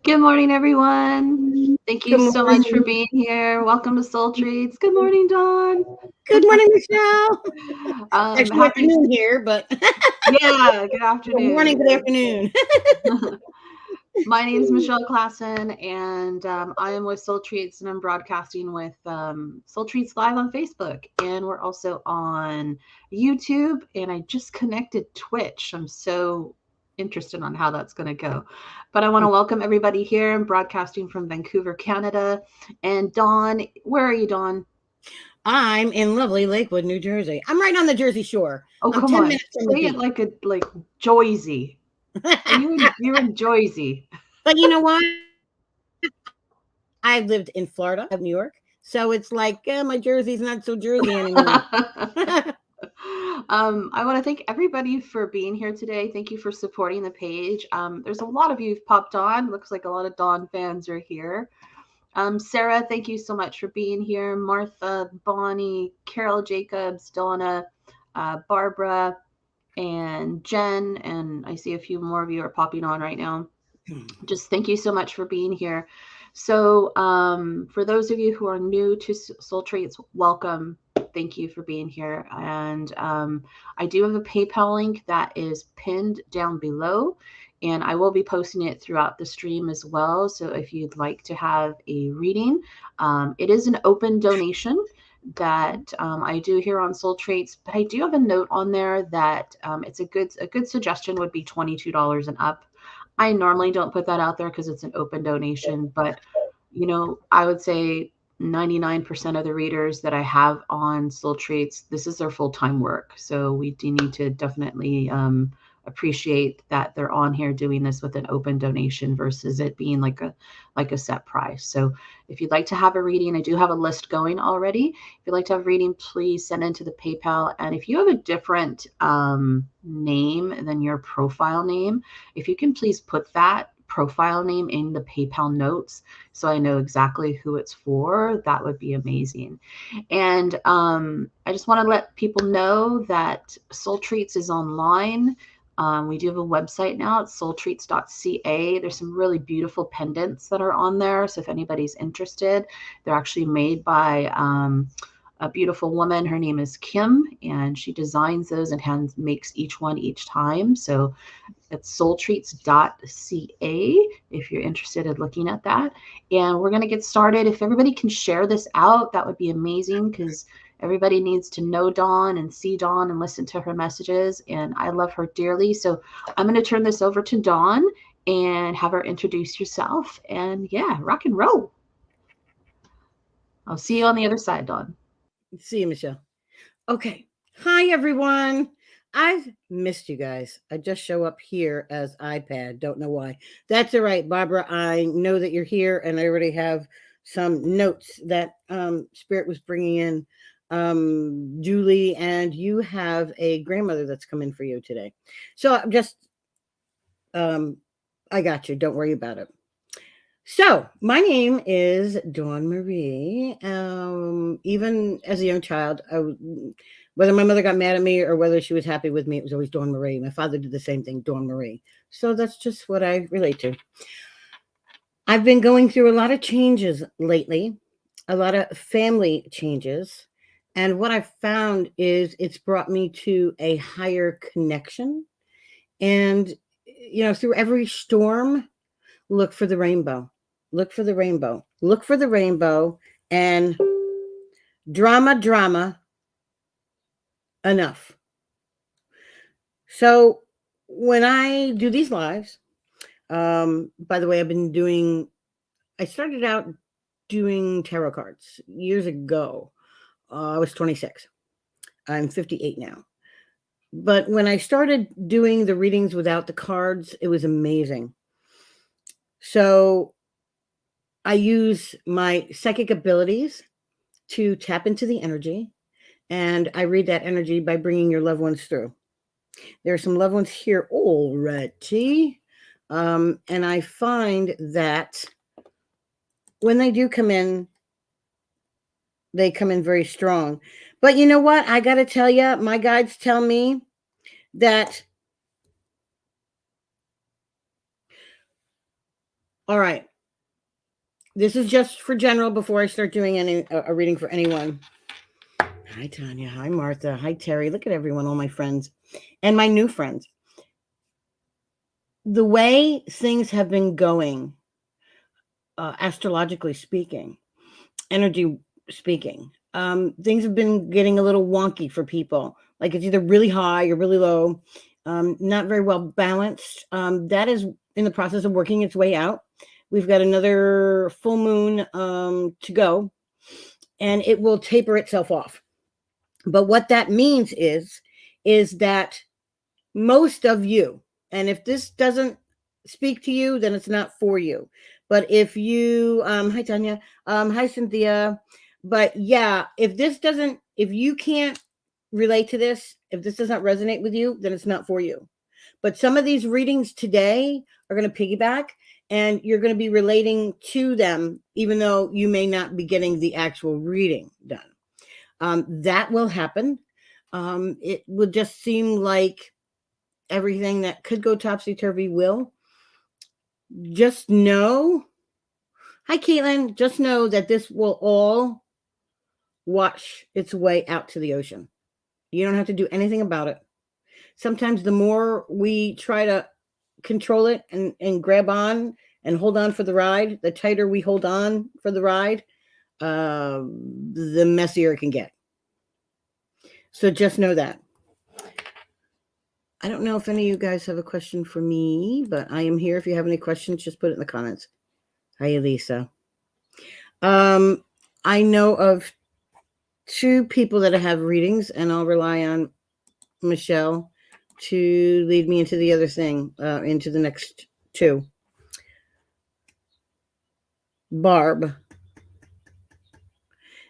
Good morning, everyone. Thank you Good so much for morning. being here. Welcome to Soul Treats. Good morning, Dawn. Good morning, Michelle. It's actually Happy, afternoon here, but yeah, good good morning, afternoon. good afternoon. My name is Michelle Klassen, and I am with Soul Treats, and I'm broadcasting with Soul Treats Live on Facebook. And we're also on YouTube, and I just connected Twitch. I'm so interested on how that's going to go. But I want to welcome everybody here. I'm broadcasting from Vancouver, Canada. And Dawn, where are you, Dawn? I'm in lovely Lakewood, New Jersey. I'm right on the Jersey Shore. Oh, I'm come 10 on. minutes from the Say it beach. like Joyzy. Are you're in Joyzy? But you know what? I lived in Florida, New York. So it's like, my Jersey's not so Jersey anymore. I want to thank everybody for being here today. Thank you for supporting the page. There's a lot of you who've popped on. Looks like a lot of Dawn fans are here. Sarah, thank you so much for being here. Martha, Bonnie, Carol Jacobs, Donna, Barbara, and Jen. And I see a few more of you are popping on right now. Just thank you so much for being here. So, for those of you who are new to Soul Treats, welcome. Thank you for being here. And I do have a PayPal link that is pinned down below, and I will be posting it throughout the stream as well. So, if you'd like to have a reading, it is an open donation that I do here on Soul Traits, but I do have a note on there that it's a good suggestion would be $22 and up. I normally don't put that out there because it's an open donation, but I would say 99% of the readers that I have on Soul Treats, this is their full-time work. So we do need to definitely appreciate that they're on here doing this with an open donation versus it being like a set price. So if you'd like to have a reading, I do have a list going already. If you'd like to have a reading, please send into the PayPal. And if you have a different name than your profile name, if you can please put that profile name in the PayPal notes so I know exactly who it's for, that would be amazing. And I just want to let people know that Soul Treats is online. We do have a website now. It's soultreats.ca. There's some really beautiful pendants that are on there. So if anybody's interested, they're actually made by a beautiful woman. Her name is Kim, and she designs those and hands makes each one each time. So it's soultreats.ca if you're interested in looking at that. And we're going to get started. If everybody can share this out, that would be amazing because everybody needs to know Dawn and see Dawn and listen to her messages. And I love her dearly. So I'm going to turn this over to Dawn and have her introduce herself. And yeah, rock and roll. I'll see you on the other side, Dawn. See you, Michelle. Okay. Hi, everyone. I've missed you guys. I just show up here as iPad. Don't know why. That's all right, Barbara. I know that you're here, and I already have some notes that Spirit was bringing in. Julie, and you have a grandmother that's coming for you today. So I'm just, um, I got you. Don't worry about it. So, my name is Dawn Marie. Even as a young child, whether my mother got mad at me or whether she was happy with me, it was always Dawn Marie. My father did the same thing, Dawn Marie. So that's just what I relate to. I've been going through a lot of changes lately, a lot of family changes. And what I've found is it's brought me to a higher connection. And, through every storm, look for the rainbow. Look for the rainbow. Look for the rainbow. And drama, enough. So when I do these lives, by the way, I started out doing tarot cards years ago. I was 26. I'm 58 now. But when I started doing the readings without the cards, it was amazing. So I use my psychic abilities to tap into the energy, and I read that energy by bringing your loved ones through. There are some loved ones here already, and I find that when they do come in, they come in very strong. But you know what? I got to tell you, my guides tell me that All right. This is just for general before I start doing a reading for anyone. Hi, Tanya. Hi, Martha. Hi, Terry. Look at everyone, all my friends and my new friends. The way things have been going, astrologically speaking, energy speaking, things have been getting a little wonky for people. Like it's either really high or really low, not very well balanced. That is in the process of working its way out. We've got another full moon to go, and it will taper itself off. But what that means is that most of you, and if this doesn't speak to you, then it's not for you. But if you, hi Tanya, hi Cynthia. But yeah, if you can't relate to this, if this does not resonate with you, then it's not for you. But some of these readings today are going to piggyback, and you're going to be relating to them, even though you may not be getting the actual reading done. That will happen. It will just seem like everything that could go topsy-turvy will. Just know, hi Caitlin, just know that this will all wash its way out to the ocean. You don't have to do anything about it. Sometimes the more we try to control it and grab on and hold on for the ride, the tighter we hold on for the ride, the messier it can get. So just know that. I don't know if any of you guys have a question for me, but I am here. If you have any questions, just put it in the comments. Hi, Elisa. I know of 2 people that have readings, and I'll rely on Michelle to lead me into the other thing, into the next 2. Barb.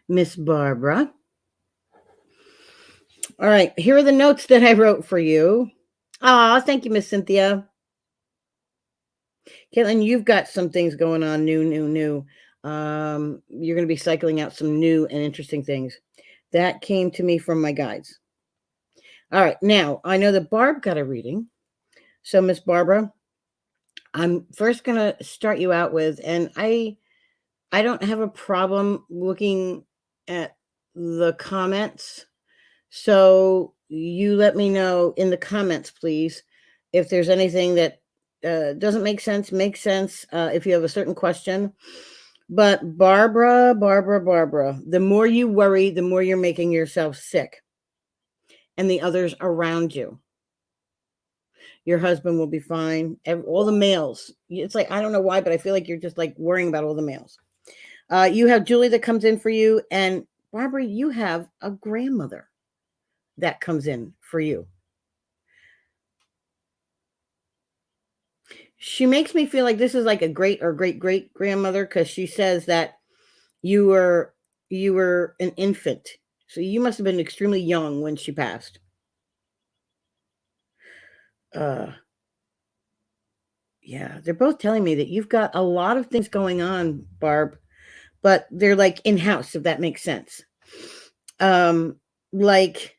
Miss Barbara. All right, here are the notes that I wrote for you. Thank you, Miss Cynthia. Caitlin, you've got some things going on, new. You're going to be cycling out some new and interesting things. That came to me from my guides. All right, now I know that Barb got a reading. So, Miss Barbara, I'm first going to start you out with, and I don't have a problem looking at the comments. So you let me know in the comments, please, if there's anything that doesn't make sense, makes sense, if you have a certain question. But Barbara, the more you worry, the more you're making yourself sick and the others around you. Your husband will be fine. All the males. It's like, I don't know why, but I feel like you're just like worrying about all the males. You have Julie that comes in for you. And Barbara, you have a grandmother that comes in for you. She makes me feel like this is like a great or great grandmother, because she says that you were an infant. So you must have been extremely young when she passed. Yeah, they're both telling me that you've got a lot of things going on, Barb, but they're like in-house, if that makes sense. Like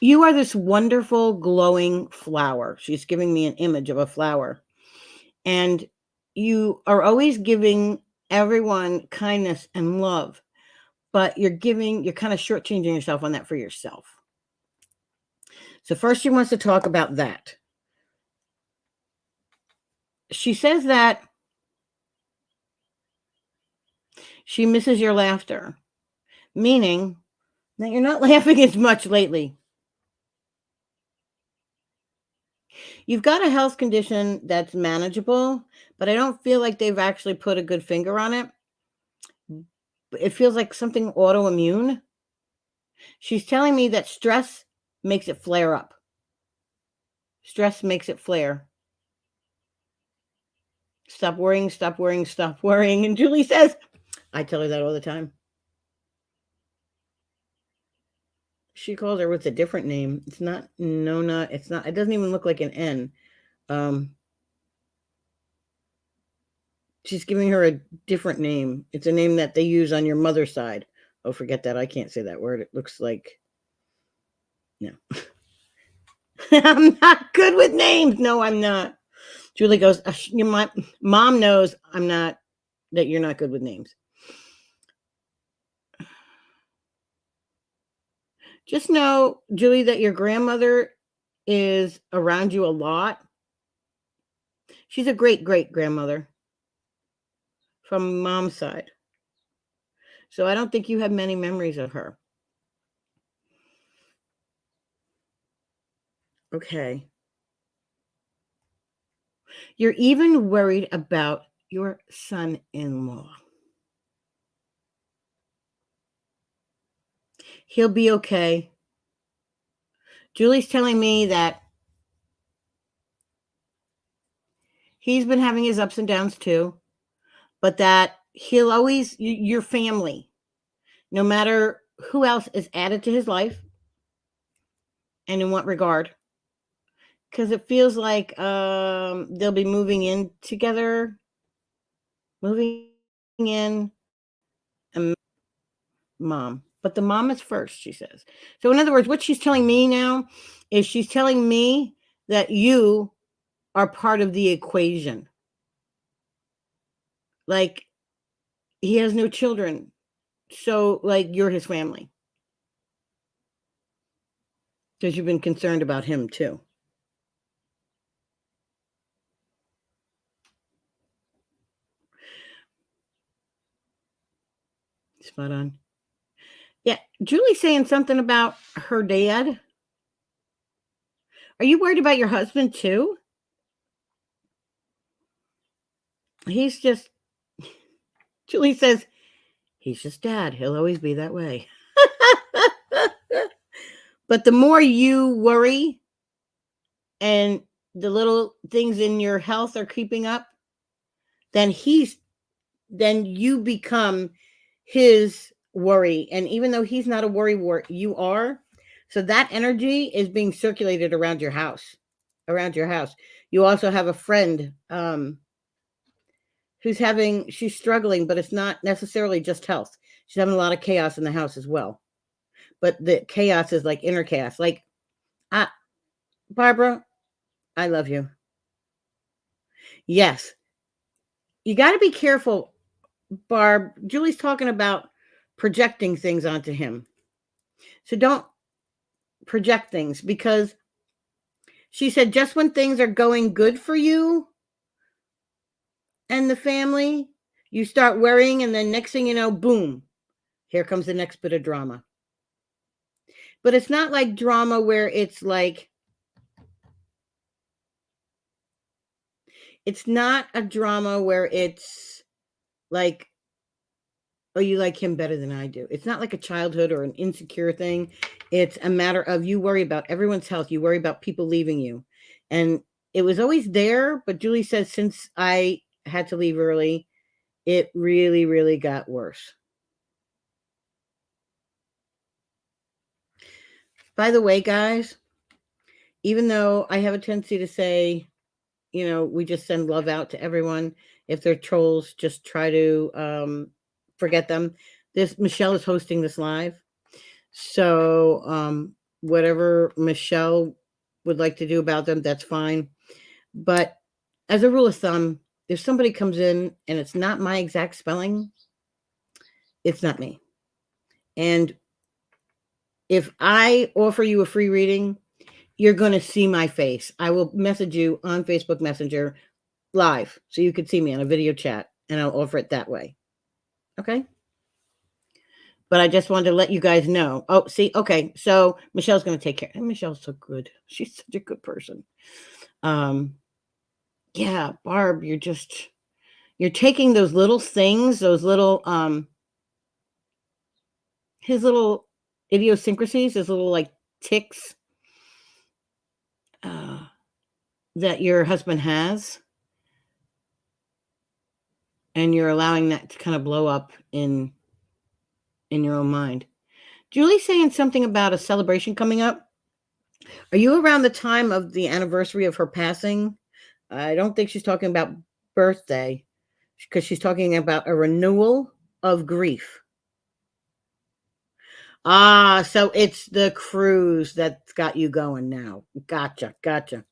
you are this wonderful glowing flower. She's giving me an image of a flower. And you are always giving everyone kindness and love, but you're kind of shortchanging yourself on that for yourself. So first she wants to talk about that. She says that she misses your laughter, meaning that you're not laughing as much lately. You've got a health condition that's manageable, but I don't feel like they've actually put a good finger on it. It feels like something autoimmune. She's telling me that stress makes it flare up. Stress makes it flare. Stop worrying, stop worrying, stop worrying. And Julie says, I tell her that all the time. She calls her with a different name. It's not Nona. It's not, it doesn't even look like an N. She's giving her a different name. It's a name that they use on your mother's side. Oh, forget that. I can't say that word. It looks like, no. I'm not good with names. No, I'm not. Julie goes, my mom knows I'm not, that you're not good with names. Just know, Julie, that your grandmother is around you a lot. She's a great grandmother from mom's side. So I don't think you have many memories of her. Okay. You're even worried about your son-in-law. He'll be okay. Julie's telling me that he's been having his ups and downs too, but that he'll always, your family, no matter who else is added to his life and in what regard, because it feels like they'll be moving in together, moving in, and mom. But the mom is first, she says. So in other words, what she's telling me now is she's telling me that you are part of the equation. Like, he has no children. So, like, you're his family. Because you've been concerned about him, too. Spot on. Yeah, Julie's saying something about her dad. Are you worried about your husband, too? He's just, Julie says, he's just dad. He'll always be that way. But the more you worry and the little things in your health are creeping up, then you become his worry. And even though he's not a worry wart, you are. So that energy is being circulated around your house. You also have a friend she's struggling, but it's not necessarily just health. She's having a lot of chaos in the house as well. But the chaos is like inner chaos. Like, Barbara, I love you. Yes. You got to be careful, Barb. Julie's talking about projecting things onto him. So don't project things, because she said just when things are going good for you and the family, you start worrying, and then next thing you know, boom, here comes the next bit of drama. But it's not like drama where it's like, it's not a drama where it's like, oh, you like him better than I do. It's not like a childhood or an insecure thing. It's a matter of, you worry about everyone's health. You worry about people leaving you. And it was always there, but Julie says since I had to leave early, it really, really got worse. By the way, guys, even though I have a tendency to say, we just send love out to everyone. If they're trolls, just try to forget them. Michelle is hosting this live. So whatever Michelle would like to do about them, that's fine. But as a rule of thumb, if somebody comes in and it's not my exact spelling, it's not me. And if I offer you a free reading, you're going to see my face. I will message you on Facebook Messenger live so you can see me on a video chat, and I'll offer it that way. Okay? But I just wanted to let you guys know. Oh, see, okay. So Michelle's going to take care. And Michelle's so good. She's such a good person. Yeah, Barb, you're taking those little things, those little, his little idiosyncrasies, his little like ticks that your husband has, and you're allowing that to kind of blow up in your own mind. Julie's saying something about a celebration coming up. Are you around the time of the anniversary of her passing? I don't think she's talking about birthday, because she's talking about a renewal of grief. Ah, so it's the cruise that's got you going now. Gotcha, gotcha.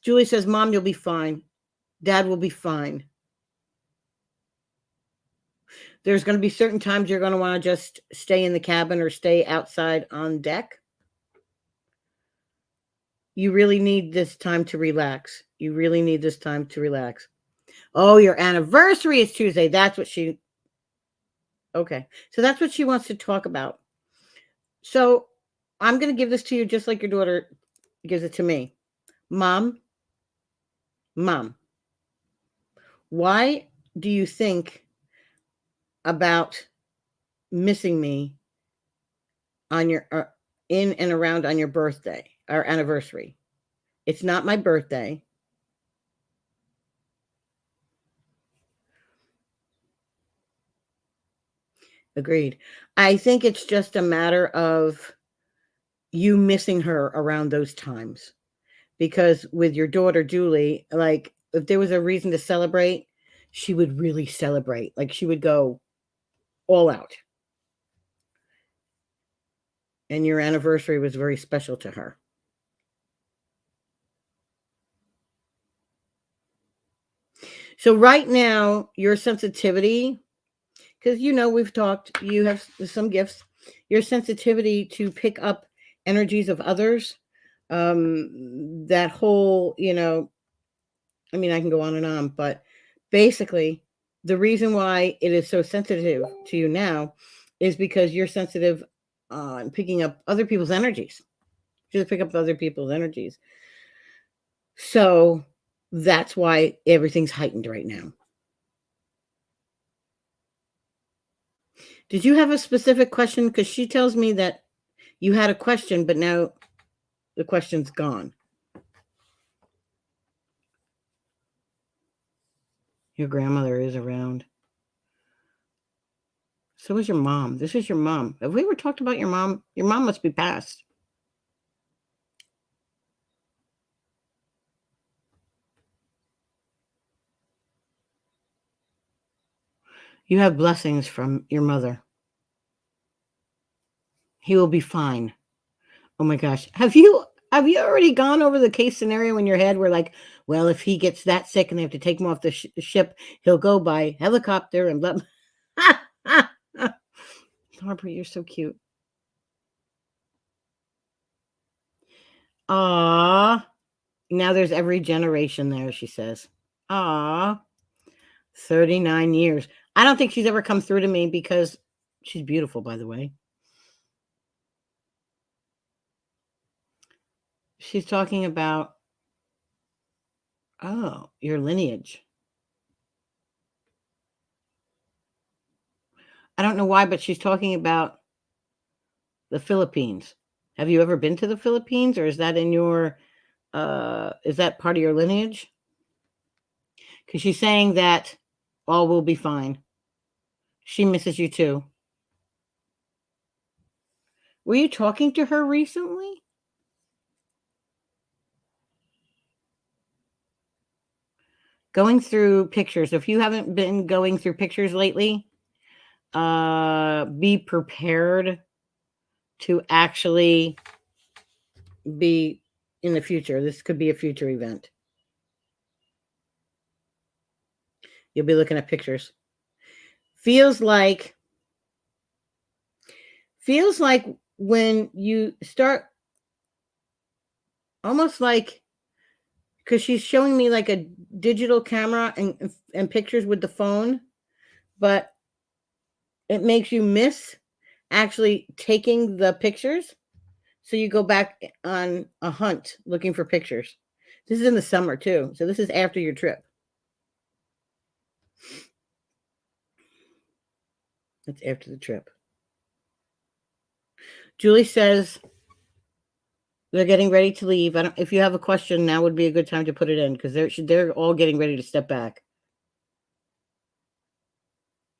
Julie says, Mom, you'll be fine. Dad will be fine. There's going to be certain times you're going to want to just stay in the cabin or stay outside on deck. You really need this time to relax. You really need this time to relax. Oh, your anniversary is Tuesday. That's what she... Okay. So that's what she wants to talk about. So I'm going to give this to you just like your daughter gives it to me. Mom, why do you think about missing me on your in and around on your birthday, our anniversary? It's not my birthday. Agreed. I think it's just a matter of you missing her around those times. Because with your daughter, Julie, like if there was a reason to celebrate, she would really celebrate. Like she would go all out. And your anniversary was very special to her. So right now, your sensitivity, because we've talked, you have some gifts, your sensitivity to pick up energies of others, that whole, I mean, I can go on and on, but basically the reason why it is so sensitive to you now is because you're sensitive on picking up other people's energies. Just pick up other people's energies. So that's why everything's heightened right now. Did you have a specific question? Because she tells me that you had a question, but now the question's gone. Your grandmother is around. So is your mom. This is your mom. Have we ever talked about your mom? Your mom must be passed. You have blessings from your mother. He will be fine. Oh my gosh. Have you already gone over the case scenario in your head where like, well, if he gets that sick and they have to take him off the ship, he'll go by helicopter and blah. Barbara, you're so cute. Aw. Now there's every generation there, she says. Aw. 39 years. I don't think she's ever come through to me because she's beautiful, by the way. She's talking about, your lineage. I don't know why, but she's talking about the Philippines. Have you ever been to the Philippines, or is that in your, is that part of your lineage? Because she's saying that all will be fine. She misses you too. Were you talking to her recently? Going through pictures. If you haven't been going through pictures lately, be prepared to actually be in the future. This could be a future event. You'll be looking at pictures. Feels like when you start, almost like, because she's showing me like a digital camera and pictures with the phone, but it makes you miss actually taking the pictures. So you go back on a hunt looking for pictures. This is in the summer too. So this is after your trip. That's after the trip. Julie says they're getting ready to leave. If you have a question, now would be a good time to put it in because they're all getting ready to step back.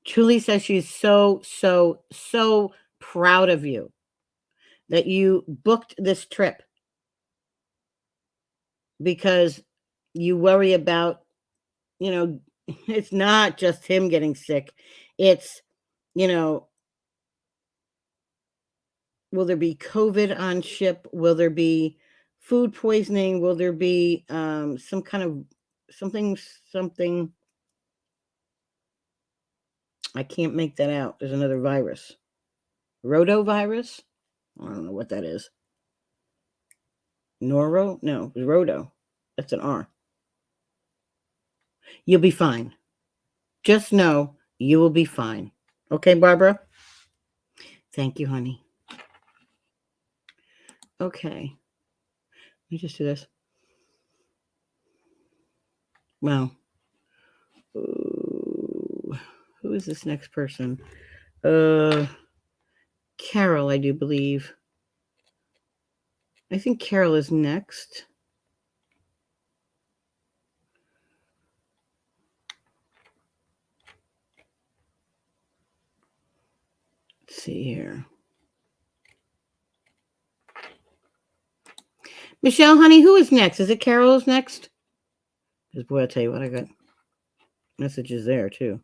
Julie says she's so proud of you that you booked this trip because you worry about, it's not just him getting sick. It's, will there be COVID on ship? Will there be food poisoning? Will there be some kind of something? I can't make that out. There's another virus. Rotavirus? I don't know what that is. Noro? No, Roto. That's an R. You'll be fine. Just know you will be fine. Okay, Barbara? Thank you, honey. Okay. Let me just do this. Wow. Ooh. Who is this next person? Carol, I do believe. I think Carol is next. Let's see here. Michelle, honey, who is next? Is it Carol's next? Because boy, I'll tell you what, I got messages there too.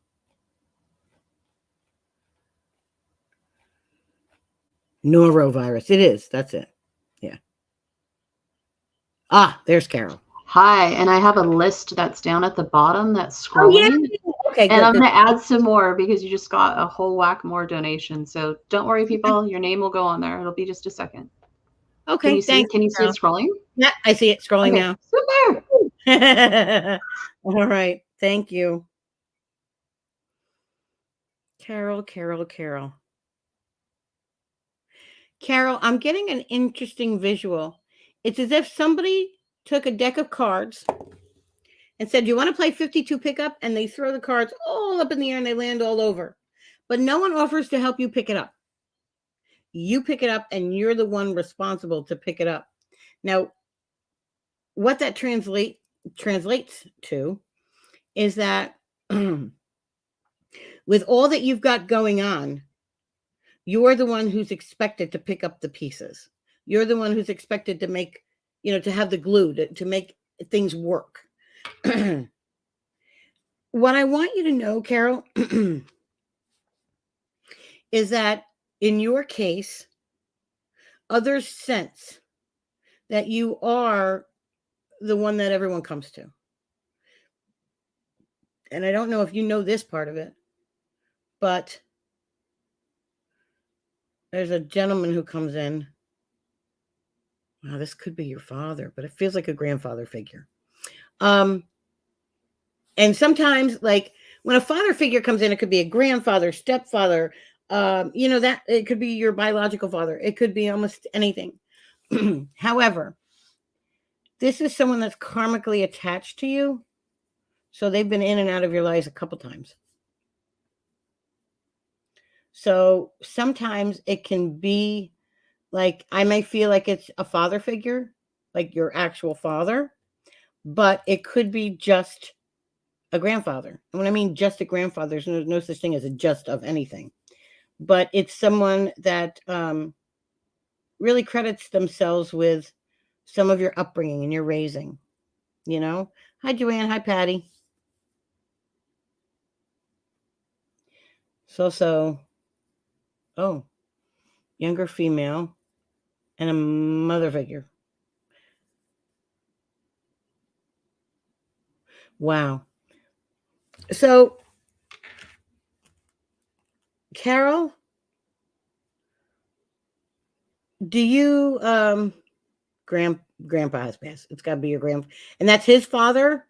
Norovirus. It is. That's it. Yeah. Ah, there's Carol. Hi, and I have a list that's down at the bottom that's scrolling. Oh, yeah. Okay, and I'm going to add some more because you just got a whole whack more donations. So don't worry, people. Your name will go on there. It'll be just a second. Okay, can you see it scrolling? Yeah, I see it scrolling now. Super. All right. Thank you. Carol, I'm getting an interesting visual. It's as if somebody took a deck of cards and said, you want to play 52 pickup? And they throw the cards all up in the air and they land all over. But no one offers to help you pick it up. You pick it up and you're the one responsible to pick it up. Now, what that translates to is that with all that you've got going on, you're the one who's expected to pick up the pieces. You're the one who's expected to make, to have the glue, to make things work. What I want you to know, Carol, is that in your case, others sense that you are the one that everyone comes to. And I don't know if you know this part of it, but there's a gentleman who comes in. Wow, this could be your father, but it feels like a grandfather figure. And sometimes, like when a father figure comes in, it could be a grandfather, stepfather, that it could be your biological father. It could be almost anything. However, this is someone that's karmically attached to you. So they've been in and out of your lives a couple times. So sometimes it can be like, I may feel like it's a father figure, like your actual father, but it could be just a grandfather. And when I mean just a grandfather, there's no such thing as a just of anything. But it's someone that really credits themselves with some of your upbringing and your raising, Hi, Joanne. Hi, Patty. Oh, younger female and a mother figure. Wow. So, Carol, do you, grandpa has passed. It's got to be your grandpa. And that's his father?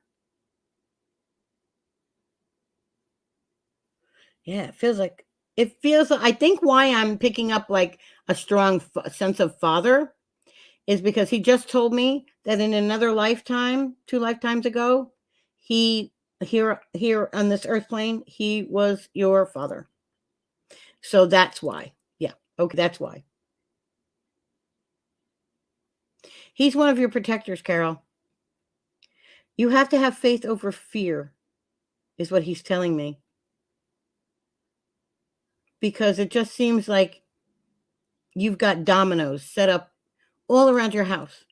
Yeah, it feels like, I think why I'm picking up like a strong sense of father is because he just told me that in another lifetime, 2 lifetimes ago, he here on this earth plane, he was your father. So that's why. Yeah. Okay. That's why. He's one of your protectors, Carol. You have to have faith over fear, is what he's telling me. Because it just seems like you've got dominoes set up all around your house.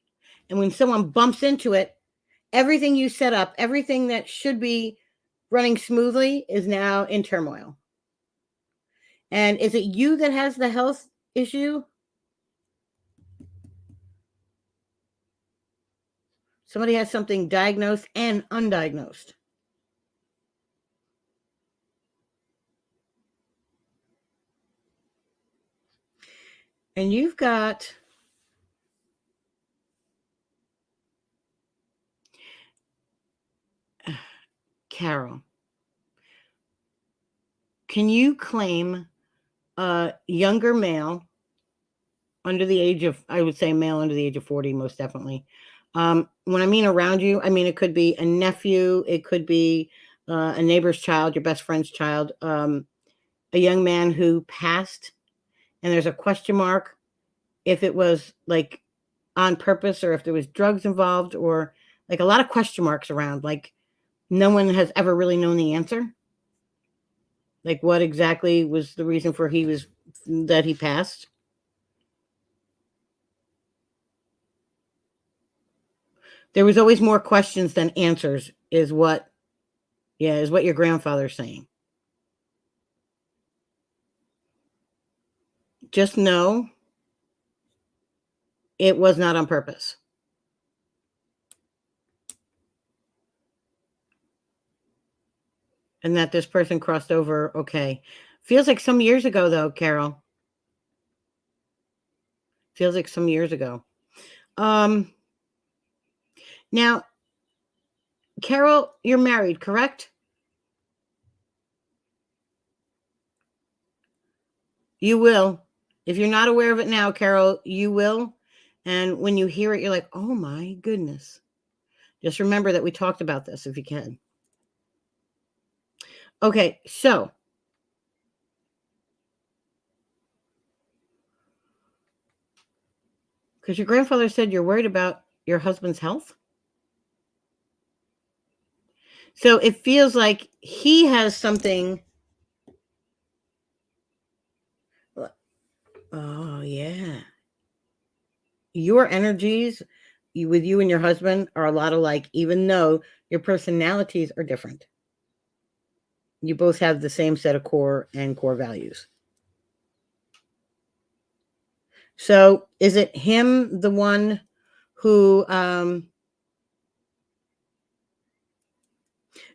And when someone bumps into it, everything you set up, everything that should be running smoothly is now in turmoil. And is it you that has the health issue? Somebody has something diagnosed and undiagnosed. And you've got Carol. Can you claim a younger male under the age of, I would say male under the age of 40, most definitely. When I mean around you, I mean it could be a nephew, it could be a neighbor's child, your best friend's child, a young man who passed, and there's a question mark if it was like on purpose or if there was drugs involved, or like a lot of question marks around, like no one has ever really known the answer. Like what exactly was the reason for that he passed? There was always more questions than answers, is what your grandfather's saying. Just know it was not on purpose. And that this person crossed over, okay. Feels like some years ago, though, Carol. Feels like some years ago. Now, Carol, you're married, correct? You will. If you're not aware of it now, Carol, you will. And when you hear it, you're like, oh my goodness. Just remember that we talked about this if you can. Okay, so because your grandfather said you're worried about your husband's health. So it feels like he has something. Oh, yeah. Your energies with you and your husband are a lot alike, even though your personalities are different. You both have the same set of core values. So is it him, the one who,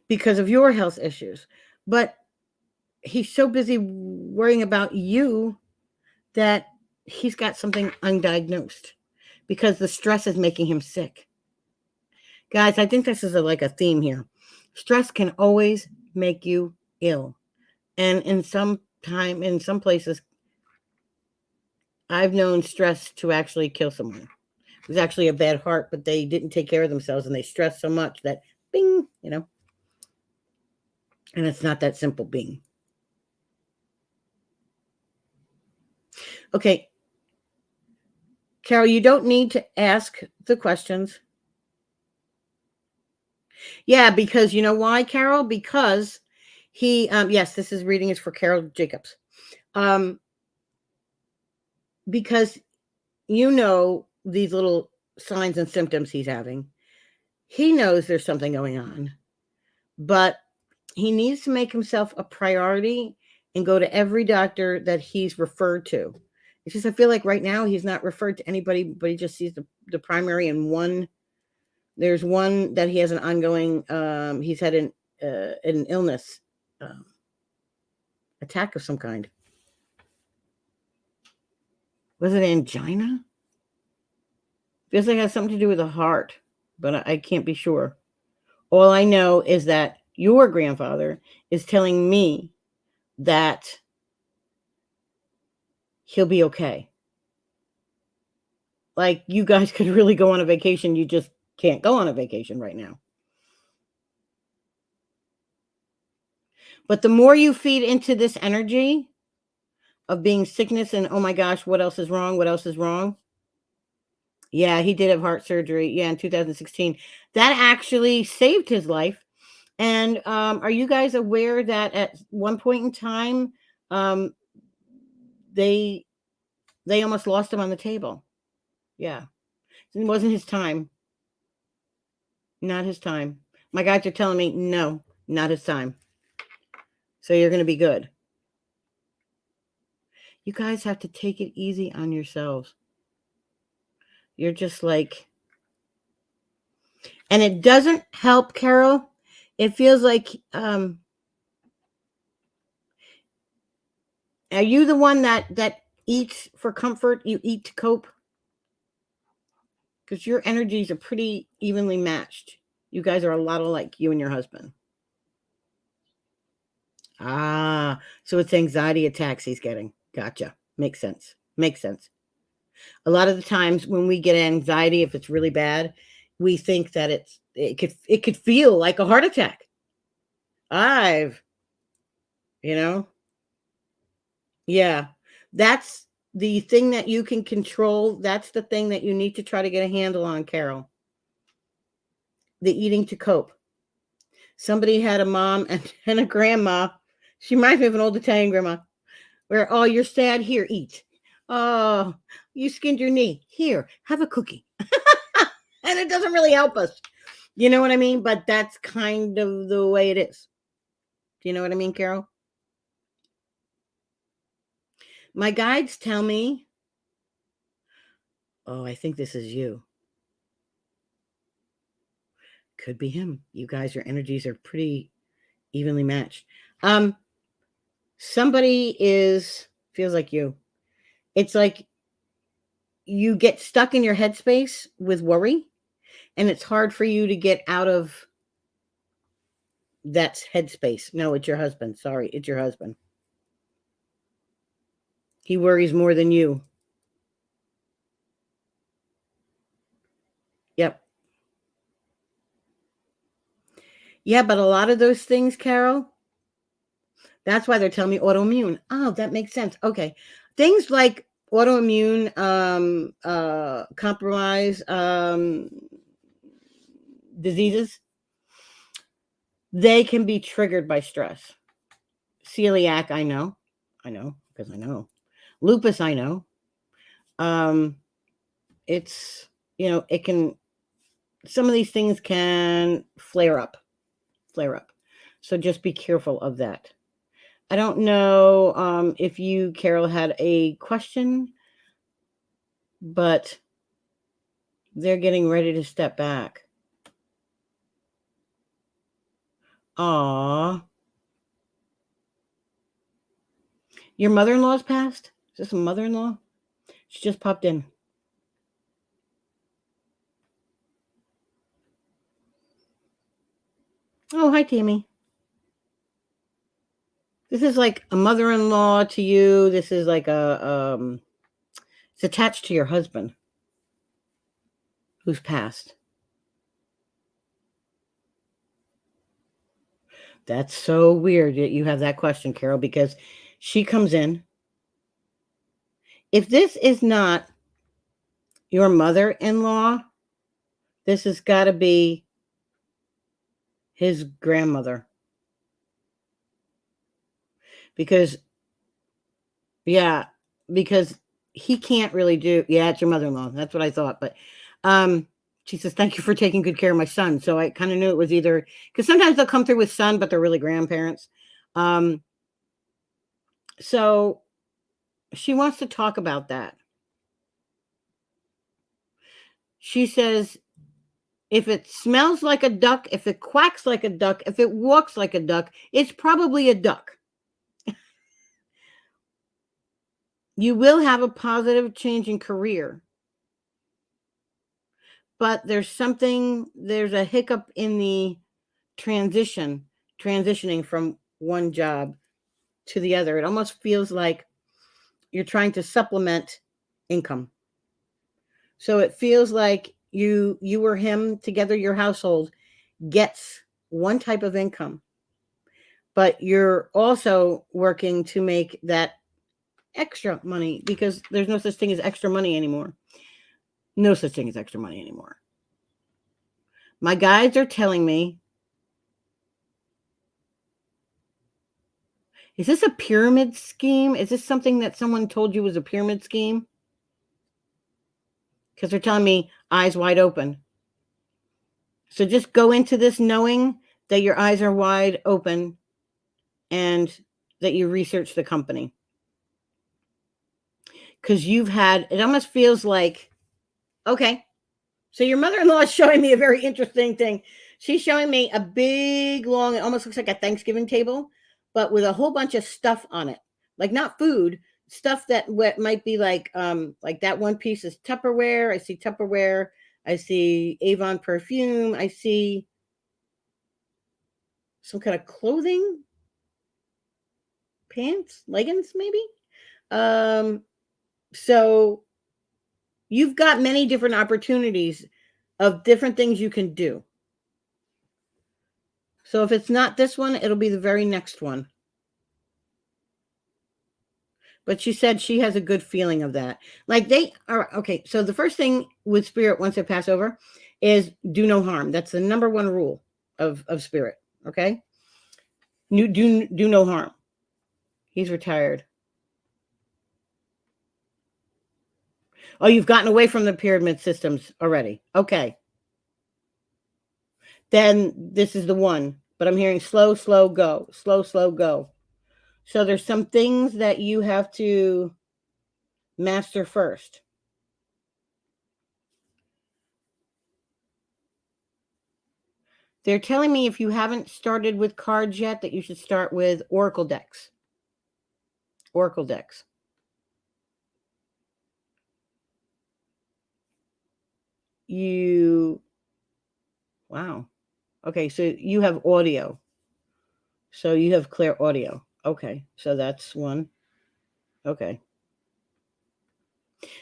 because of your health issues, but he's so busy worrying about you that he's got something undiagnosed because the stress is making him sick. Guys, I think this is like a theme here. Stress can always make you ill. And in some places, I've known stress to actually kill someone. It was actually a bad heart, but they didn't take care of themselves and they stressed so much that bing, and it's not that simple, bing. Okay. Carol, you don't need to ask the questions. Yeah, because you know why, Carol? Because he, yes, this is reading is for Carol Jacobs. Because these little signs and symptoms he's having. He knows there's something going on, but he needs to make himself a priority and go to every doctor that he's referred to. It's just, I feel like right now he's not referred to anybody, but he just sees the primary and one. There's one that he has an ongoing, he's had an illness, attack of some kind. Was it angina? Feels like it has something to do with the heart, but I can't be sure. All I know is that your grandfather is telling me that he'll be okay. Like you guys could really go on a vacation. You just can't go on a vacation right now. But the more you feed into this energy of being sickness and, oh my gosh, what else is wrong? What else is wrong? Yeah, he did have heart surgery. Yeah, in 2016. That actually saved his life. And are you guys aware that at one point in time, they almost lost him on the table? Yeah. It wasn't his time. Not his time. My guys are telling me, no, not his time. So you're going to be good. You guys have to take it easy on yourselves. You're just like, And it doesn't help, Carol. It feels like, are you the one that eats for comfort? You eat to cope? Because your energies are pretty evenly matched. You guys are a lot alike, you and your husband. Ah, so it's anxiety attacks he's getting. Gotcha. Makes sense. Makes sense. A lot of the times when we get anxiety, if it's really bad, we think that it could feel like a heart attack. You know, yeah, that's the thing that you can control. That's the thing that you need to try to get a handle on, Carol. The eating to cope. Somebody had a mom and a grandma. She reminds me of an old Italian grandma where, oh, you're sad. Here, eat. Oh, you skinned your knee. Here, have a cookie. And it doesn't really help us. You know what I mean? But that's kind of the way it is. Do you know what I mean, Carol? My guides tell me, oh, I think this is you. Could be him. You guys, your energies are pretty evenly matched. Somebody feels like you. It's like you get stuck in your headspace with worry, and it's hard for you to get out of that headspace. No, it's your husband. Sorry, it's your husband. He worries more than you. Yep. Yeah, but a lot of those things, Carol, that's why they're telling me autoimmune. Oh, that makes sense. Okay. Things like autoimmune, compromise, diseases, they can be triggered by stress. Celiac, I know because I know. Lupus, I know. It's, it can, some of these things can flare up. So just be careful of that. I don't know if you, Carol, had a question, but they're getting ready to step back. Aw. Your mother-in-law's passed? Is this a mother-in-law? She just popped in. Oh, hi, Tammy. This is like a mother-in-law to you. This is like it's attached to your husband who's passed. That's so weird that you have that question, Carol, because she comes in. If this is not your mother-in-law, this has got to be his grandmother. Because he can't really do, it's your mother-in-law. That's what I thought. But she says, thank you for taking good care of my son. So I kind of knew it was either, because sometimes they'll come through with son, but they're really grandparents. So she wants to talk about that. She says, if it smells like a duck, if it quacks like a duck, if it walks like a duck, it's probably a duck. You will have a positive change in career. But there's a hiccup in the transitioning from one job to the other. It almost feels like you're trying to supplement income. So it feels like you or him together, your household gets one type of income, but you're also working to make that extra money, because there's no such thing as extra money anymore. No such thing as extra money anymore. My guides are telling me, is this a pyramid scheme? Is this something that someone told you was a pyramid scheme? Because they're telling me eyes wide open. So just go into this knowing that your eyes are wide open and that you research the company. Because it almost feels like, okay, So your mother-in-law is showing me a very interesting thing. She's showing me a big, long, it almost looks like a Thanksgiving table, but with a whole bunch of stuff on it. Like not food, stuff that might be like that one piece is Tupperware. I see Tupperware. I see Avon perfume. I see some kind of clothing, pants, leggings, maybe. So you've got many different opportunities of different things you can do. So if it's not this one, it'll be the very next one. But she said she has a good feeling of that. Like they are, okay, so the first thing with spirit once they pass over is do no harm. That's the number one rule of spirit, okay? Do no harm. He's retired. Oh, you've gotten away from the pyramid systems already. Okay. Then this is the one. But I'm hearing slow, slow, go. Slow, slow, go. So there's some things that you have to master first. They're telling me if you haven't started with cards yet, that you should start with Oracle decks. Oracle decks. Wow. Okay, so you have audio. So you have clear audio. Okay, so that's one. Okay.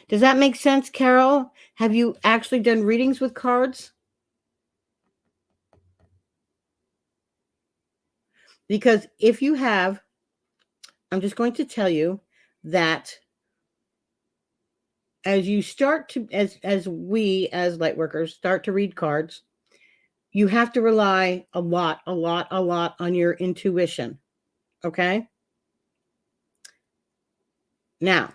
Does that make sense, Carol? Have you actually done readings with cards? Because if you have, I'm just going to tell you that as you start to, as we as light workers start to read cards, you have to rely a lot on your intuition. Okay? Now,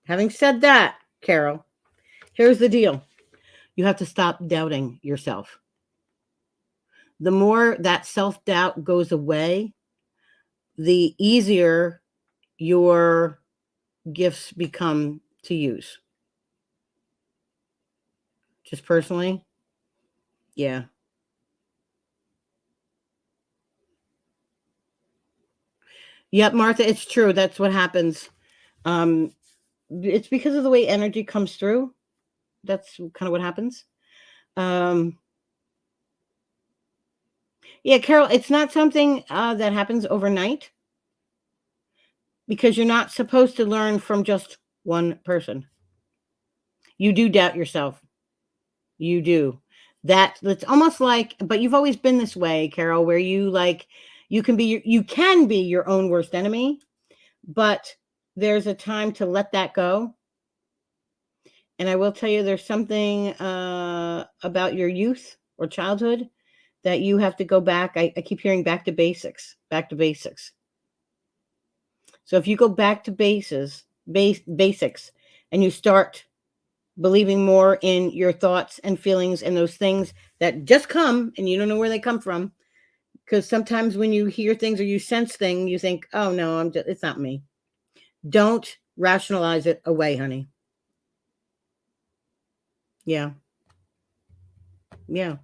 having said that, Carol, here's the deal. You have to stop doubting yourself. The more that self-doubt goes away, the easier your gifts become to use. Just personally, yeah. Yep, Martha, it's true. That's what happens. It's because of the way energy comes through. That's kind of what happens. Yeah, Carol, it's not something that happens overnight because you're not supposed to learn from just one person. You do doubt yourself. You do. That's almost like, but you've always been this way, Carol, where you can be your own worst enemy, but there's a time to let that go. And I will tell you, there's something about your youth or childhood that you have to go back. I keep hearing back to basics. So if you go back to basics, and you start believing more in your thoughts and feelings and those things that just come and you don't know where they come from. Because sometimes when you hear things or you sense things, you think, oh no, it's not me. Don't rationalize it away, honey. Yeah. Yeah.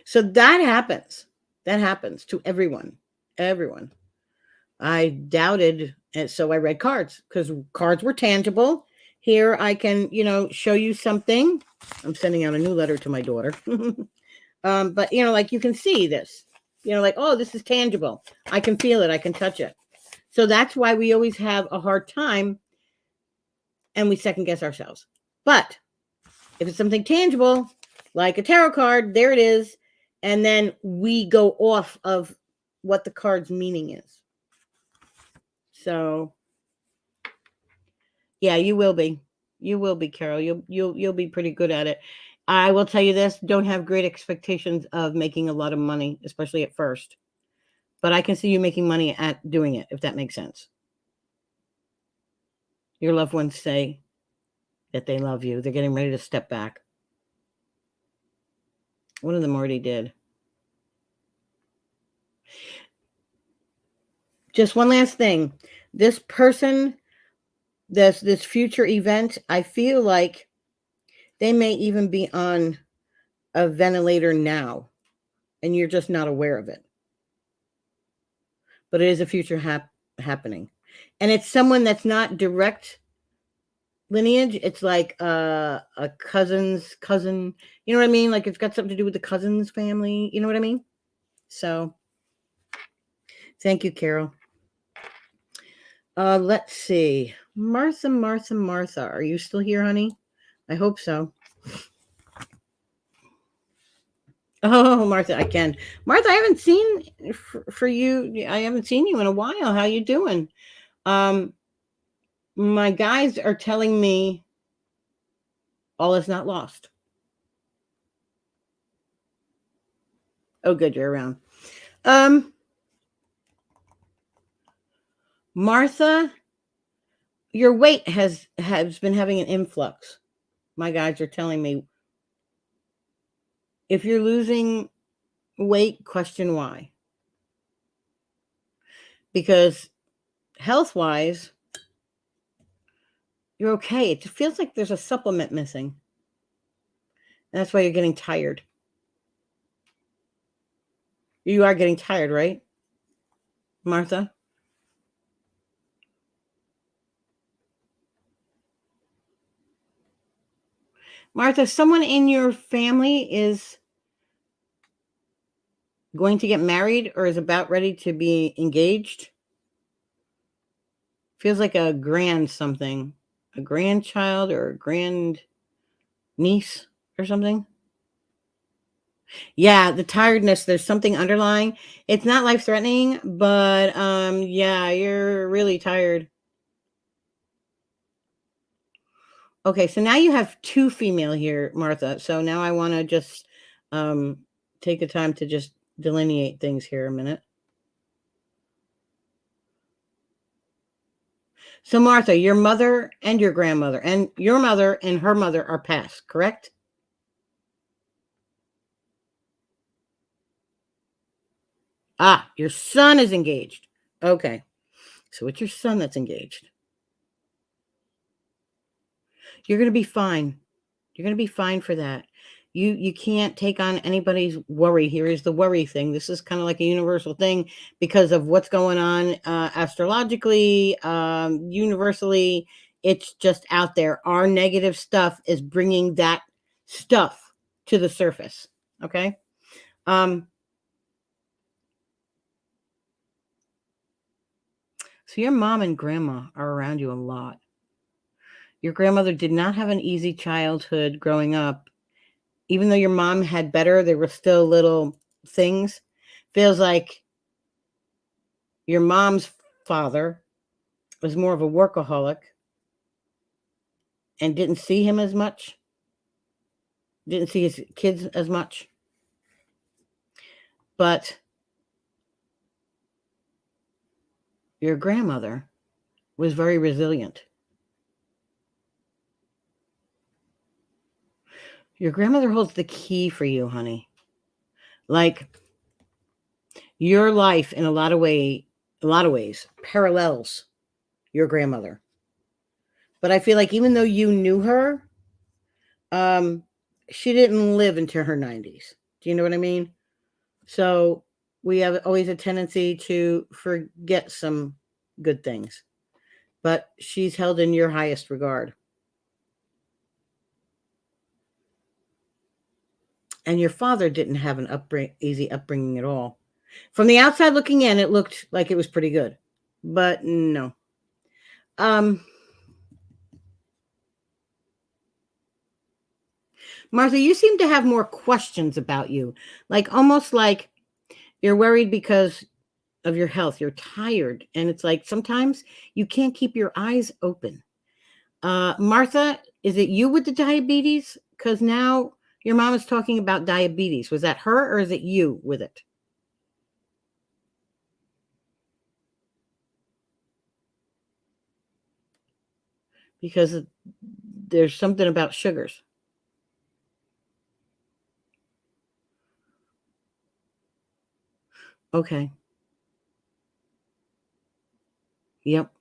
So that happens. That happens to everyone. Everyone. I doubted, and so I read cards because cards were tangible. Here I can, show you something. I'm sending out a new letter to my daughter. But like you can see this, like, oh, this is tangible. I can feel it. I can touch it. So that's why we always have a hard time and we second guess ourselves. But if it's something tangible, like a tarot card, there it is. And then we go off of what the card's meaning is. So yeah, you will be. You will be, Carol. You'll be pretty good at it. I will tell you this, don't have great expectations of making a lot of money, especially at first. But I can see you making money at doing it, if that makes sense. Your loved ones say that they love you. They're getting ready to step back. One of them already did. Just one last thing. This person, this future event, I feel like They may even be on a ventilator now, and you're just not aware of it. But it is a future happening. And it's someone that's not direct lineage. It's like a cousin's cousin. You know what I mean? Like it's got something to do with the cousin's family. You know what I mean? So thank you, Carol. Let's see. Martha, are you still here, honey? I hope so. Oh, Martha, I can. Martha, I haven't seen for you. I haven't seen you in a while. How you doing? My guys are telling me all is not lost. Oh, good, you're around. Martha, your weight has been having an influx. My guys are telling me if you're losing weight, question why. Because health-wise, you're okay. It feels like there's a supplement missing. And that's why you're getting tired. You are getting tired, right, Martha? Martha, someone in your family is going to get married or is about ready to be engaged. Feels like a grand something, a grandchild or a grand niece or something. Yeah, the tiredness, there's something underlying. It's not life-threatening, but yeah, you're really tired. Okay, so now you have 2 female here, Martha. So now I want to just take the time to just delineate things here a minute. So Martha, your mother and your grandmother and your mother and her mother are passed, correct? Ah, your son is engaged. Okay. So it's your son that's engaged. You're going to be fine. You're going to be fine for that. You can't take on anybody's worry. Here is the worry thing. This is kind of like a universal thing because of what's going on astrologically, universally. It's just out there. Our negative stuff is bringing that stuff to the surface. Okay. So your mom and grandma are around you a lot. Your grandmother did not have an easy childhood growing up. Even though your mom had better, there were still little things. Feels like your mom's father was more of a workaholic and didn't see him as much, didn't see his kids as much. But your grandmother was very resilient. Your grandmother holds the key for you, honey. Like your life in a lot of ways parallels your grandmother. But I feel like even though you knew her, she didn't live into her 90s. Do you know what I mean? So we have always a tendency to forget some good things, but she's held in your highest regard. And your father didn't have an easy upbringing at all. From the outside looking in, it looked like it was pretty good, but no. Martha, you seem to have more questions about you, like almost like you're worried because of your health. You're tired, and it's like sometimes you can't keep your eyes open. Martha, is it you with the diabetes? Because now your mom is talking about diabetes. Was that her or is it you with it? Because there's something about sugars. Okay. Yep.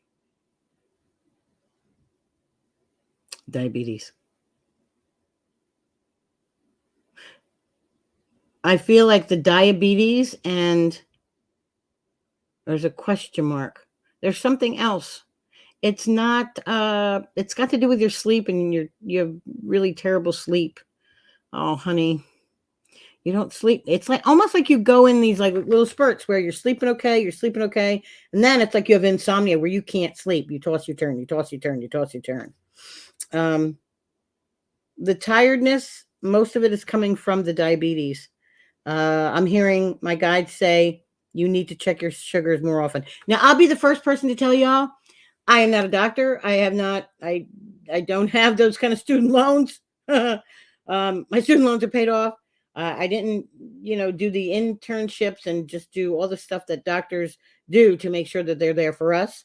Diabetes. I feel like the diabetes and there's a question mark. There's something else. It's not it's got to do with your sleep and you have really terrible sleep. Oh, honey. You don't sleep. It's like almost like you go in these like little spurts where you're sleeping okay, and then it's like you have insomnia where you can't sleep. You toss, you turn, you toss, you turn, you toss, you turn. The tiredness, most of it is coming from the diabetes. I'm hearing my guides say you need to check your sugars more often. Now, I'll be the first person to tell y'all, I am not a doctor. I don't have those kind of student loans. My student loans are paid off. I didn't, do the internships and just do all the stuff that doctors do to make sure that they're there for us.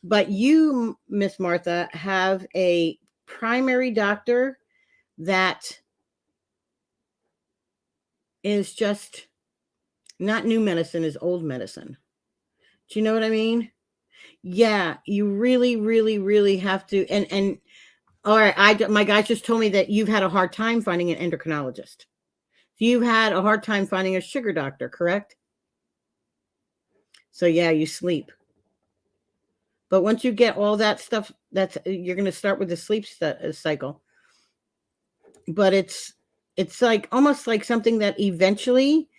But you, Miss Martha, have a primary doctor that is just not new medicine, is old medicine. Do you know what I mean? Yeah, you really, really, really have to. And all right, my guys just told me that you've had a hard time finding an endocrinologist. You've had a hard time finding a sugar doctor, correct? So yeah, you sleep. But once you get all that stuff, you're going to start with the sleep cycle. But it's like almost like something that eventually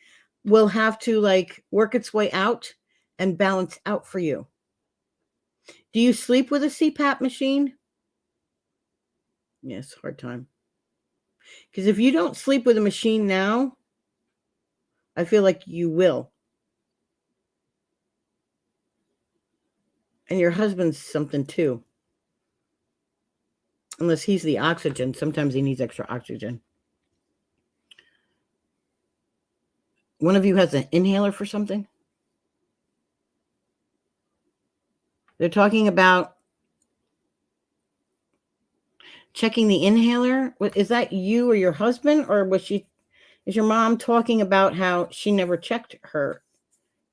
will have to like work its way out and balance out for you. Do you sleep with a CPAP machine? Yes, hard time. Because if you don't sleep with a machine now, I feel like you will. And your husband's something too. Unless he's the oxygen. Sometimes he needs extra oxygen. One of you has an inhaler for something? They're talking about checking the inhaler. Is that you or your husband? Or is your mom talking about how she never checked her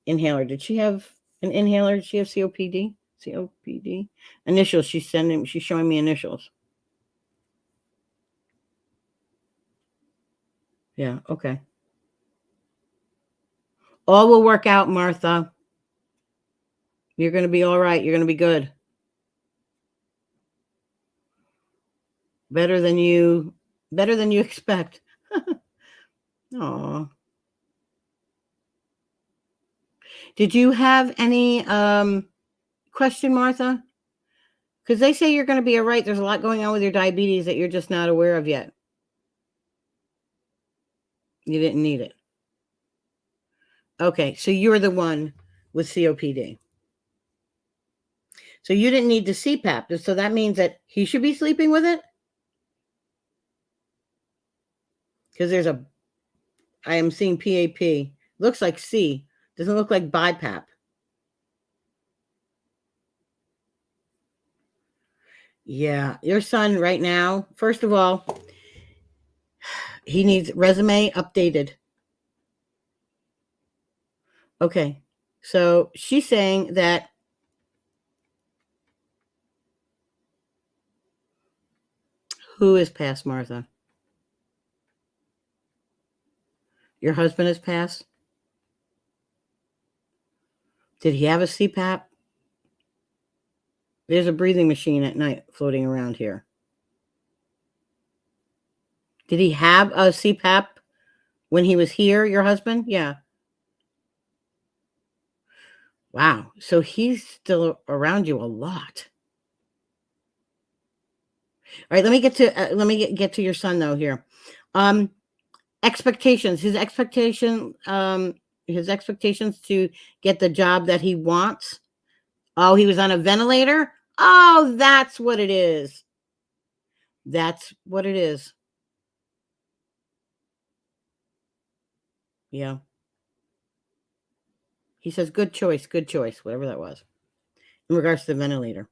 inhaler? Did she have an inhaler? Did she have COPD? COPD? Initials. She's showing me initials. Yeah, okay. All will work out, Martha. You're going to be all right. You're going to be good. Better than you expect. Aw. Did you have any question, Martha? Because they say you're going to be all right. There's a lot going on with your diabetes that you're just not aware of yet. You didn't need it. Okay, so you're the one with COPD. So you didn't need the CPAP. So that means that he should be sleeping with it? Because I am seeing PAP. Looks like C. Doesn't look like BiPAP. Yeah, your son right now, first of all, he needs resume updated. Okay, so she's saying that who is past Martha? Your husband is past? Did he have a CPAP? There's a breathing machine at night floating around here. Did he have a CPAP when he was here, your husband? Yeah. Wow. So he's still around you a lot. All right, let me get to your son though here. Expectations. His expectations to get the job that he wants. Oh, he was on a ventilator? Oh, that's what it is. That's what it is. Yeah. He says, good choice, whatever that was, in regards to the ventilator.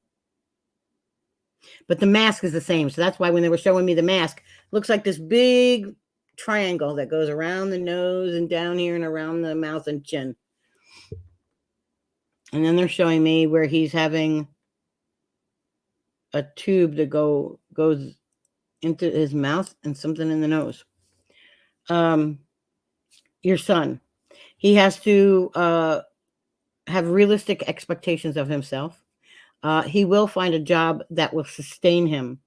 But the mask is the same. So that's why when they were showing me the mask, looks like this big triangle that goes around the nose and down here and around the mouth and chin. And then they're showing me where he's having a tube that goes into his mouth and something in the nose. your son. He has to have realistic expectations of himself. He will find a job that will sustain him.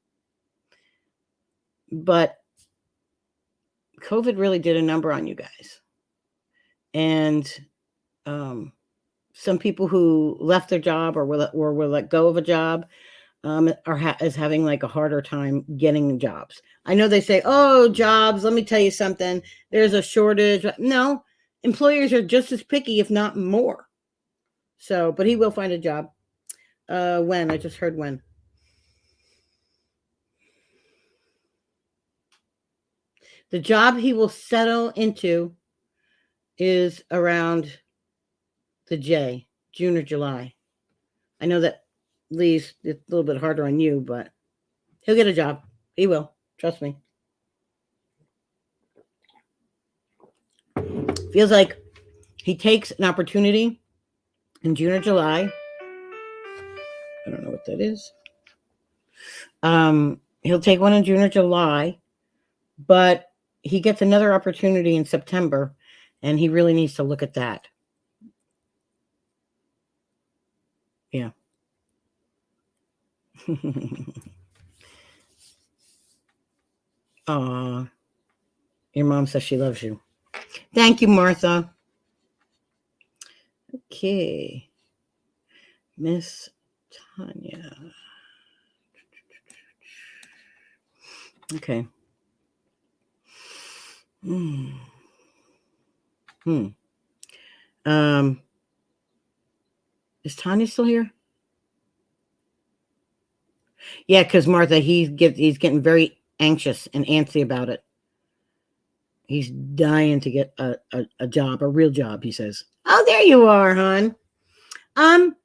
But COVID really did a number on you guys. And some people who left their job or were let go of a job is having like a harder time getting jobs. I know they say, oh, jobs, let me tell you something. There's a shortage. No, employers are just as picky, if not more. So, but he will find a job. When? I just heard when. The job he will settle into is around the J, June or July. I know that Lee's it's a little bit harder on you, but he'll get a job. He will. Trust me. Feels like he takes an opportunity in June or July. I don't know what that is. He'll take one in June or July, but he gets another opportunity in September, and he really needs to look at that. Yeah. Aw. Your mom says she loves you. Thank you, Martha. Okay. Miss Tanya. Okay. Is Tanya still here? Yeah, because Martha, he's getting very anxious and antsy about it. He's dying to get a job, a real job, he says. Oh, there you are, hon. I'm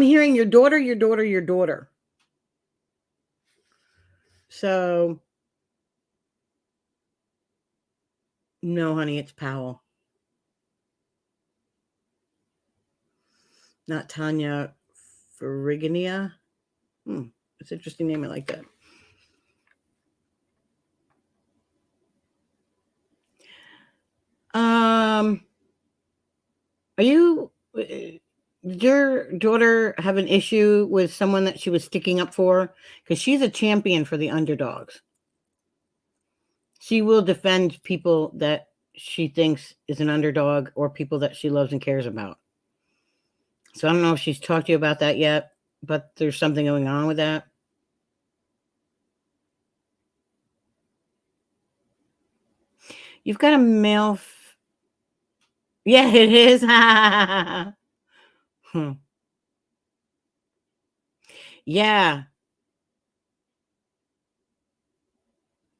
hearing your daughter. So, no, honey, it's Powell. Not Tanya Ferrigania. It's an interesting name. I like that. Did your daughter have an issue with someone that she was sticking up for? Because she's a champion for the underdogs. She will defend people that she thinks is an underdog or people that she loves and cares about. So I don't know if she's talked to you about that yet, but there's something going on with that. You've got a male. Yeah, it is. Yeah.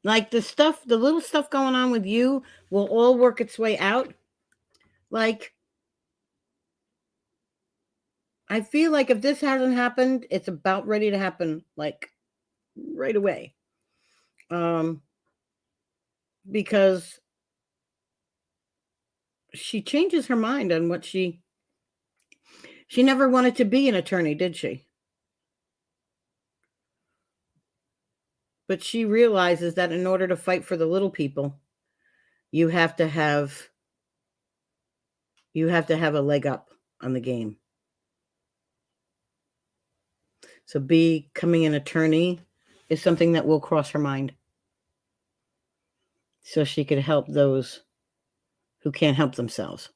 Like the little stuff going on with you will all work its way out. Like, I feel like if this hasn't happened, it's about ready to happen, like right away. Because she changes her mind on what she never wanted to be an attorney, did she? But she realizes that in order to fight for the little people, you have to have a leg up on the game. So becoming an attorney is something that will cross her mind. So she could help those who can't help themselves.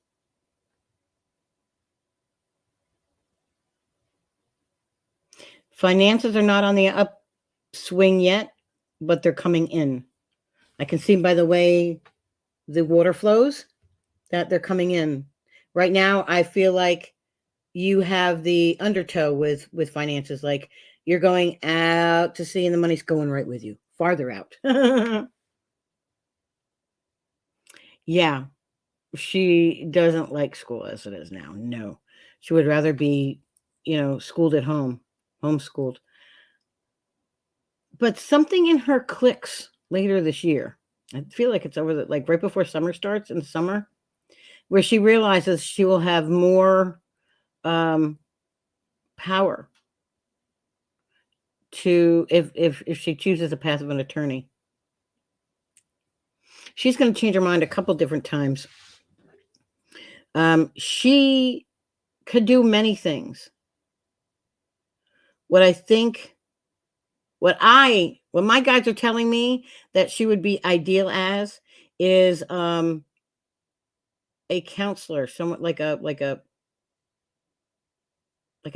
Finances are not on the upswing yet, but they're coming in. I can see by the way the water flows that they're coming in. Right now, I feel like you have the undertow with finances. Like you're going out to sea and the money's going right with you, farther out. Yeah. She doesn't like school as it is now. No. She would rather be, schooled at home, homeschooled. But something in her clicks later this year. I feel like it's over right before summer starts in summer, where she realizes she will have more power to if she chooses a path of an attorney. she's going to change her mind a couple different times. She could do many things. What my guides are telling me that she would be ideal as is a counselor, somewhat like a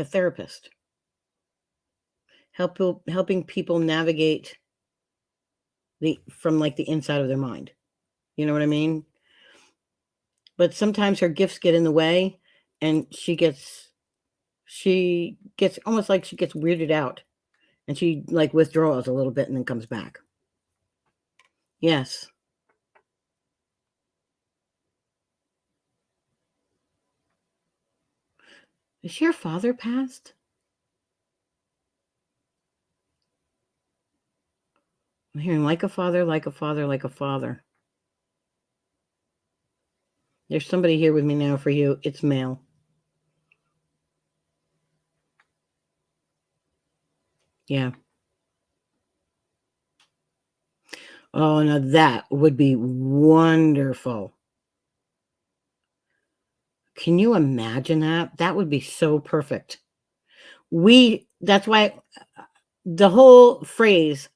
therapist, helping people navigate from like the inside of their mind. You know what I mean? But sometimes her gifts get in the way, and she gets almost like she gets weirded out, and she like withdraws a little bit and then comes back. Yes. Is your father passed? I'm hearing like a father, like a father, like a father. There's somebody here with me now for you. It's male. Yeah. Oh, now that would be wonderful. Can you imagine that? That would be so perfect. That's why the whole phrase,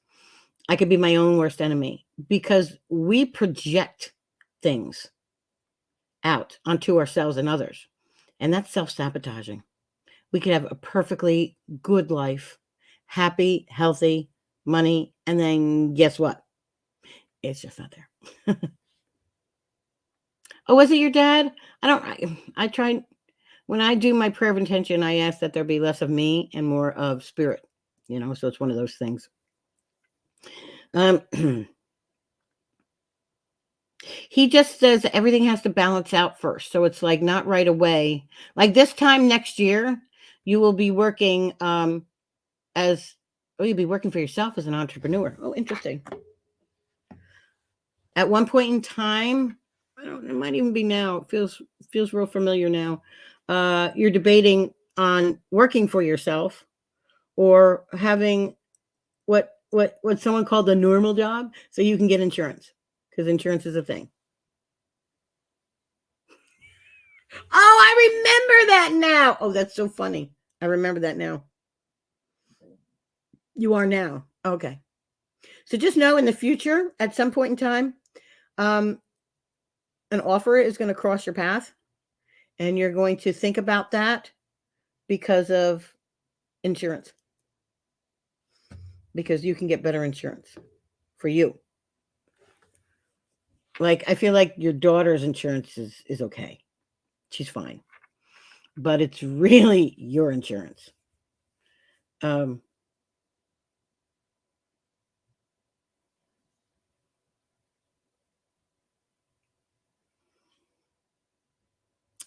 I could be my own worst enemy, because we project things out onto ourselves and others. And that's self-sabotaging. We could have a perfectly good life, happy, healthy, money, and then guess what? It's just not there. Oh, was it your dad? I try, when I do my prayer of intention, I ask that there be less of me and more of spirit, so it's one of those things. He just says everything has to balance out first. So it's like not right away. Like this time next year, you will be working you'll be working for yourself as an entrepreneur. Oh, interesting. At one point in time, it might even be now. It feels real familiar now. You're debating on working for yourself or having what someone called a normal job, so you can get insurance, because insurance is a thing. Oh, I remember that now. Oh, that's so funny. I remember that now. You are now. Okay. So just know in the future, at some point in time, an offer is going to cross your path, and you're going to think about that because of insurance. Because you can get better insurance for you. Like, I feel like your daughter's insurance is okay. She's fine. But it's really your insurance. Are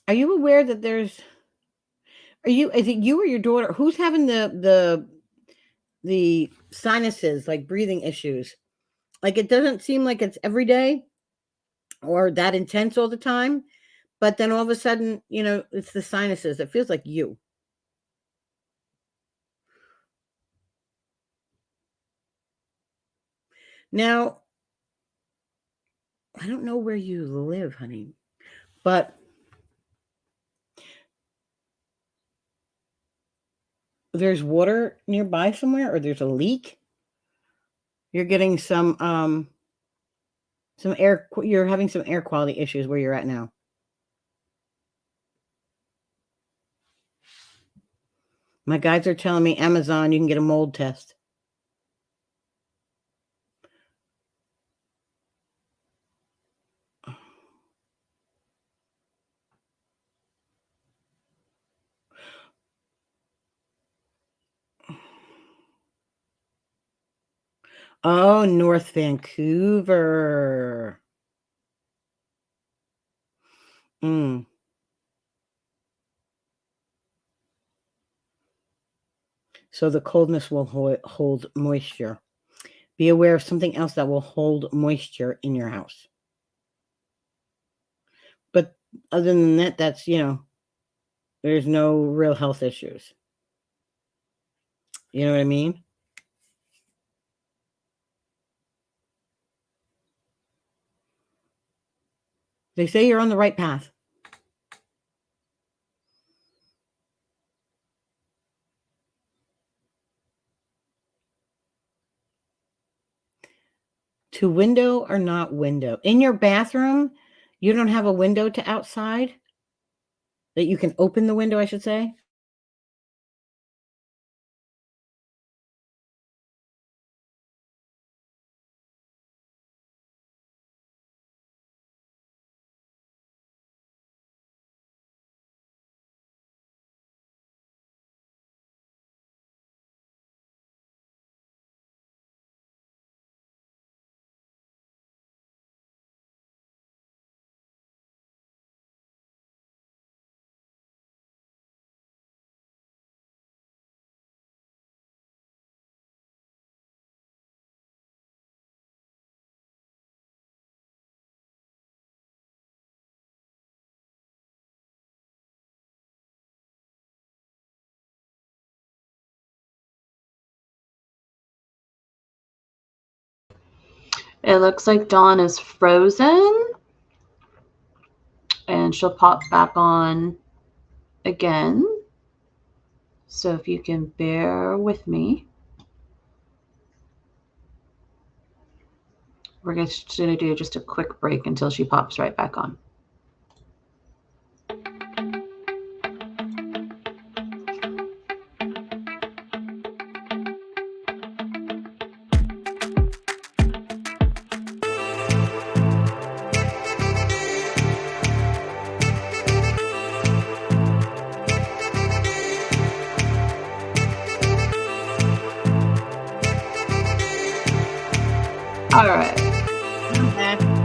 you aware that is it you or your daughter who's having the sinuses, like breathing issues? Like, it doesn't seem like it's every day or that intense all the time, but then all of a sudden, it's the sinuses. It feels like you. Now, I don't know where you live, honey, but there's water nearby somewhere, or there's a leak. You're getting some air. You're having some air quality issues where you're at now. My guides are telling me Amazon, you can get a mold test. Oh, North Vancouver. Mm. So the coldness will hold moisture. Be aware of something else that will hold moisture in your house. But other than that, that's, there's no real health issues. You know what I mean? They say you're on the right path. To window or not window? In your bathroom, you don't have a window to outside? That you can open the window, I should say? It looks like Dawn is frozen. And she'll pop back on again. So if you can bear with me. We're going to do just a quick break until she pops right back on. All right.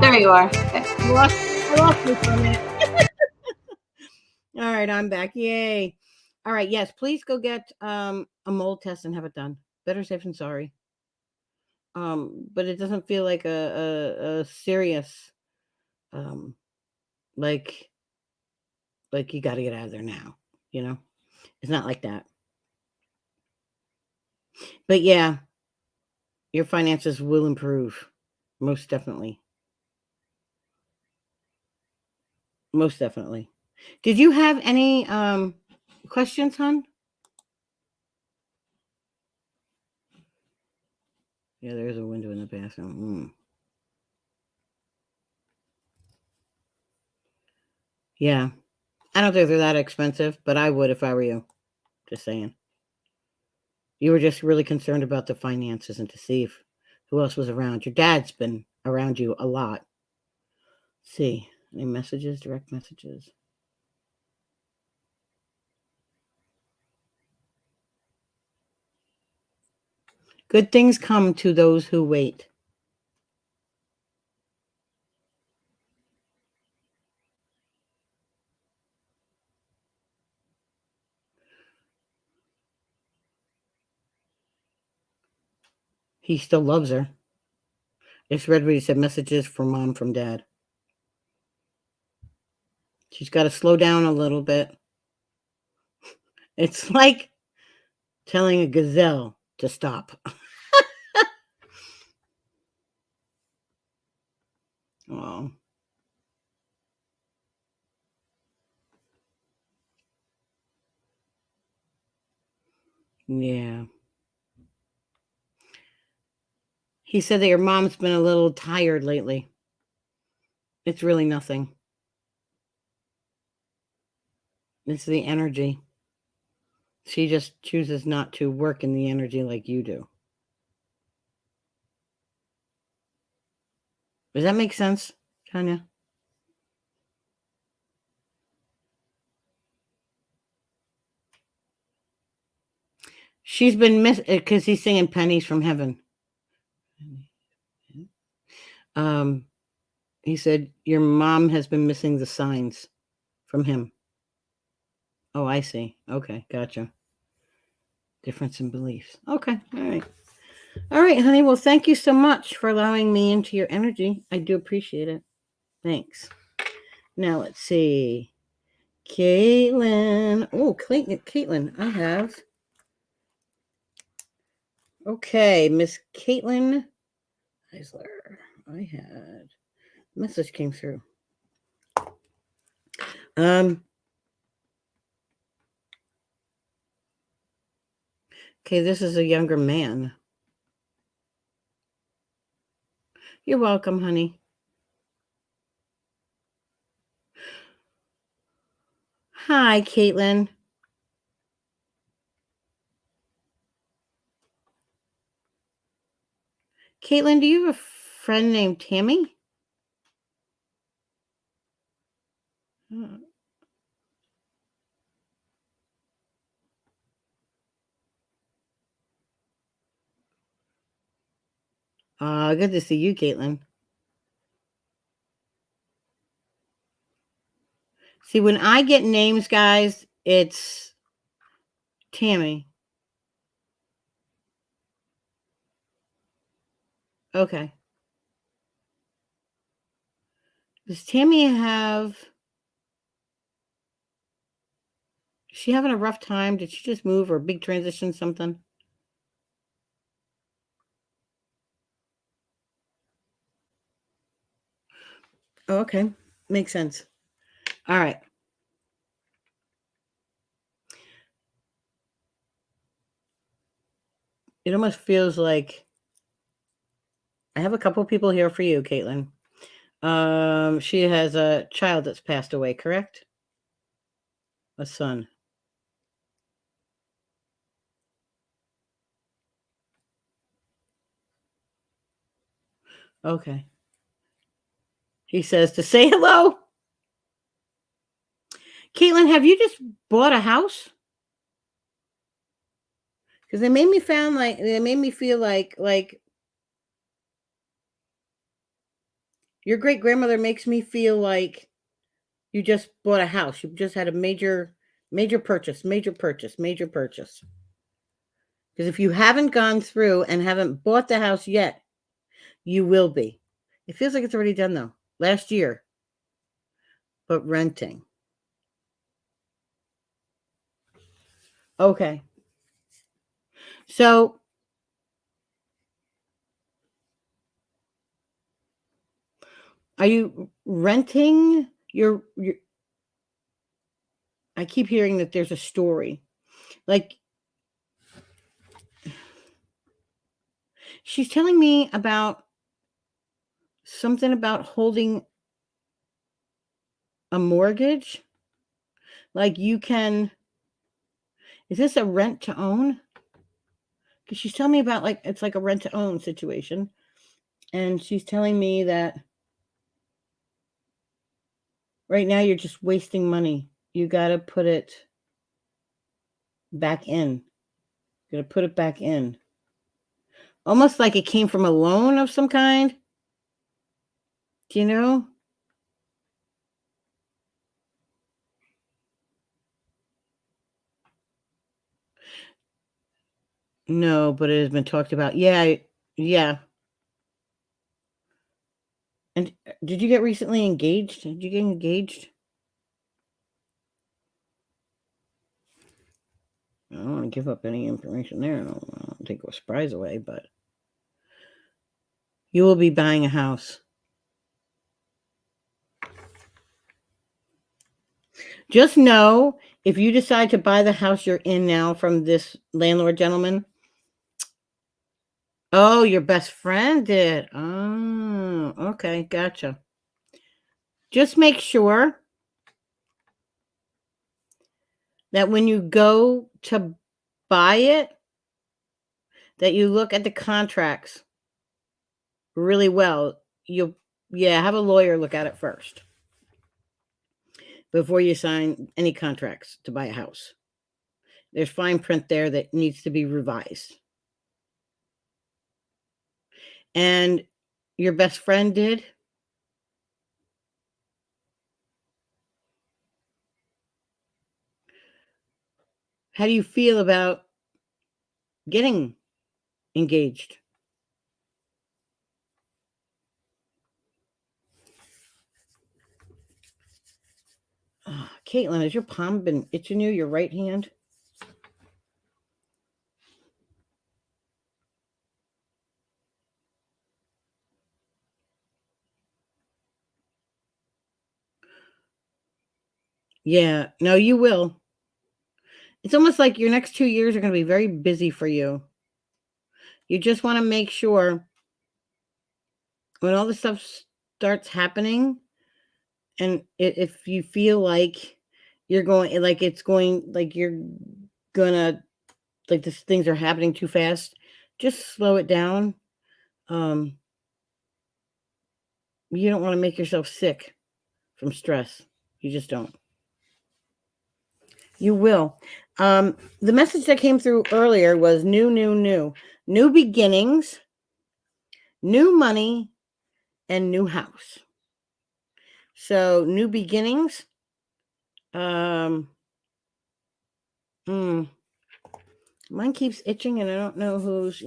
There you are. Okay. I lost you for a minute. All right, I'm back. Yay. All right, yes, please go get a mold test and have it done. Better safe than sorry. But it doesn't feel like a serious like you got to get out of there now, you know? It's not like that. But yeah, your finances will improve. Most definitely. Most definitely. Did you have any questions, hon? Yeah, there's a window in the bathroom. Yeah. I don't think they're that expensive, but I would if I were you. Just saying. You were just really concerned about the finances and to see if who else was around. Your dad's been around you a lot. Let's see. Any messages, direct messages? Good things come to those who wait. He still loves her. Just read what he said, messages from mom, from dad. She's got to slow down a little bit. It's like telling a gazelle to stop. Oh. Yeah. He said that your mom's been a little tired lately. It's really nothing. It's the energy. She just chooses not to work in the energy like you do. Does that make sense, Tanya? She's been because he's singing pennies from heaven. He said your mom has been missing the signs from him. Oh, I see. Okay, gotcha. Difference in beliefs. Okay, all right. All right, honey. Well, thank you so much for allowing me into your energy. I do appreciate it. Thanks. Now, let's see. Caitlin. Oh, Caitlin, I have. Okay, Miss Caitlin Eisler. I had. Message came through. Okay, this is a younger man. You're welcome, honey. Hi, Caitlin. Caitlin, do you have a friend named Tammy? Good to see you, Caitlin. See, when I get names, guys, it's Tammy. Okay. Does Tammy have... Is she having a rough time? Did she just move or big transition something? Oh, okay. Makes sense. All right. It almost feels like I have a couple people here for you, Caitlin. She has a child that's passed away, correct? A son. Okay. He says to say hello. Caitlin, have you just bought a house? Because it made me feel like your great grandmother makes me feel like you just bought a house. You just had a major purchase. Because if you haven't gone through and haven't bought the house yet, you will be. It feels like it's already done though. Last year. But renting. Okay. So are you renting your I keep hearing that there's a story. Like she's telling me about something about holding a mortgage. Like you can... Is this a rent to own? Because she's telling me about like it's like a rent to own situation. And she's telling me that right now you're just wasting money. You got to put it back in. You got to put it back in. Almost like it came from a loan of some kind. Do you know? No, but it has been talked about. Yeah, yeah. And did you get recently engaged? Did you get engaged? I don't want to give up any information there. I don't take a surprise away, but you will be buying a house. Just know if you decide to buy the house you're in now from this landlord gentleman. Oh, your best friend did. Oh, okay, gotcha. Just make sure that when you go to buy it, that you look at the contracts really well. Have a lawyer look at it first before you sign any contracts to buy a house. There's fine print there that needs to be revised. And your best friend did? How do you feel about getting engaged? Oh, Caitlin, has your palm been itching you, your right hand? Yeah. No, you will. It's almost like your next 2 years are going to be very busy for you. You just want to make sure when all this stuff starts happening, and if you feel like you're going, like it's going, like you're gonna, like this things are happening too fast, just slow it down. Um, you don't want to make yourself sick from stress. You just don't. You will. The message that came through earlier was new beginnings, new money, and new house. So new beginnings. Um, hmm, mine keeps itching, and I don't know who's.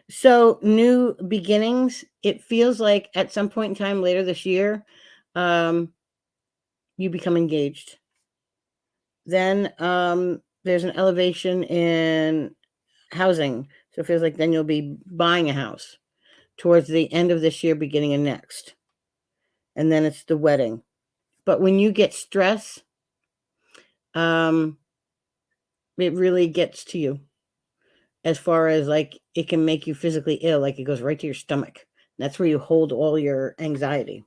So new beginnings. It feels like at some point in time later this year, um, you become engaged. Then there's an elevation in housing. So it feels like then you'll be buying a house towards the end of this year, beginning of next. And then it's the wedding. But when you get stress, it really gets to you, as far as like it can make you physically ill, like it goes right to your stomach. That's where you hold all your anxiety.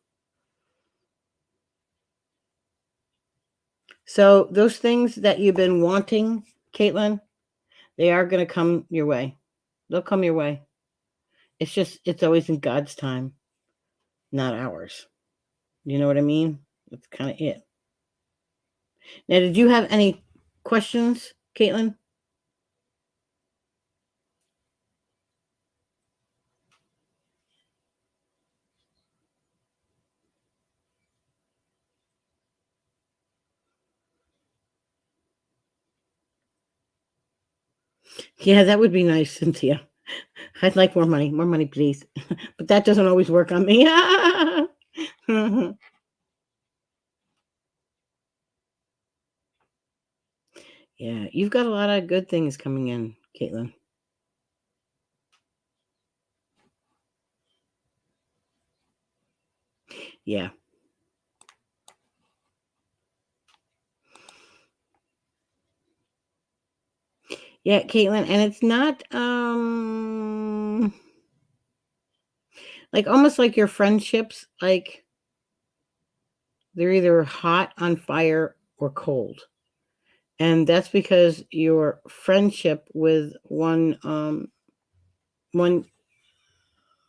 So those things that you've been wanting, Caitlin, they are going to come your way. They'll come your way. It's just, it's always in God's time, not ours. You know what I mean? That's kind of it. Now, did you have any questions, Caitlin? Yeah, that would be nice, Cynthia. I'd like more money, please. But that doesn't always work on me. Yeah, you've got a lot of good things coming in, Caitlin. Yeah. Yeah, Caitlin, and it's not like almost like your friendships, like they're either hot, on fire, or cold. And that's because your friendship with one a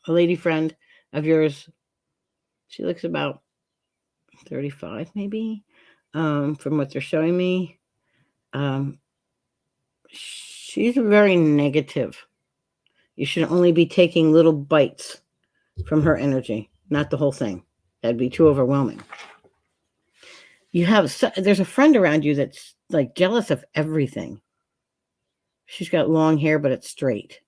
lady friend of yours, she looks about 35 maybe, from what they're showing me. She's very negative. You should only be taking little bites from her energy, not the whole thing. That'd be too overwhelming. There's a friend around you that's like jealous of everything. She's got long hair, but it's straight.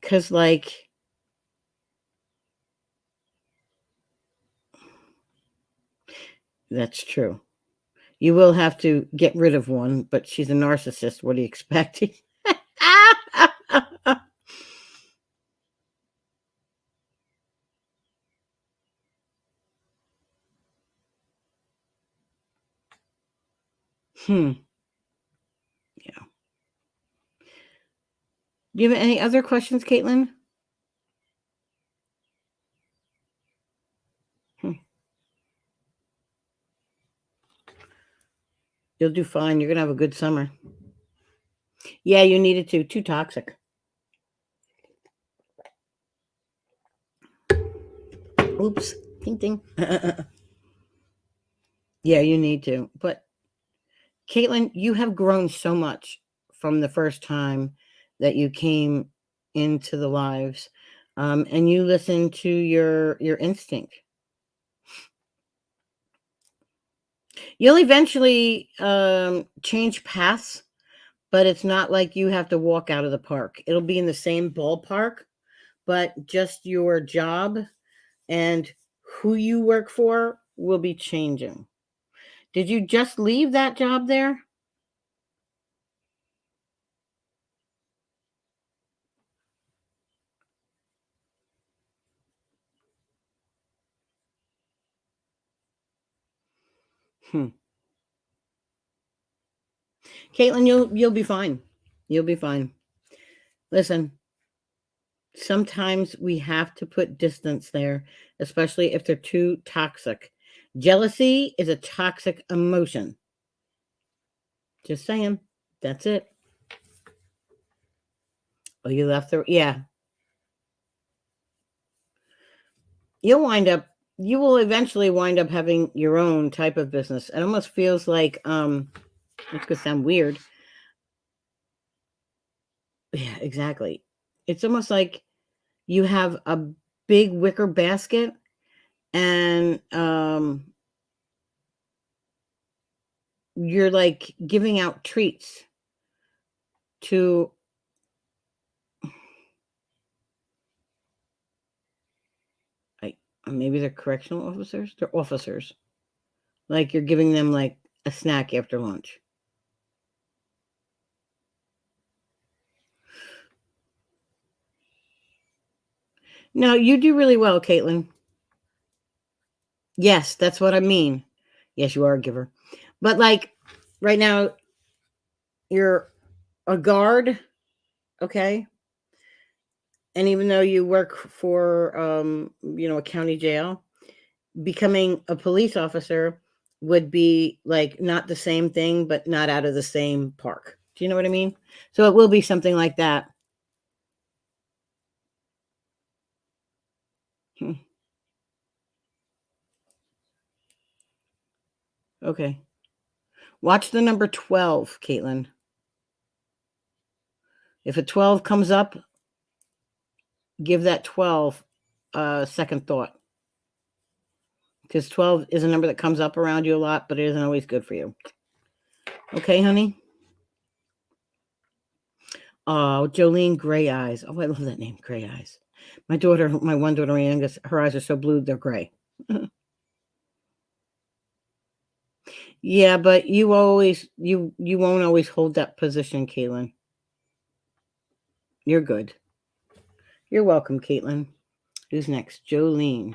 Cause like that's true. You will have to get rid of one, but she's a narcissist. What do you expect? Yeah. Do you have any other questions, Caitlin? You'll do fine. You're gonna have a good summer. Yeah, you needed to. Too toxic. Oops. Ding ding. Yeah, you need to. But Caitlin, you have grown so much from the first time that you came into the lives, and you listen to your instinct. You'll eventually change paths, but it's not like you have to walk out of the park. It'll be in the same ballpark, but just your job and who you work for will be changing. Did you just leave that job there? Caitlin, you'll be fine. You'll be fine. Listen, sometimes we have to put distance there, especially if they're too toxic. Jealousy is a toxic emotion. Just saying. That's it. Oh, you left the yeah. You will eventually wind up having your own type of business. It almost feels like it's gonna sound weird. Yeah, exactly. It's almost like you have a big wicker basket and you're like giving out treats to maybe they're correctional officers. They're officers. Like you're giving them like a snack after lunch. No, you do really well, Caitlin. Yes, that's what I mean. Yes, you are a giver. But like right now, you're a guard, okay? And even though you work for a county jail, becoming a police officer would be like not the same thing, but not out of the same park. Do you know what I mean? So it will be something like that. Okay. Watch the number 12, Caitlin. If a 12 comes up, give that 12 a second thought. Because 12 is a number that comes up around you a lot, but it isn't always good for you. Okay, honey? Oh, Jolene Gray Eyes. Oh, I love that name, Gray Eyes. My one daughter, my youngest, her eyes are so blue, they're gray. Yeah, but you won't always hold that position, Caitlin. You're good. You're welcome, Caitlin. Who's next? Jolene.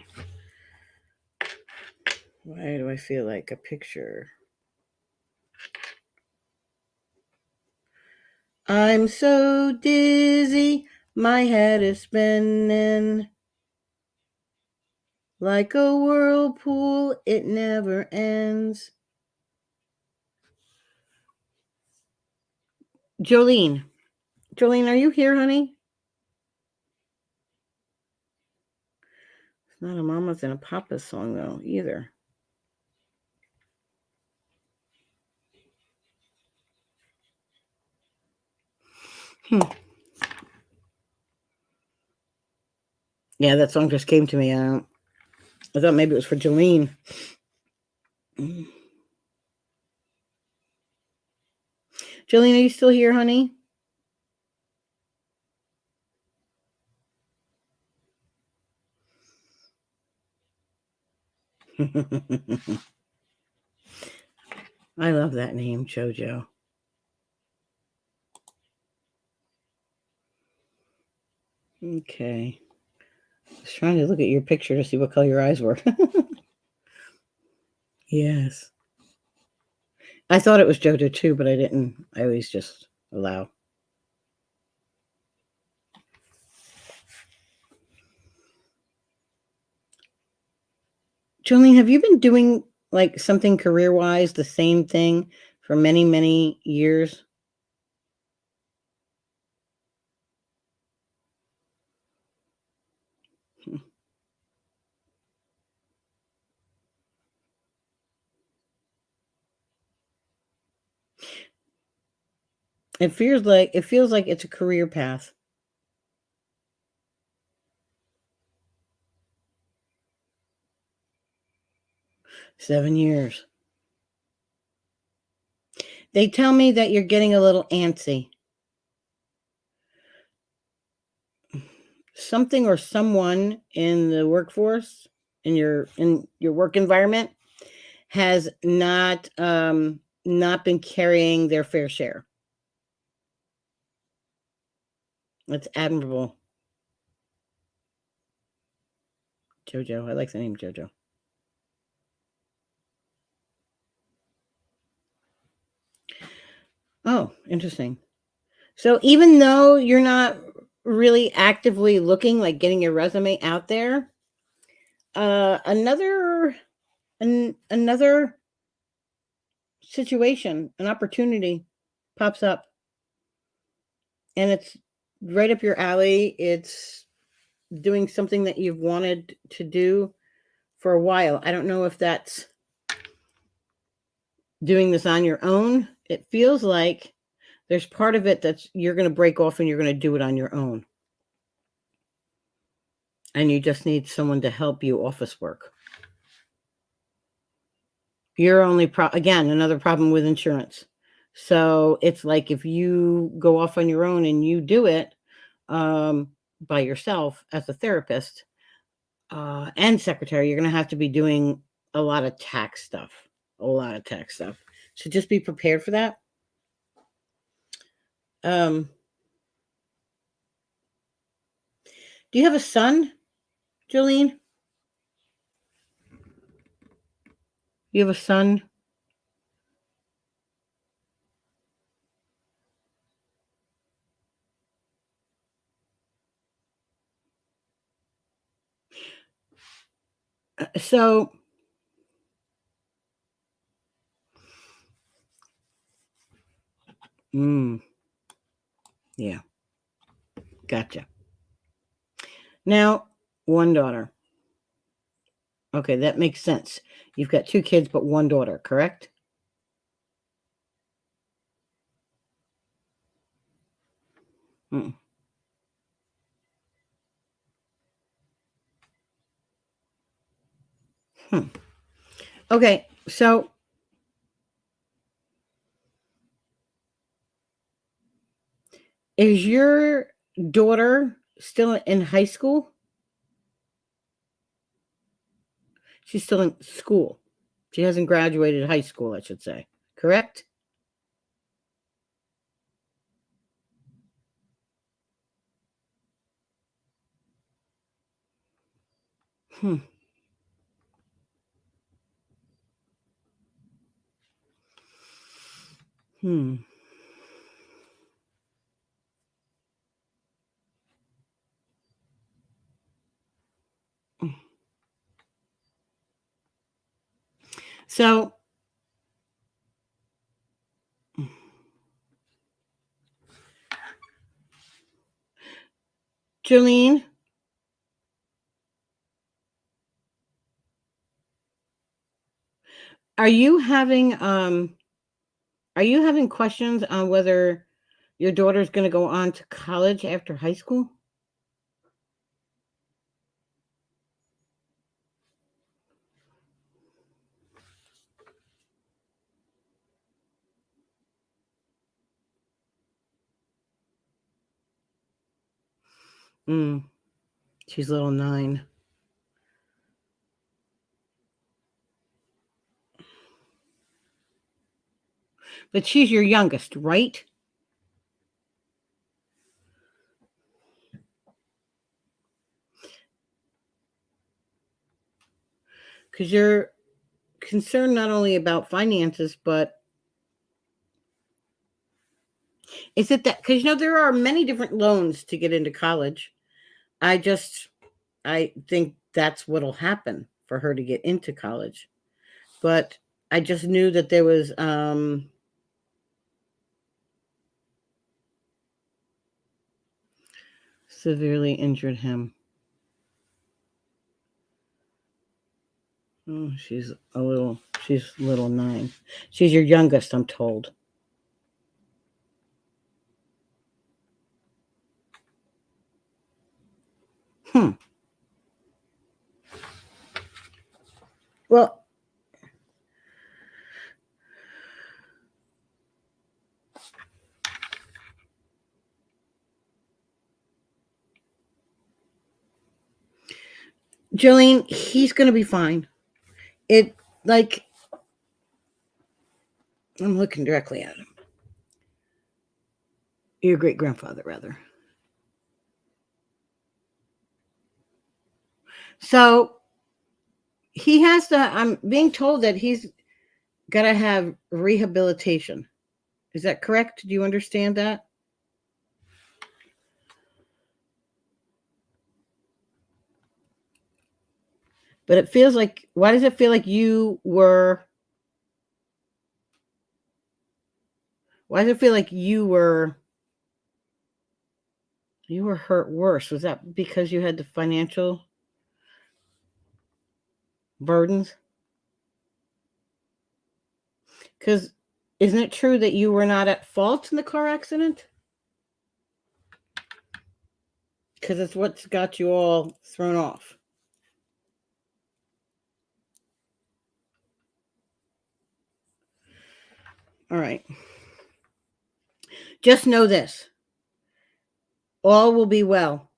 Why do I feel like a picture? I'm so dizzy, my head is spinning. Like a whirlpool, it never ends. Jolene. Jolene, are you here, honey? It's not a Mama's and a Papa's song, though, either. Yeah, that song just came to me. I thought maybe it was for Jolene. Jolene, are you still here, honey? I love that name, Jojo. Okay. I was trying to look at your picture to see what color your eyes were. Yes. I thought it was Jojo too, but I didn't. I always just allow. Jolene, have you been doing like something career-wise, the same thing for many, many years? It feels like it's a career path. 7 years. They tell me that you're getting a little antsy. Something or someone in the workforce, in your work environment, has not been carrying their fair share. That's admirable. Jojo. I like the name Jojo. Oh, interesting. So even though you're not really actively looking, like getting your resume out there, another situation, an opportunity pops up, and it's right up your alley. It's doing something that you've wanted to do for a while. I don't know if that's doing this on your own. It feels like there's part of it that's you're going to break off and you're going to do it on your own. And you just need someone to help you office work. Your only again, another problem with insurance. So it's like if you go off on your own and you do it by yourself as a therapist and secretary, you're going to have to be doing a lot of tax stuff. So just be prepared for that. Do you have a son, Jolene? You have a son? So yeah, gotcha. Now, one daughter. Okay, that makes sense. You've got 2 kids, but 1 daughter, correct? Mm. Okay, so is your daughter still in high school? She's still in school. She hasn't graduated high school, I should say. Correct? Hmm. Hmm. So, Jolene, are you having questions on whether your daughter's going to go on to college after high school? She's little 9. But she's your youngest, right? Because you're concerned not only about finances, but is it that because there are many different loans to get into college? I think that's what'll happen for her to get into college. But I just knew that there was severely injured him. Oh, she's little 9. She's your youngest, I'm told. Well, Jolene, he's going to be fine. I'm looking directly at him. Your great-grandfather, rather. So he has to, I'm being told that he's got to have rehabilitation. Is that correct? Do you understand that? But it feels like, why does it feel like why does it feel like you were hurt worse? Was that because you had the financial burdens? Because isn't it true that you were not at fault in the car accident? Because it's what's got you all thrown off. All right. Just know this. All will be well.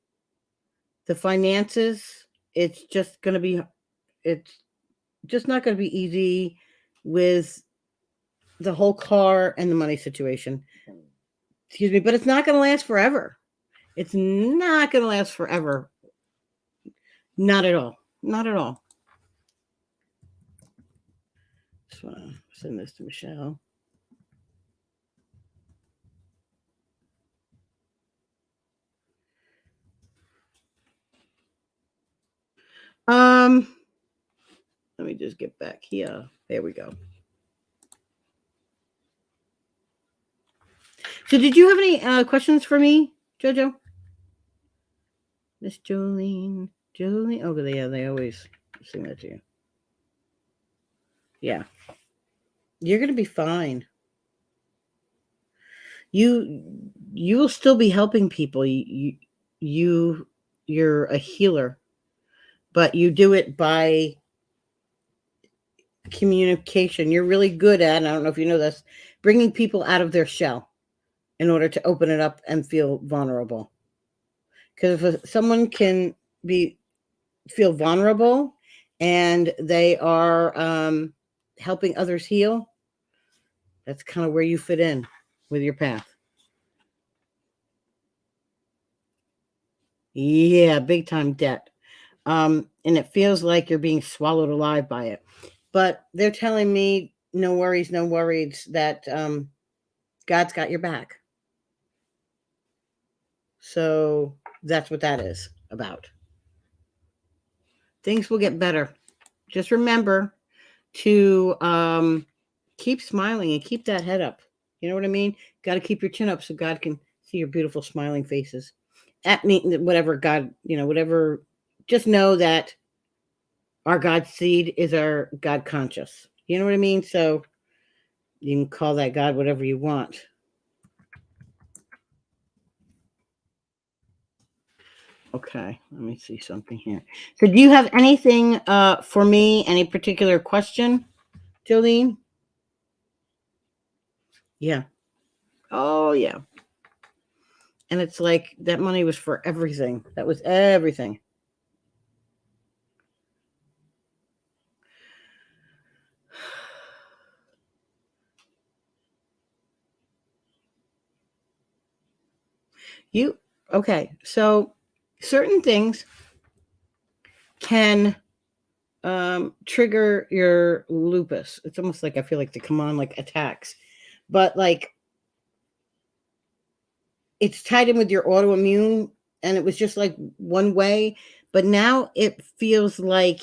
The finances, it's just not going to be easy with the whole car and the money situation. Excuse me, but it's not going to last forever. It's not going to last forever. Not at all. Not at all. Just want to send this to Michelle. Let me just get back here. There we go. So did you have any questions for me, Jojo? Miss Jolene. Oh, yeah, they always sing that to you. Yeah. You're going to be fine. You will still be helping people. You're a healer, but you do it by communication. You're really good at, and I don't know if you know this, bringing people out of their shell in order to open it up and feel vulnerable. Because if someone can feel vulnerable and they are helping others heal, that's kind of where you fit in with your path. Yeah, big time debt. And it feels like you're being swallowed alive by it. But they're telling me, no worries, that God's got your back. So that's what that is about. Things will get better. Just remember to keep smiling and keep that head up. You know what I mean? Got to keep your chin up so God can see your beautiful smiling faces. At me, whatever God, whatever. Just know that our God seed is our God conscious. You know what I mean? So you can call that God whatever you want. Okay, let me see something here. So do you have anything for me? Any particular question, Jolene? Yeah. Oh, yeah. And it's like that money was for everything. That was everything. Okay. So certain things can trigger your lupus. It's almost like I feel like they come on like attacks, but like it's tied in with your autoimmune, and it was just like one way, but now it feels like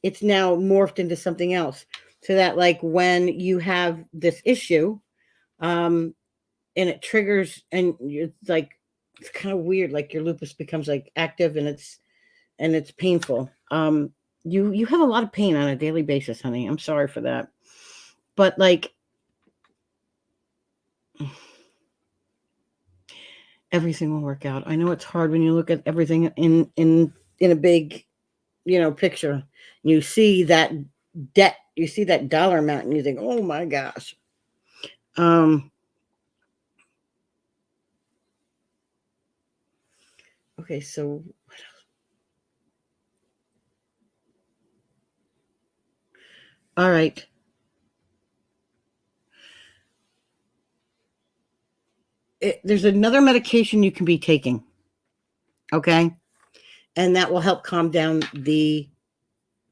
it's now morphed into something else. So that like when you have this issue, and it triggers, and it's like it's kind of weird, like your lupus becomes like active, and it's painful. You have a lot of pain on a daily basis, honey. I'm sorry for that. But like everything will work out. I know it's hard when you look at everything in a big, picture. You see that debt, you see that dollar amount, and you think, oh my gosh. Okay, so what else? All right. There's another medication you can be taking. Okay. And that will help calm down the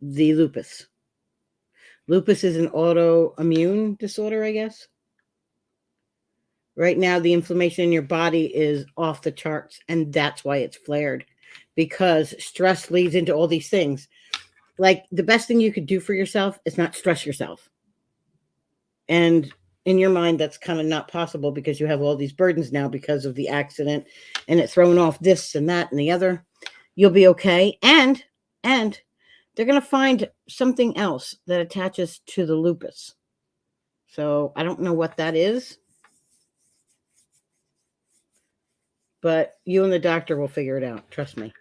lupus. Lupus is an autoimmune disorder, I guess. Right now, the inflammation in your body is off the charts, and that's why it's flared, because stress leads into all these things. Like, the best thing you could do for yourself is not stress yourself. And in your mind, that's kind of not possible because you have all these burdens now because of the accident and it throwing off this and that and the other. You'll be okay. And they're going to find something else that attaches to the lupus. So I don't know what that is, but you and the doctor will figure it out. Trust me.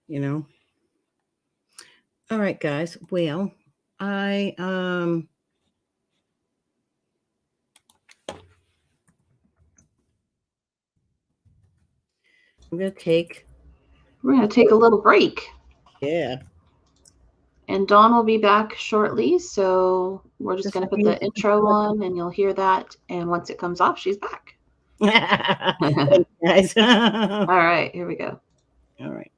You know? All right, guys. Well, I'm going to take... We're going to take a little break. Yeah. And Dawn will be back shortly, so we're just going to put the intro on, and you'll hear that. And once it comes off, she's back. Thanks, guys. All right, here we go. All right.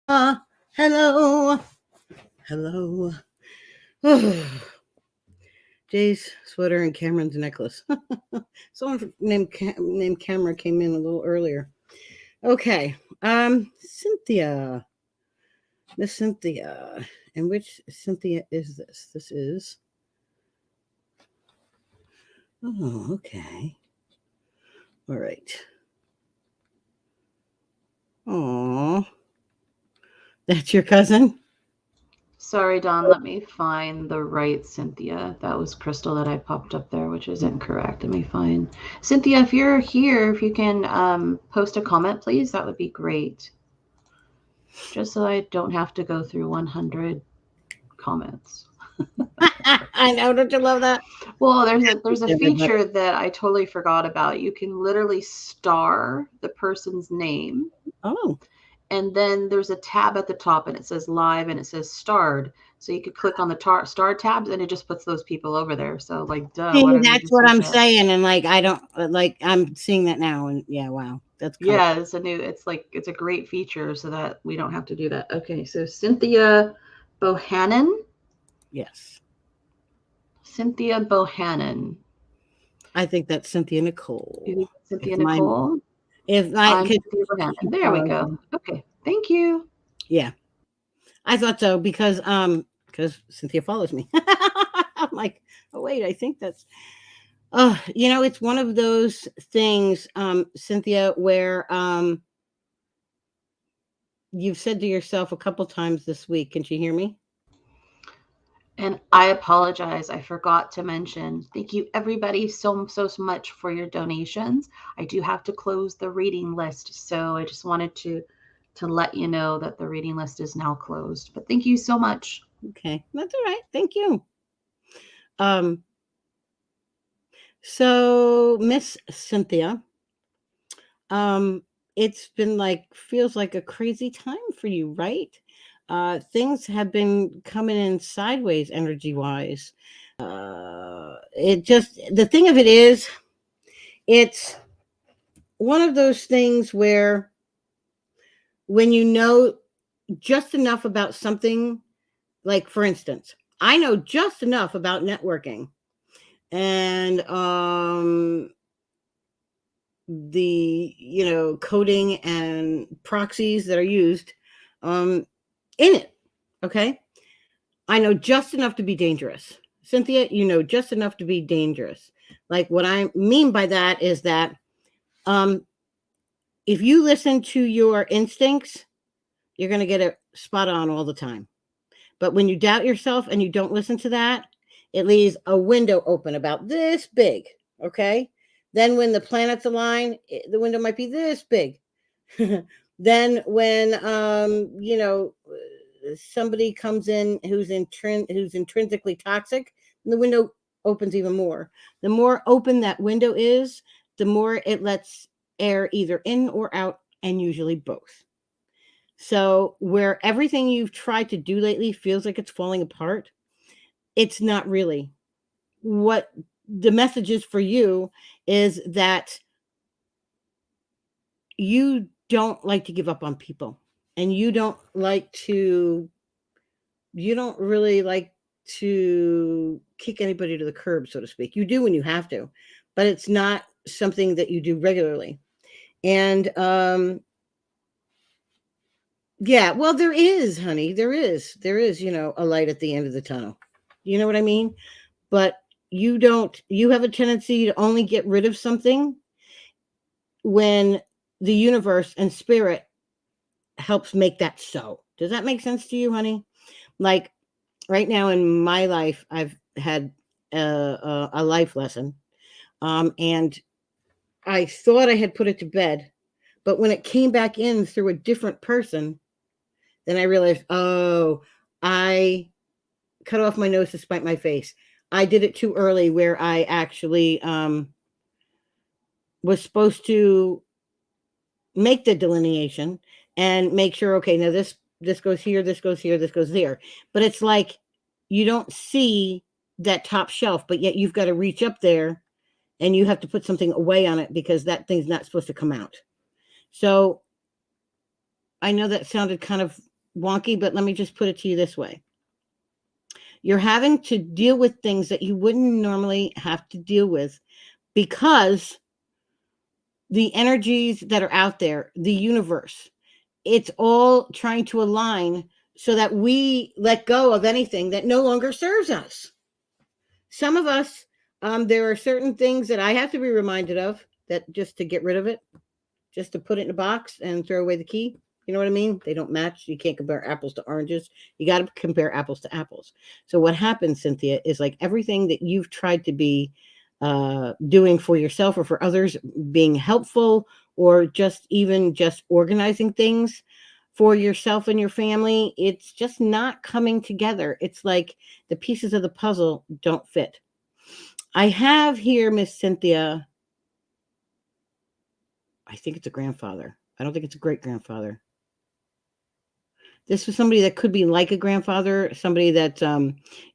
Hello. Hello. Jay's sweater and Cameron's necklace. Someone named Cameron came in a little earlier. Okay. Cynthia. Miss Cynthia. And which Cynthia is this? This is. Oh, okay. All right. Oh, that's your cousin? Sorry, Don. Let me find the right Cynthia. That was Crystal that I popped up there, which is incorrect. Let me find Cynthia. If you're here, if you can post a comment, please, that would be great. Just so I don't have to go through 100 comments. I know, don't you love that? Well, there's a feature that I totally forgot about. You can literally star the person's name. Oh. And then there's a tab at the top and it says live and it says starred. So you could click on the star tabs and it just puts those people over there. So like, duh. See, that's what I'm saying. And like, I don't like, I'm seeing that now. And yeah, wow. That's cool. Yeah, it's a great feature so that we don't have to do that. Okay. So Cynthia Bohannon. Yes. Cynthia Bohannon. I think that's Cynthia Nicole. Cynthia Nicole? I'm Cynthia Bohannon. There we go. Okay. Thank you. Yeah. I thought so because Cynthia follows me. I'm like, oh wait, I think that's it's one of those things, Cynthia, where you've said to yourself a couple times this week. Can you hear me? And I apologize. I forgot to mention. Thank you, everybody, so much for your donations. I do have to close the reading list, so I just wanted to let you know that the reading list is now closed. But thank you so much. Okay, that's all right. Thank you. So Miss Cynthia, it's been feels like a crazy time for you, right? Things have been coming in sideways energy wise. The thing of it is, it's one of those things where when you know just enough about something, like for instance, I know just enough about networking and the coding and proxies that are used in it. Okay. I know just enough to be dangerous. Cynthia, you know just enough to be dangerous. Like what I mean by that is that if you listen to your instincts, you're going to get it spot on all the time. But when you doubt yourself and you don't listen to that, it leaves a window open about this big. Okay. Then when the planets align, the window might be this big. Then when, somebody comes in who's intrinsically toxic, the window opens even more. The more open that window is, the more it lets air either in or out, and usually both. So where everything you've tried to do lately feels like it's falling apart, it's not really. What the message is for you is that you don't like to give up on people, and you don't really like to kick anybody to the curb, so to speak. You do when you have to, but it's not something that you do regularly. And yeah, well, there is, honey. There is, a light at the end of the tunnel. You know what I mean? But you have a tendency to only get rid of something when the universe and spirit helps make that so. Does that make sense to you, honey? Like right now in my life, I've had a life lesson. And I thought I had put it to bed, but when it came back in through a different person, then I realized, oh, I cut off my nose to spite my face. I did it too early, where I actually was supposed to make the delineation and make sure, okay, now this goes here, this goes here, this goes there. But it's like you don't see that top shelf, but yet you've got to reach up there and you have to put something away on it because that thing's not supposed to come out. So I know that sounded kind of wonky, but let me just put it to you this way. You're having to deal with things that you wouldn't normally have to deal with because the energies that are out there, the universe, it's all trying to align so that we let go of anything that no longer serves us. Some of us, there are certain things that I have to be reminded of, that just to get rid of it, just to put it in a box and throw away the key. You know what I mean? They don't match. You can't compare apples to oranges. You got to compare apples to apples. So what happens, Cynthia, is like everything that you've tried to be doing for yourself or for others, being helpful, or just organizing things for yourself and your family, it's just not coming together. It's like the pieces of the puzzle don't fit. I have here, Miss Cynthia, I think it's a grandfather. I don't think it's a great grandfather. This was somebody that could be like a grandfather, somebody that,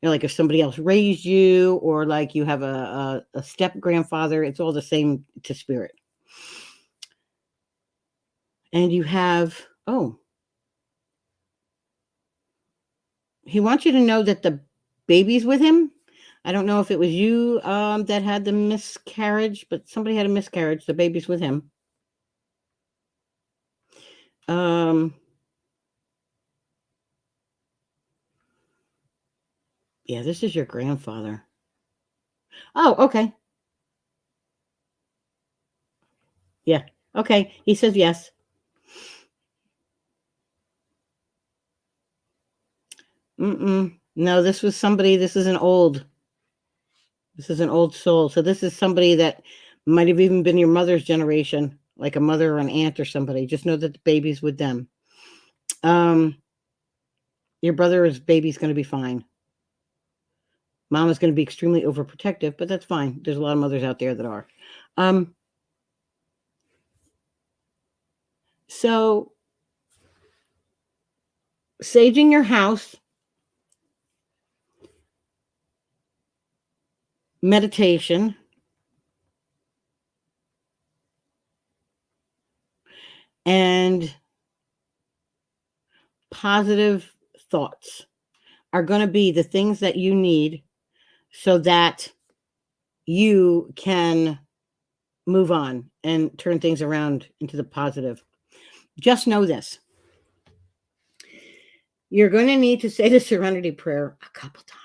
like if somebody else raised you, or like you have a step grandfather, it's all the same to spirit. And you have, he wants you to know that the baby's with him. I don't know if it was you that had the miscarriage, but somebody had a miscarriage. The baby's with him. Yeah, this is your grandfather. Oh, okay. Yeah. Okay. He says yes. No, this is an old soul. So this is somebody that might have even been your mother's generation, like a mother or an aunt or somebody. Just know that the baby's with them. Your brother's baby's going to be fine. Mom is going to be extremely overprotective, but that's fine. There's a lot of mothers out there that are. So saging your house, meditation, and positive thoughts are going to be the things that you need so that you can move on and turn things around into the positive. Just know this. You're going to need to say the serenity prayer a couple times.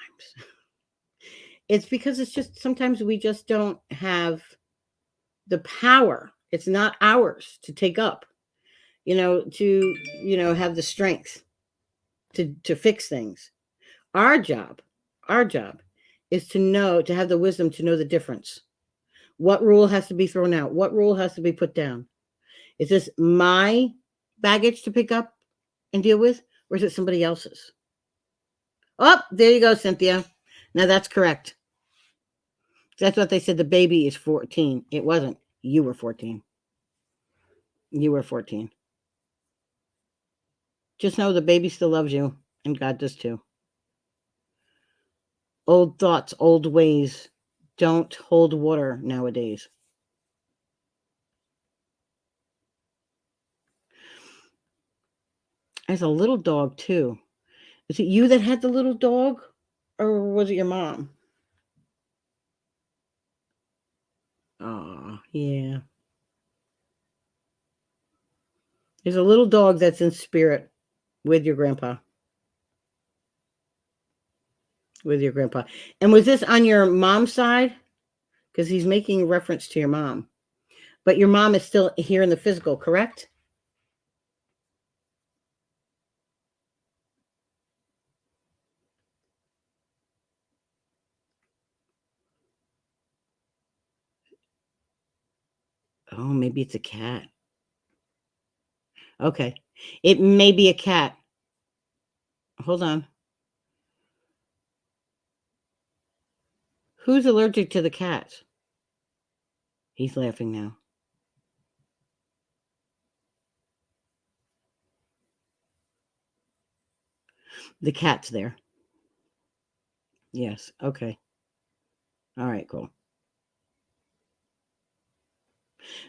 It's because it's just sometimes we just don't have the power. It's not ours to take up, to have the strength to fix things. Our job is to have the wisdom to know the difference. What rule has to be thrown out? What rule has to be put down? Is this my baggage to pick up and deal with, or is it somebody else's? Oh, there you go, Cynthia. Now that's correct. That's what they said. The baby is 14. It wasn't. You were 14. You were 14. Just know the baby still loves you, and God does too. Old thoughts, old ways don't hold water nowadays. There's a little dog too. Is it you that had the little dog, or was it your mom? Oh, yeah. There's a little dog that's in spirit with your grandpa. With your grandpa. And was this on your mom's side? Because he's making reference to your mom. But your mom is still here in the physical, correct? Oh, maybe it's a cat. Okay. It may be a cat. Hold on. Who's allergic to the cats? He's laughing now. The cat's there. Yes. Okay. All right, cool.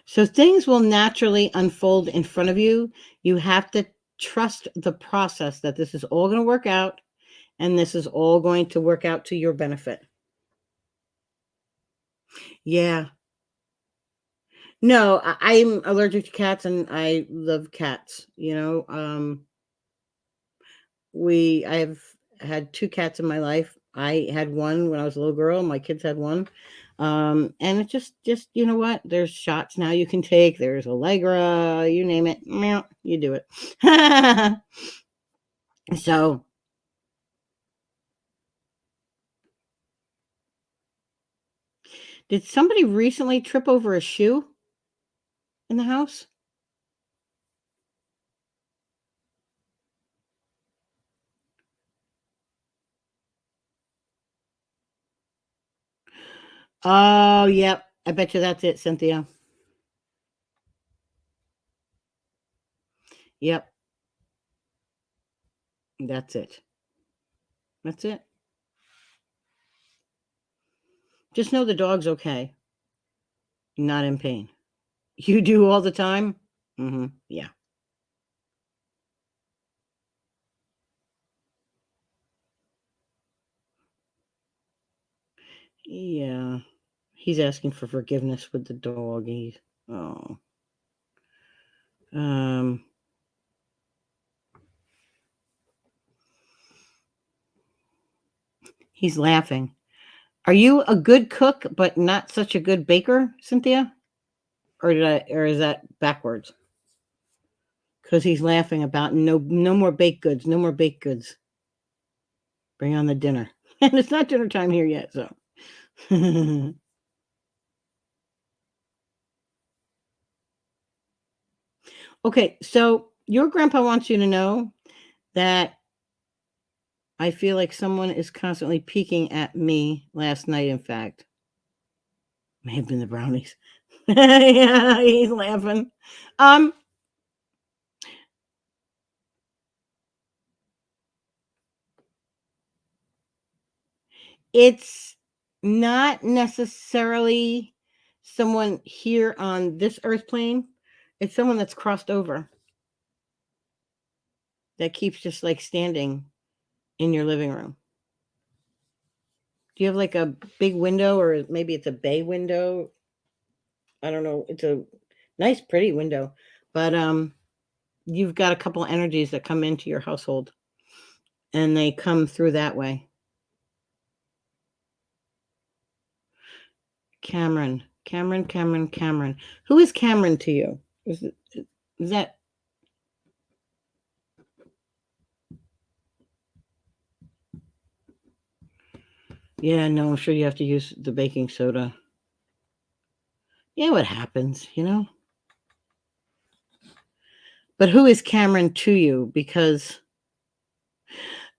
So things will naturally unfold in front of you. You have to trust the process, that this is all going to work out, and this is all going to work out to your benefit. Yeah. No, I'm allergic to cats, and I love cats. I've had 2 cats in my life. I had one when I was a little girl. My kids had one. And it just you know what? There's shots now you can take. There's Allegra, you name it. Meow, you do it. So, did somebody recently trip over a shoe in the house? Oh, yep. I bet you that's it, Cynthia. Yep. That's it. That's it. Just know the dog's okay. Not in pain. You do all the time? Mm-hmm. Yeah. Yeah. He's asking for forgiveness with the dog. Oh. Um. He's laughing. Are you a good cook but not such a good baker, Cynthia? Or is that backwards? Because he's laughing about no more baked goods, no more baked goods. Bring on the dinner. And it's not dinner time here yet, so. Okay, so your grandpa wants you to know that I feel like someone is constantly peeking at me last night, in fact. May have been the brownies. Yeah, he's laughing. Um, it's not necessarily someone here on this earth plane. It's someone that's crossed over that keeps just like standing in your living room. Do you have like a big window, or maybe it's a bay window? I don't know. It's a nice, pretty window, but you've got a couple energies that come into your household, and they come through that way. Cameron, Cameron, Cameron, Cameron. Who is Cameron to you? Is that? Yeah, no, I'm sure you have to use the baking soda. Yeah, what happens, you know? But who is Cameron to you? Because,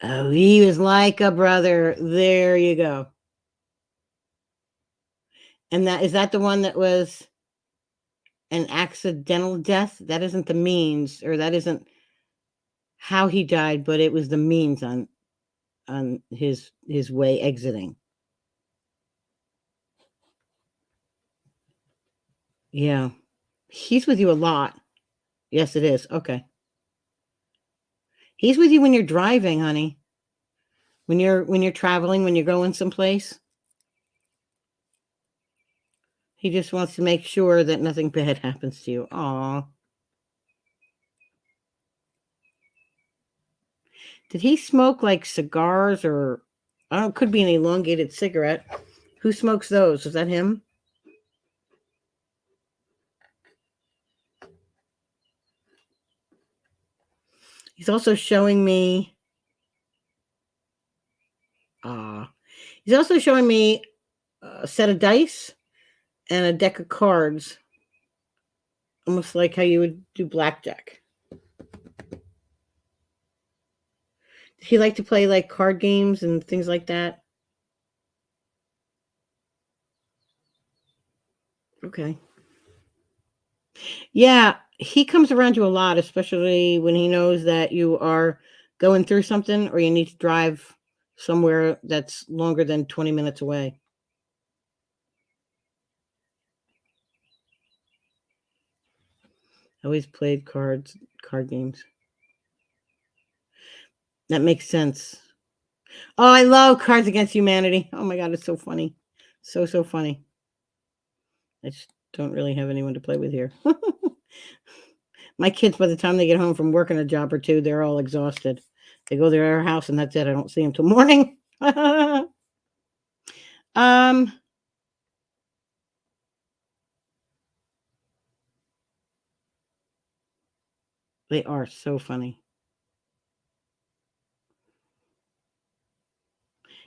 oh, he was like a brother. There you go. And that is that the one that was an accidental death? That isn't the means, or that isn't how he died, but it was the means on his way exiting. Yeah. He's with you a lot. Yes, it is. Okay. He's with you when you're driving, honey. When you're traveling, when you're going someplace. He just wants to make sure that nothing bad happens to you. Aw. Did he smoke like cigars, or I don't know, could be an elongated cigarette. Who smokes those? Is that him? He's also showing me he's also showing me a set of dice and a deck of cards. Almost like how you would do blackjack. Did he like to play like card games and things like that? Okay. Yeah, he comes around you a lot, especially when he knows that you are going through something or you need to drive somewhere that's longer than 20 minutes away. Always played card games. That makes sense. Oh, I love Cards Against Humanity. Oh my God, it's so funny. So funny. I just don't really have anyone to play with here. My kids, by the time they get home from working a job or two, they're all exhausted. They go to their house and that's it. I don't see them till morning. um, they are so funny.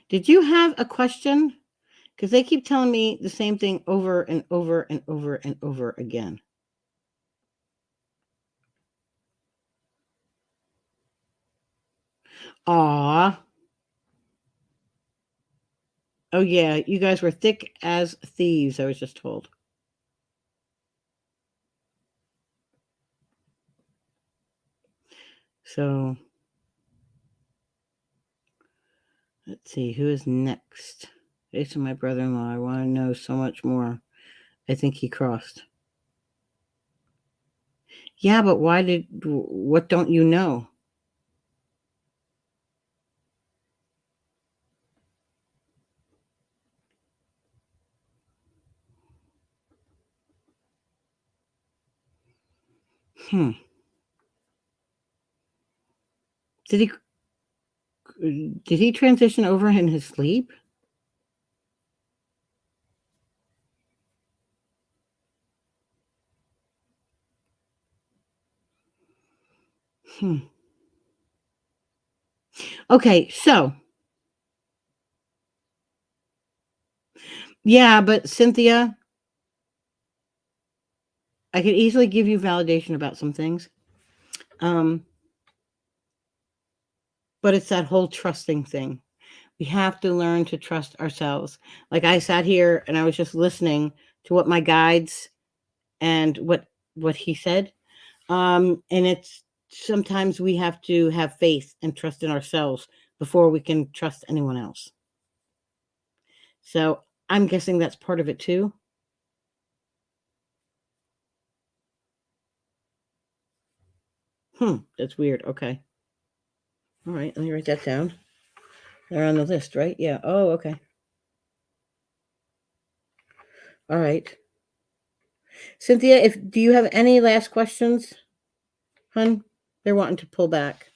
Did you have a question? Because they keep telling me the same thing over and over and over and over again. Aw. Oh, yeah. You guys were thick as thieves, I was just told. So, let's see. Who is next? Jason, my brother-in-law. I want to know so much more. I think he crossed. Yeah, but what don't you know? Did he transition over in his sleep? Okay, so yeah, but Cynthia, I could easily give you validation about some things. But it's that whole trusting thing. We have to learn to trust ourselves. Like I sat here and I was just listening to what my guides and what he said. And it's sometimes we have to have faith and trust in ourselves before we can trust anyone else. So I'm guessing that's part of it too. That's weird. Okay. All right, let me write that down. They're on the list, right? Yeah. Oh, okay. All right. Cynthia, if do you have any last questions? Hun, they're wanting to pull back.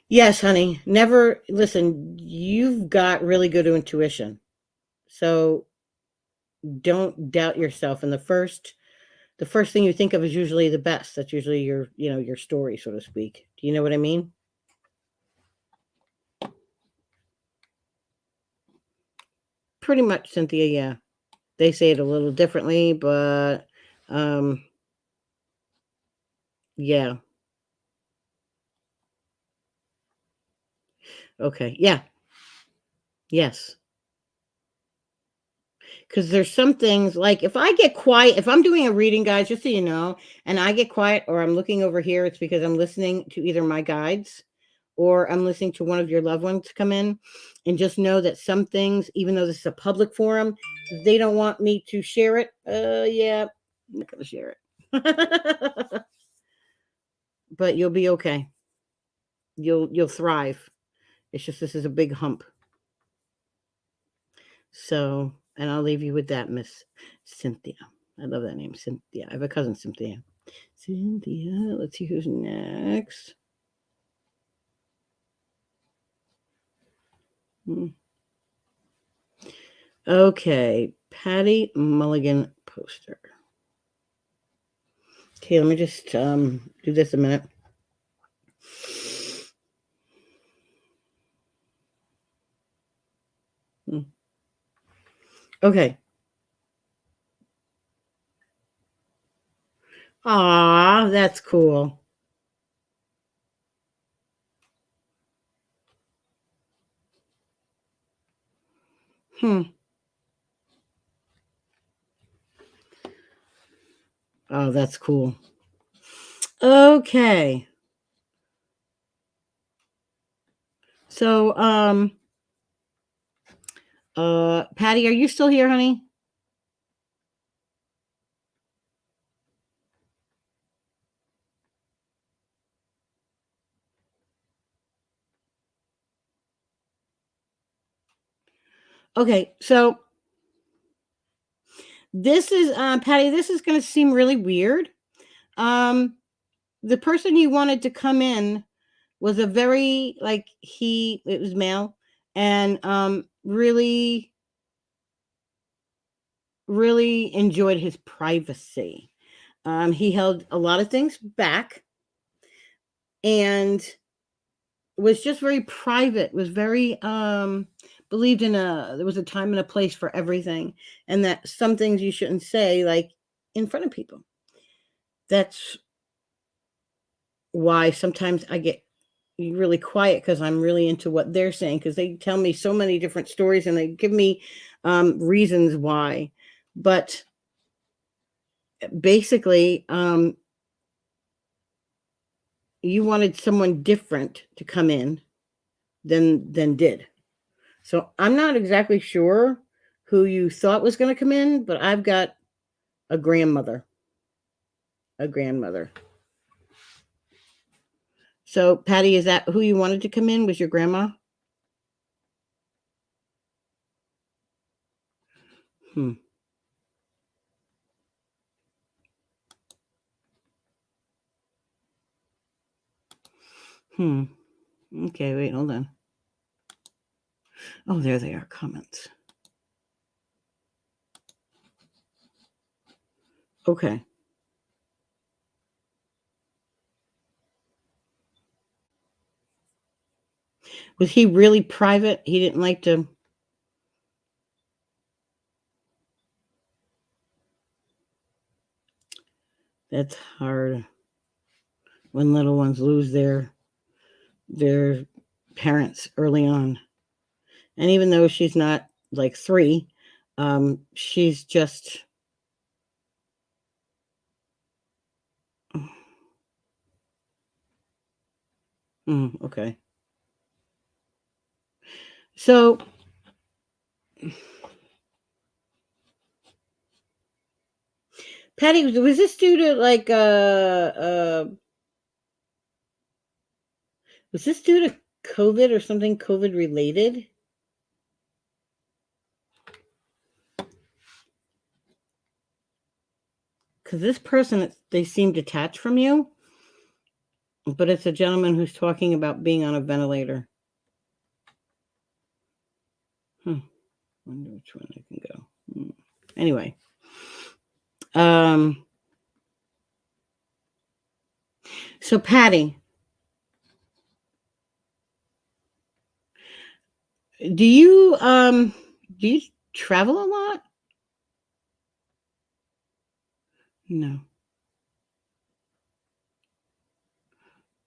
Yes, honey. Never listen, you've got really good intuition. So don't doubt yourself. And the first thing you think of is usually the best. That's usually your story, so to speak. Do you know what I mean? Pretty much, Cynthia, yeah. They say it a little differently, but yeah. Okay. Yeah. Yes. Because there's some things like if I get quiet, if I'm doing a reading, guys, just so you know, and I get quiet or I'm looking over here, it's because I'm listening to either my guides or I'm listening to one of your loved ones come in. And just know that some things, even though this is a public forum, if they don't want me to share it. Yeah, I'm not gonna share it. But you'll be okay. You'll thrive. It's just this is a big hump. So, and I'll leave you with that, Miss Cynthia. I love that name, Cynthia. I have a cousin, Cynthia. Cynthia, let's see who's next. Okay, Patty Mulligan poster. Okay, let me just do this a minute. Okay. Ah, that's cool. Oh, that's cool. Okay. So, Patty, are you still here, honey? Okay, so this is Patty. This is going to seem really weird. The person you wanted to come in was a very it was male and really enjoyed his privacy. He held a lot of things back and was just very private, was very believed in there was a time and a place for everything, and that some things you shouldn't say like in front of people. That's why sometimes I get really quiet, because I'm really into what they're saying, because they tell me so many different stories and they give me reasons why. But basically, you wanted someone different to come in than did. So I'm not exactly sure who you thought was going to come in, but I've got a grandmother. So Patty, is that who you wanted to come in? Was your grandma? Okay, wait, hold on. Oh, there they are, comments. Okay. Was he really private? He didn't like to... That's hard when little ones lose their parents early on. And even though she's not like 3, she's just... Okay. So Patty, was this due to like was this due to COVID or something COVID related? Because this person, they seem detached from you, but it's a gentleman who's talking about being on a ventilator. Wonder which one I can go. Anyway. So Patty, do you travel a lot? No.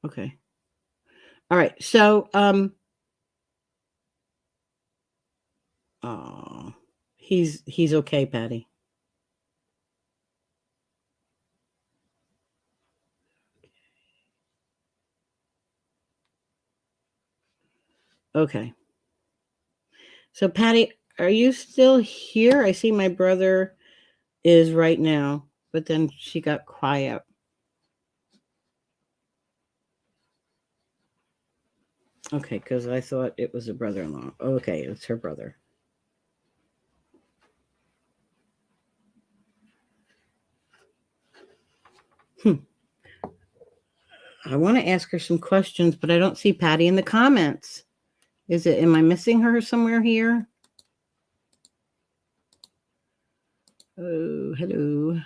Okay. All right. So oh, he's okay, Patty. Okay. So Patty, are you still here? I see my brother is right now, but then she got quiet. Okay, because I thought it was a brother-in-law. Okay, it's her brother. I want to ask her some questions, but I don't see Patty in the comments. Am I missing her somewhere here? Oh, hello.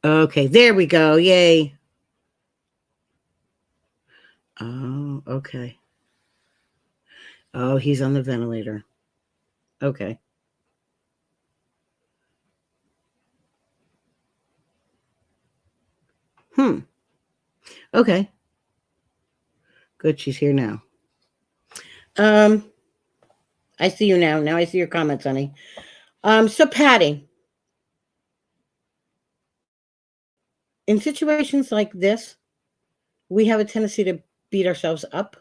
Okay, there we go. Yay. Oh, okay. Oh, he's on the ventilator. Okay. Okay. Good, she's here now. I see you now. Now I see your comments, honey. So Patty, in situations like this, we have a tendency to beat ourselves up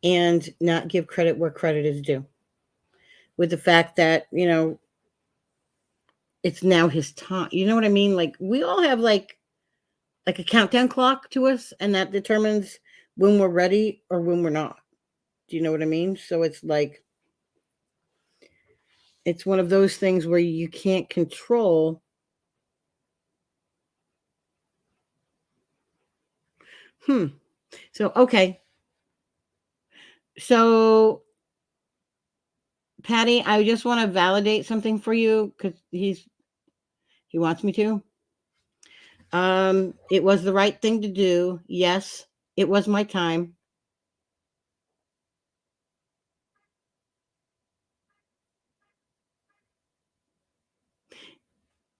and not give credit where credit is due. With the fact that, it's now his time. You know what I mean? Like, we all have like a countdown clock to us, and that determines when we're ready or when we're not. Do you know what I mean? So it's like, it's one of those things where you can't control. So, okay. So, Patty, I just want to validate something for you because he wants me to. It was the right thing to do. Yes, it was my time.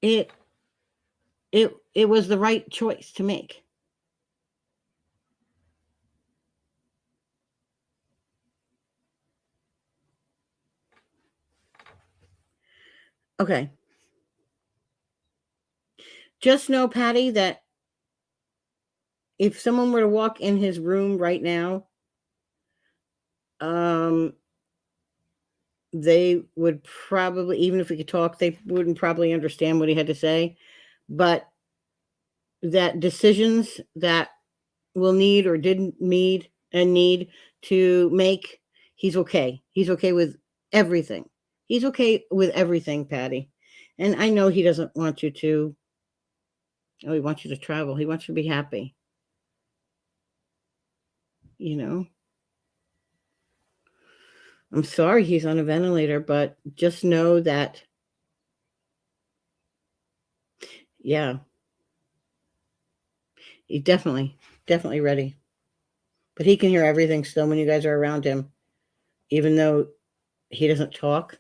It it was the right choice to make. Okay. Just know, Patty, that if someone were to walk in his room right now, they would probably, even if we could talk, they wouldn't probably understand what he had to say. But that decisions that will need or didn't need and need to make, he's okay. He's okay with everything. He's okay with everything, Patty. And I know he doesn't want you to, oh, he wants you to travel. He wants you to be happy. You know? I'm sorry he's on a ventilator, but just know that, yeah, he's definitely ready. But he can hear everything still when you guys are around him. Even though he doesn't talk,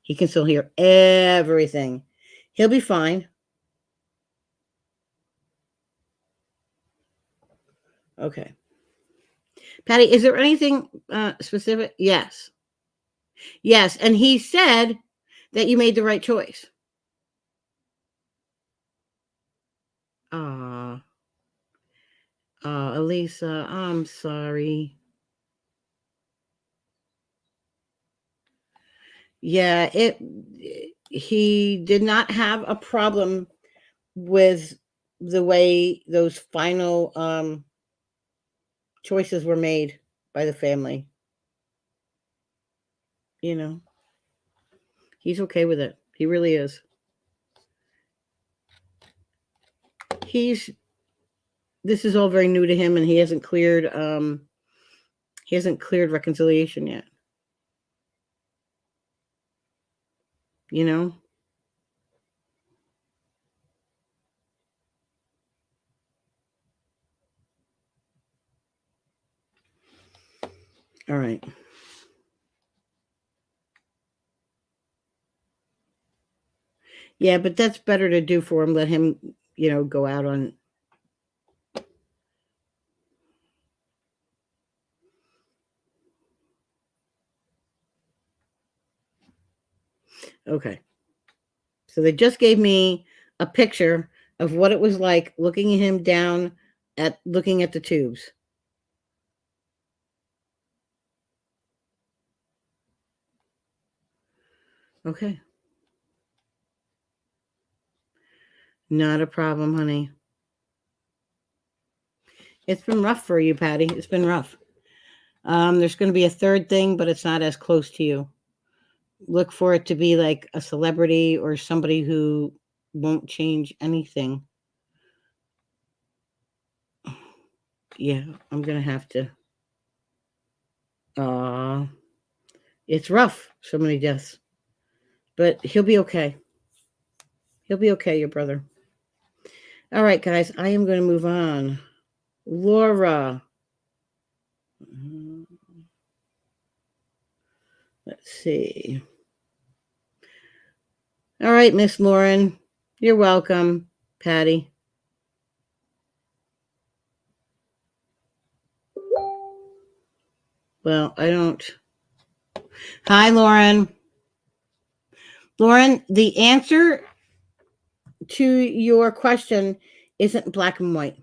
he can still hear everything. He'll be fine. Okay. Patty, is there anything specific? Yes. Yes. And he said that you made the right choice. Elisa, I'm sorry. Yeah, he did not have a problem with the way those final choices were made by the family. You know, he's okay with it. He really is. This is all very new to him, and he hasn't cleared reconciliation yet. You know? All right. Yeah, but that's better to do for him. Let him, go out on. Okay. So they just gave me a picture of what it was like looking at him looking at the tubes. Okay. Not a problem, honey. It's been rough for you, Patty. It's been rough. There's going to be a third thing, but it's not as close to you. Look for it to be like a celebrity or somebody who won't change anything. Yeah, I'm going to have to. It's rough, so many deaths. But he'll be okay. He'll be okay, your brother. All right, guys, I am going to move on. Laura. Let's see. All right, Miss Lauren. You're welcome, Patty. Well, I don't. Hi, Lauren. Lauren, the answer to your question isn't black and white.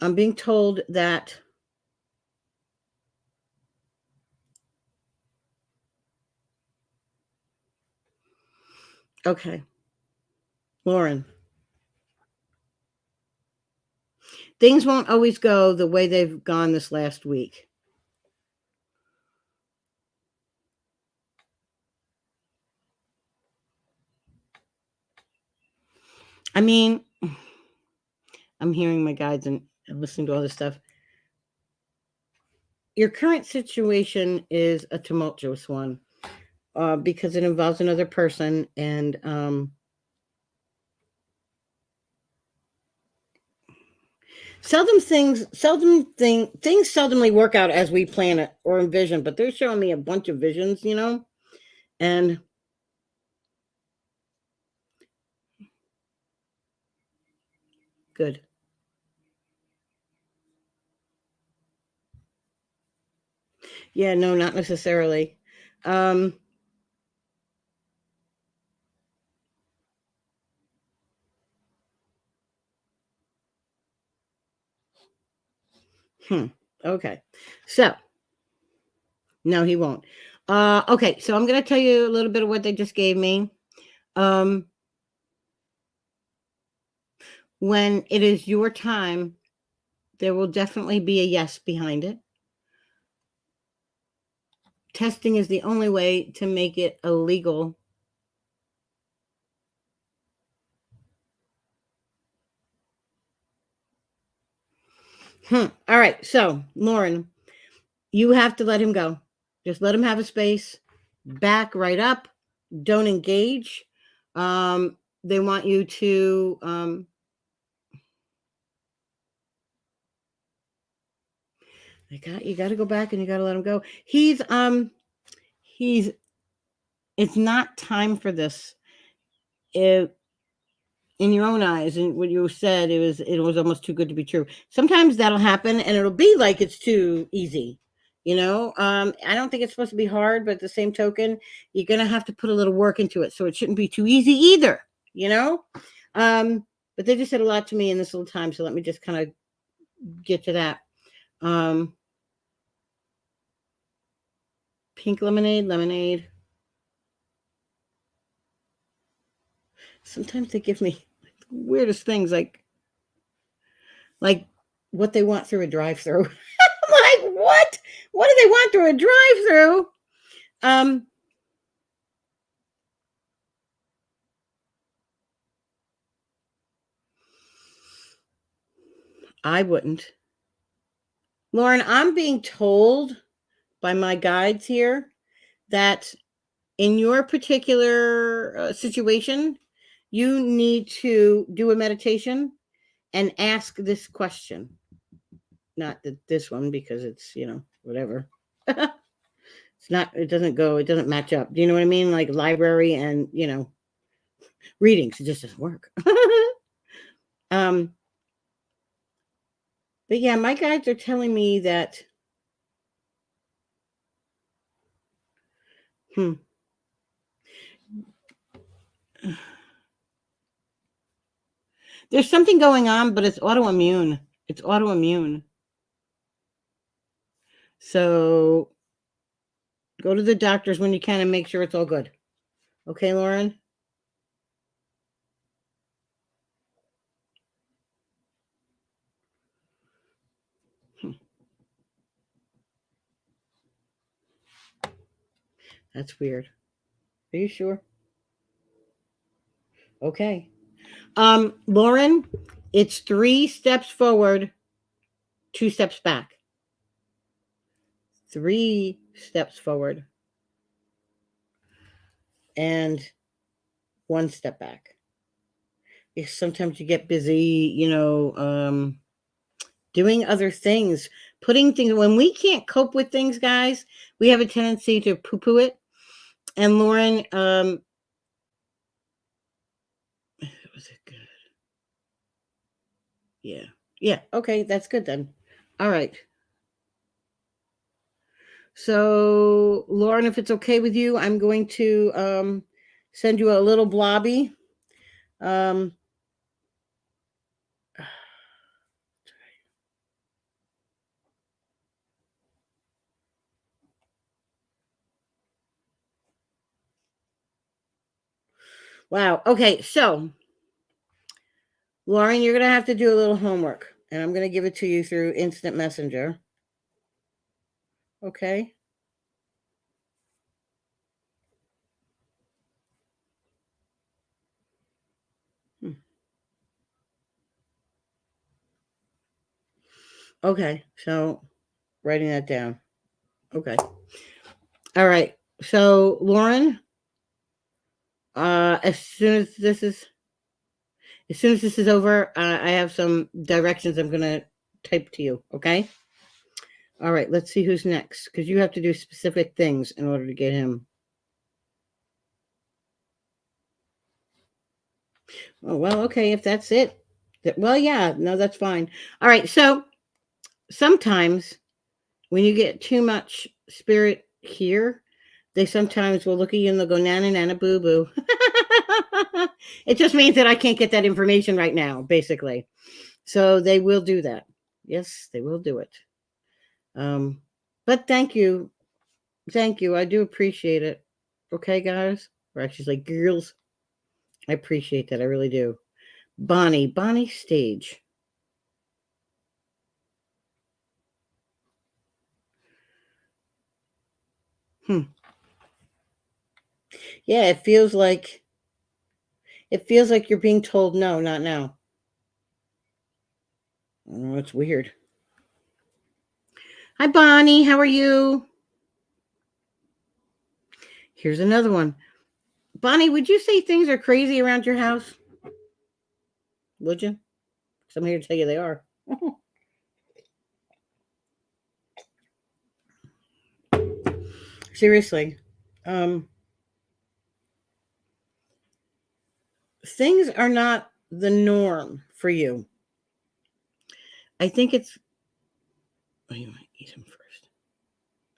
I'm being told that okay. Lauren. Things won't always go the way they've gone this last week. I mean, I'm hearing my guides and listening to all this stuff. Your current situation is a tumultuous one because it involves another person, and things seldomly work out as we plan it or envision. But they're showing me a bunch of visions, and good. Yeah, no, not necessarily. Um, Okay. So, no, he won't. Okay, so I'm going to tell you a little bit of what they just gave me. When it is your time, there will definitely be a yes behind it. Testing is the only way to make it illegal. All right. So, Lauren, you have to let him go. Just let him have a space. Back right up. Don't engage. They want you to you got to go back and you got to let him go. He's it's not time for this. In your own eyes, and what you said, it was almost too good to be true. Sometimes that'll happen and it'll be like it's too easy. I don't think it's supposed to be hard, but at the same token, you're gonna have to put a little work into it. So it shouldn't be too easy either, but they just said a lot to me in this little time, so let me just kind of get to that. Pink lemonade. Sometimes they give me weirdest things like what they want through a drive-through. I'm like, what? What do they want through a drive-through? I wouldn't. Lauren, I'm being told by my guides here that in your particular situation, you need to do a meditation and ask this question. Not this one, because it's, whatever. It doesn't match up. Do you know what I mean? Like library and, readings, it just doesn't work. But yeah, my guides are telling me that there's something going on, but it's autoimmune. So go to the doctors when you can and make sure it's all good. Okay, Lauren? That's weird. Are you sure? Okay. Lauren, it's 3 steps forward, 2 steps back. 3 steps forward and 1 step back. Sometimes you get busy, doing other things, putting things. When we can't cope with things, guys, we have a tendency to poo-poo it. And Lauren, was it good? Yeah. Okay, that's good then. All right. So, Lauren, if it's okay with you, I'm going to send you a little blobby. Wow. Okay, so Lauren, you're going to have to do a little homework, and I'm going to give it to you through instant messenger. Okay. Okay, so writing that down. Okay. All right. So Lauren, as soon as this is over, I have some directions I'm gonna type to you. Okay. All right. Let's see who's next because you have to do specific things in order to get him. Oh well. Okay. If that's it, well, yeah. No, that's fine. All right. So sometimes when you get too much spirit here, they sometimes will look at you and they'll go, nana, nana, boo, boo. It just means that I can't get that information right now, basically. So they will do that. Yes, they will do it. But thank you. Thank you. I do appreciate it. Okay, guys? Or actually, like, girls. I appreciate that. I really do. Bonnie Stage. Yeah, it feels like you're being told no, not now. Oh, it's weird. Hi, Bonnie. How are you? Here's another one. Bonnie, would you say things are crazy around your house? Would you? Because I'm here to tell you they are. Seriously. Things are not the norm for you. I think it's. Oh, you might eat him first.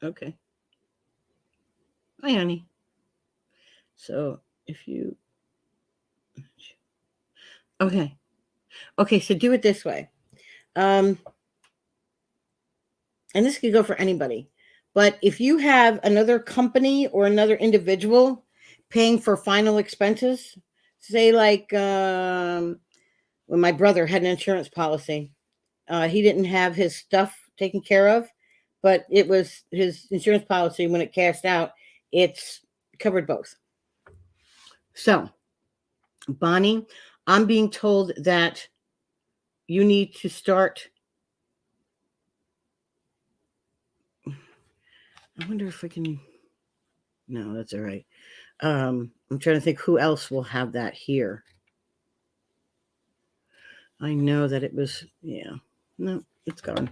Okay. Hi, honey. So if you. Okay. Okay, so do it this way. And this could go for anybody. But if you have another company or another individual paying for final expenses, say like when my brother had an insurance policy, he didn't have his stuff taken care of, but it was his insurance policy when it cashed out, it's covered both. So, Bonnie, I'm being told that you need to start. I wonder if I can. No, that's all right. I'm trying to think who else will have that here. I know that it was, yeah. No, it's gone.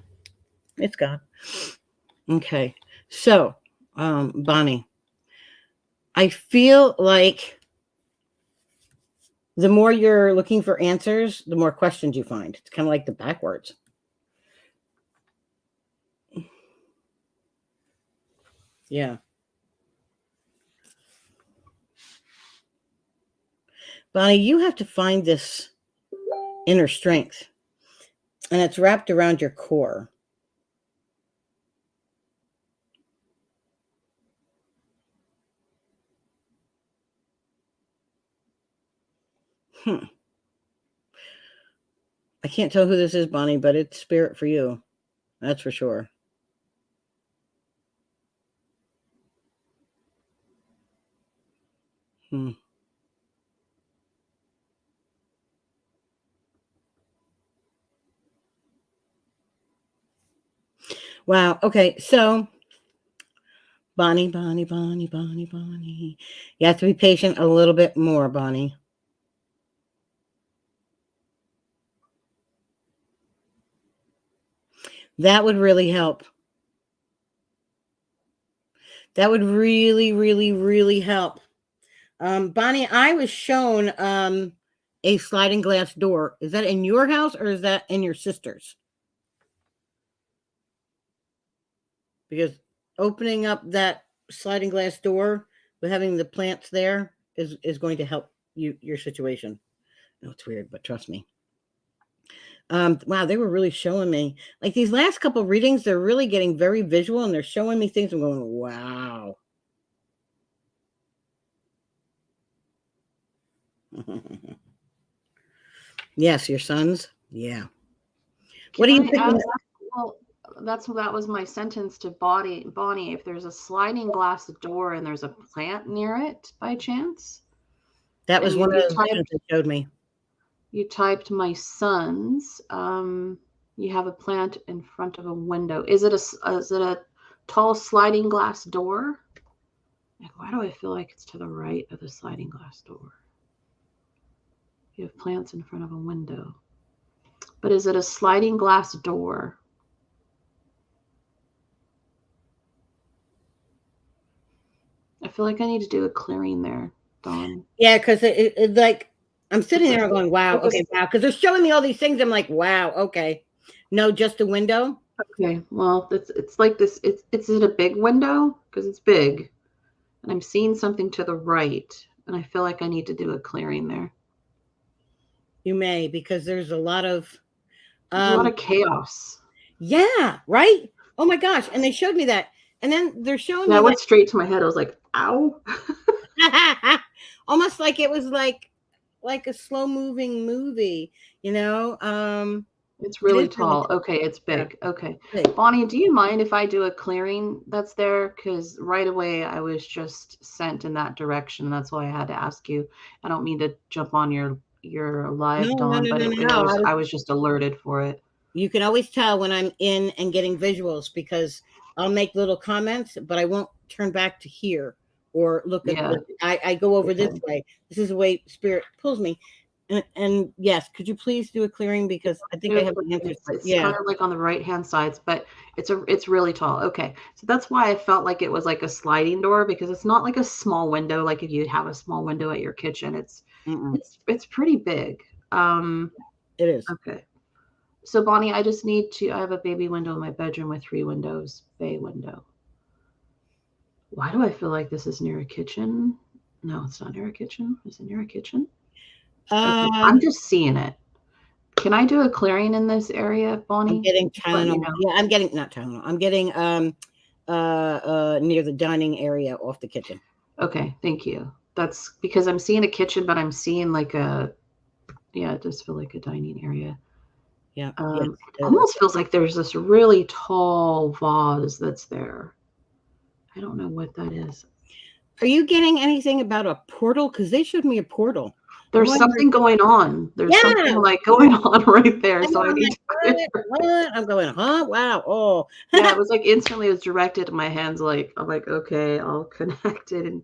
It's gone. Okay. So, Bonnie, I feel like the more you're looking for answers, the more questions you find. It's kind of like the backwards. Yeah. Bonnie, you have to find this inner strength, and it's wrapped around your core. I can't tell who this is, Bonnie, but it's spirit for you. That's for sure. Wow. Okay. So, Bonnie. You have to be patient a little bit more, Bonnie. That would really help. That would really, really, really help. Bonnie, I was shown a sliding glass door. Is that in your house or is that in your sister's? Because opening up that sliding glass door with having the plants there is going to help your situation. No, it's weird, but trust me. Wow, they were really showing me like these last couple of readings. They're really getting very visual, and they're showing me things. I'm going, wow. Yes, your sons. Yeah. What do you think? Well, that was my sentence to Bonnie. If there's a sliding glass door and there's a plant near it by chance, that was one of the visions that showed me. You typed my sons. You have a plant in front of a window. Is it a tall sliding glass door? Like, why do I feel like it's to the right of the sliding glass door? You have plants in front of a window. But is it a sliding glass door? I feel like I need to do a clearing there, Dawn. Yeah, because it like I'm sitting there going, wow, okay, wow. Because they're showing me all these things. I'm like, wow, okay. No, just a window. Okay, well, it's like this. It's in a big window because it's big, and I'm seeing something to the right, and I feel like I need to do a clearing there. You may, because there's a lot of chaos. Yeah, right. Oh my gosh! And they showed me that, and then they're showing me. I went straight to my head. I was like, "Ow!" Almost like it was like a slow moving movie, you know. It's really tall. Okay, it's big. Yeah. Okay. Big. Bonnie, do you mind if I do a clearing that's there? Because right away I was just sent in that direction. That's why I had to ask you. I don't mean to jump on your live, Dawn, but I was just alerted for it. You can always tell when I'm in and getting visuals because I'll make little comments, but I won't turn back to here or look at I go over this way. This is the way Spirit pulls me. And yes, could you please do a clearing because I think I have the answers. It's kind of like on the right hand side, but it's really tall. Okay, so that's why I felt like it was like a sliding door because it's not like a small window like if you'd have a small window at your kitchen. It's pretty big. It is. Okay. So Bonnie, I have a baby window in my bedroom with 3 windows, bay window. Why do I feel like this is near a kitchen? No, it's not near a kitchen. Is it near a kitchen? Okay, I'm just seeing it. Can I do a clearing in this area, Bonnie? I'm getting Tylenol. Yeah, I'm getting not Tylenol. I'm getting near the dining area off the kitchen. Okay, thank you. That's because I'm seeing a kitchen, but I'm seeing like it does feel like a dining area. Yeah. It almost feels like there's this really tall vase that's there. I don't know what that is. Are you getting anything about a portal? Because they showed me a portal. There's something going on. There's something like going on right there. So I need to clear. What? I'm going, huh? Wow. Oh. Yeah, it was like instantly it was directed to my hands. Like, I'm like, okay, I'll connect it. And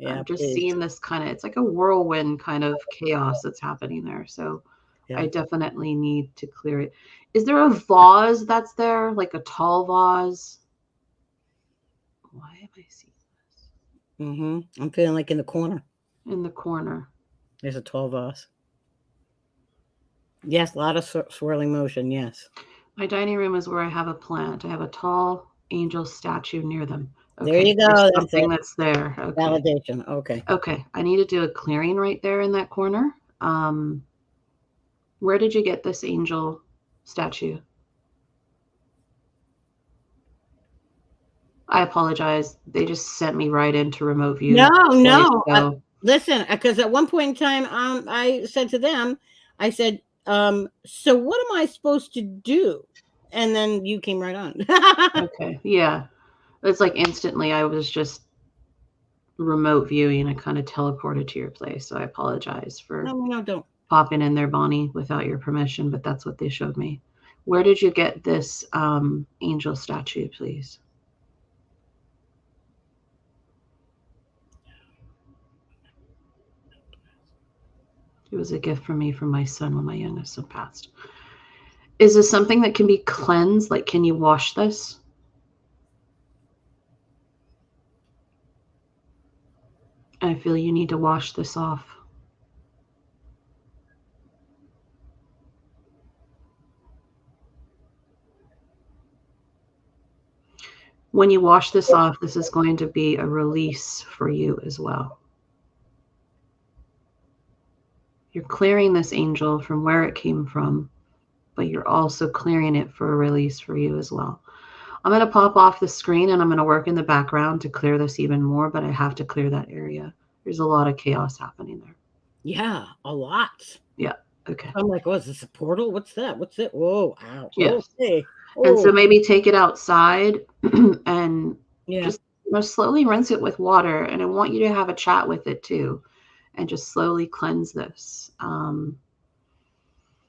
I'm just seeing this it's like a whirlwind kind of chaos that's happening there. So I definitely need to clear it. Is there a vase that's there? Like a tall vase? Why am I seeing this? I'm feeling like in the corner. In the corner. There's a tall vase. Yes, a lot of swirling motion, yes. My dining room is where I have a plant. I have a tall angel statue near them. Okay. There you go. Something that's there. Okay. Validation. Okay. Okay. I need to do a clearing right there in that corner. Where did you get this angel statue? I apologize. They just sent me right into remote view. No. Listen, because at one point in time, I said to them, I said, so what am I supposed to do? And then you came right on. Okay. Yeah. It's like instantly I was just remote viewing. I kind of teleported to your place. So I apologize for don't popping in there, Bonnie, without your permission, but that's what they showed me. Where did you get this angel statue, please? It was a gift from me from my son when my youngest son passed. Is this something that can be cleansed? Like, can you wash this? I feel you need to wash this off. When you wash this off, this is going to be a release for you as well. You're clearing this angel from where it came from, but you're also clearing it for a release for you as well. I'm going to pop off the screen and I'm going to work in the background to clear this even more, but I have to clear that area. There's a lot of chaos happening there. Yeah, a lot. Yeah. Okay. I'm like, is this a portal? What's that? What's it? Whoa, ow. Yes. Okay. And so maybe take it outside and just slowly rinse it with water. And I want you to have a chat with it too. And just slowly cleanse this.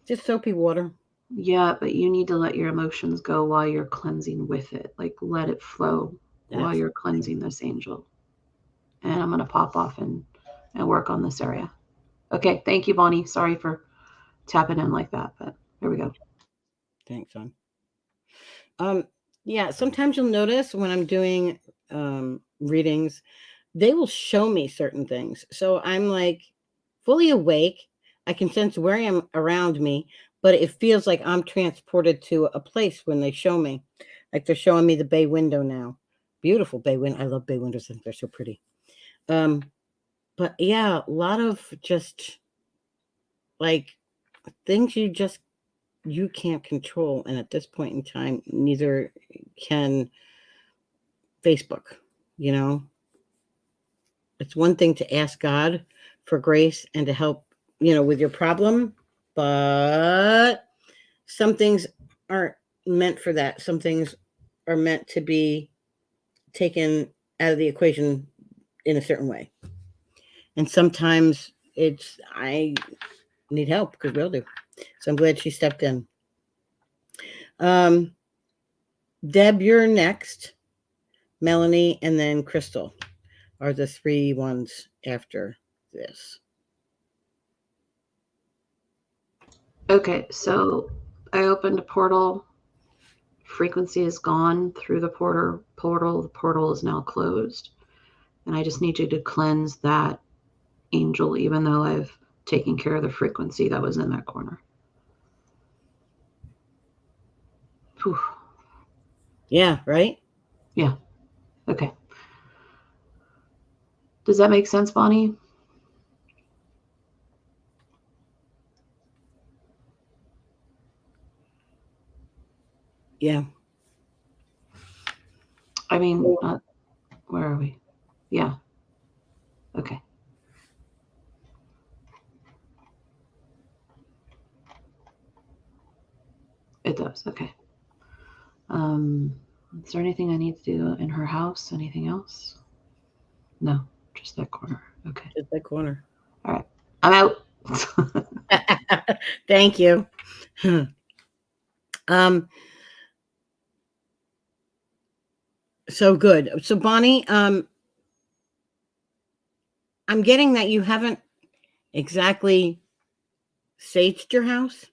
Just soapy water. Yeah, but you need to let your emotions go while you're cleansing with it. Like let it flow while That's you're cleansing this angel. And I'm gonna pop off and work on this area. Okay, thank you, Bonnie. Sorry for tapping in like that, but here we go. thanks, son. Yeah, sometimes you'll notice when I'm doing readings, they will show me certain things. So I'm like fully awake. I can sense where I am around me, but it feels like I'm transported to a place when they show me. Like they're showing me the bay window now. Beautiful bay window. I love bay windows. I think they're so pretty. But yeah, a lot of just like things you can't control. And at this point in time, neither can Facebook, you know. It's one thing to ask God for grace and to help, with your problem, but some things aren't meant for that. Some things are meant to be taken out of the equation in a certain way. And sometimes I need help because we all do. So I'm glad she stepped in. Um, Deb, you're next. Melanie, and then Crystal are the three ones after this. Okay, so I opened a portal. Frequency is gone through the portal. The portal is now closed. And I just need you to cleanse that angel, even though I've taken care of the frequency that was in that corner. Whew. Yeah, right? Yeah. Okay. Does that make sense, Bonnie? Yeah. I mean, where are we? Yeah. Okay. It does. Okay. Is there anything I need to do in her house? Anything else? No, just that corner. Okay. Just that corner. All right. I'm out. Thank you. um so good. So Bonnie, I'm getting that you haven't exactly saged your house.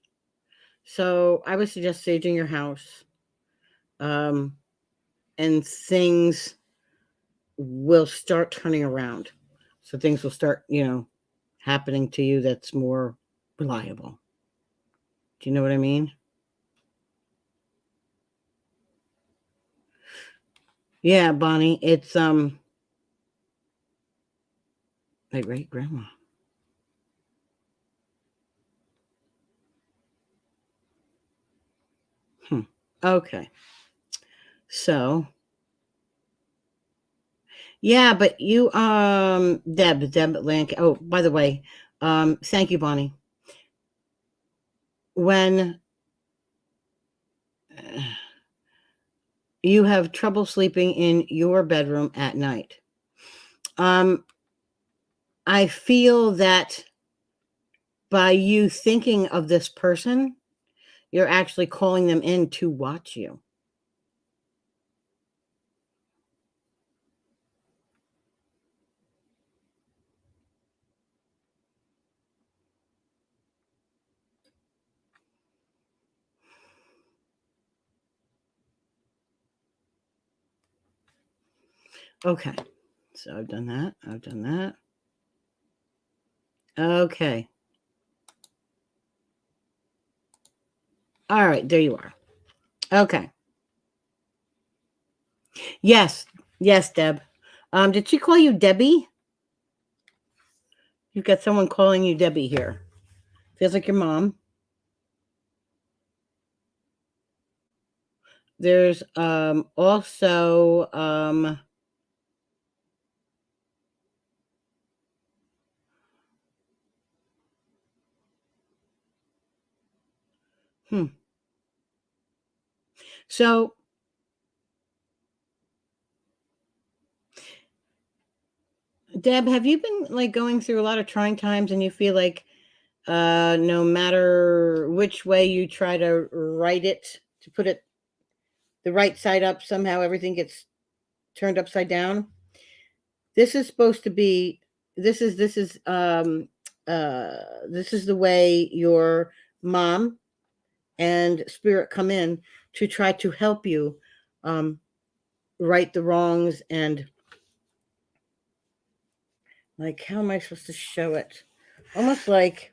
So I would suggest saging your house. And things will start turning around. So things will start, happening to you that's more reliable. Do you know what I mean? Yeah, Bonnie, it's my great grandma. Okay. So yeah, but you Deb Lank. Oh, by the way, thank you, Bonnie. When you have trouble sleeping in your bedroom at night, I feel that by you thinking of this person, you're actually calling them in to watch you. Okay. So I've done that. I've done that. Okay. All right. There you are. Okay. Yes. Yes, Deb. Did she call you Debbie? You've got someone calling you Debbie here. Feels like your mom. There's also so Deb, have you been like going through a lot of trying times and you feel like No matter which way you try to write it, to put it the right side up, somehow everything gets turned upside down. This is supposed to be. This is the way your mom and spirit come in to try to help you right the wrongs. And like, how am I supposed to show it? Almost like,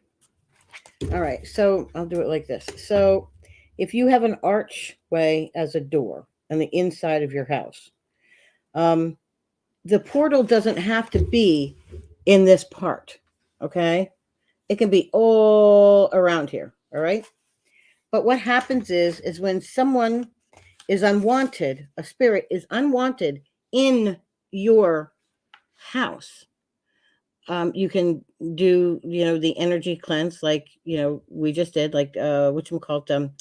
all right, so I'll do it like this. So if you have an archway as a door on the inside of your house, the portal doesn't have to be in this part, okay? It can be all around here, all right? But what happens is when someone is unwanted, a spirit is unwanted in your house, you can do, the energy cleanse, like, we just did, like, whatchamacallit,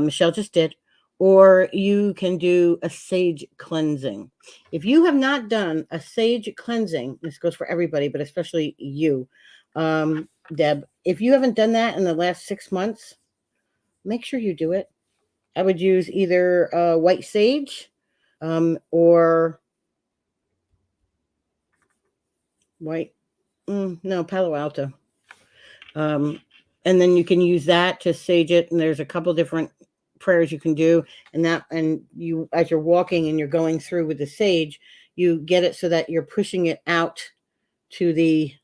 Michelle just did, or you can do a sage cleansing. If you have not done a sage cleansing, this goes for everybody, but especially you, Deb, if you haven't done that in the last 6 months, make sure you do it. I would use either white sage, or white, no, Palo Alto. And then you can use that to sage it. And there's a couple different prayers you can do. And you, as you're walking and you're going through with the sage, you get it so that you're pushing it out to the,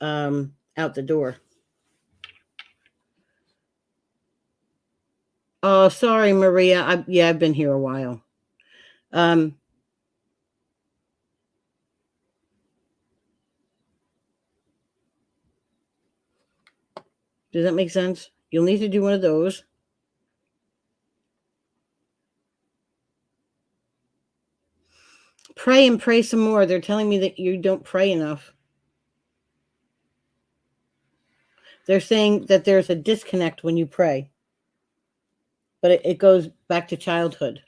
out the door. Oh, sorry, Maria. I've been here a while. Does that make sense? You'll need to do one of those. Pray and pray some more. They're telling me that you don't pray enough. They're saying that there's a disconnect when you pray, but it goes back to childhood.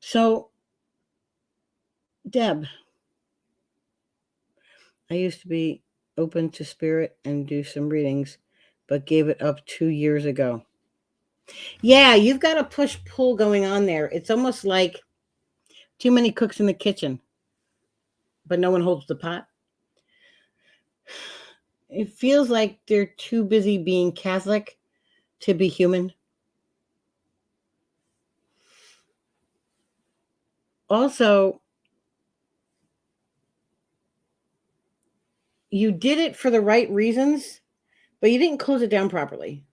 So, Deb, I used to be open to spirit and do some readings, but gave it up 2 years ago. Yeah, you've got a push-pull going on there. It's almost like too many cooks in the kitchen, but no one holds the pot. It feels like they're too busy being Catholic to be human. Also, you did it for the right reasons, but you didn't close it down properly.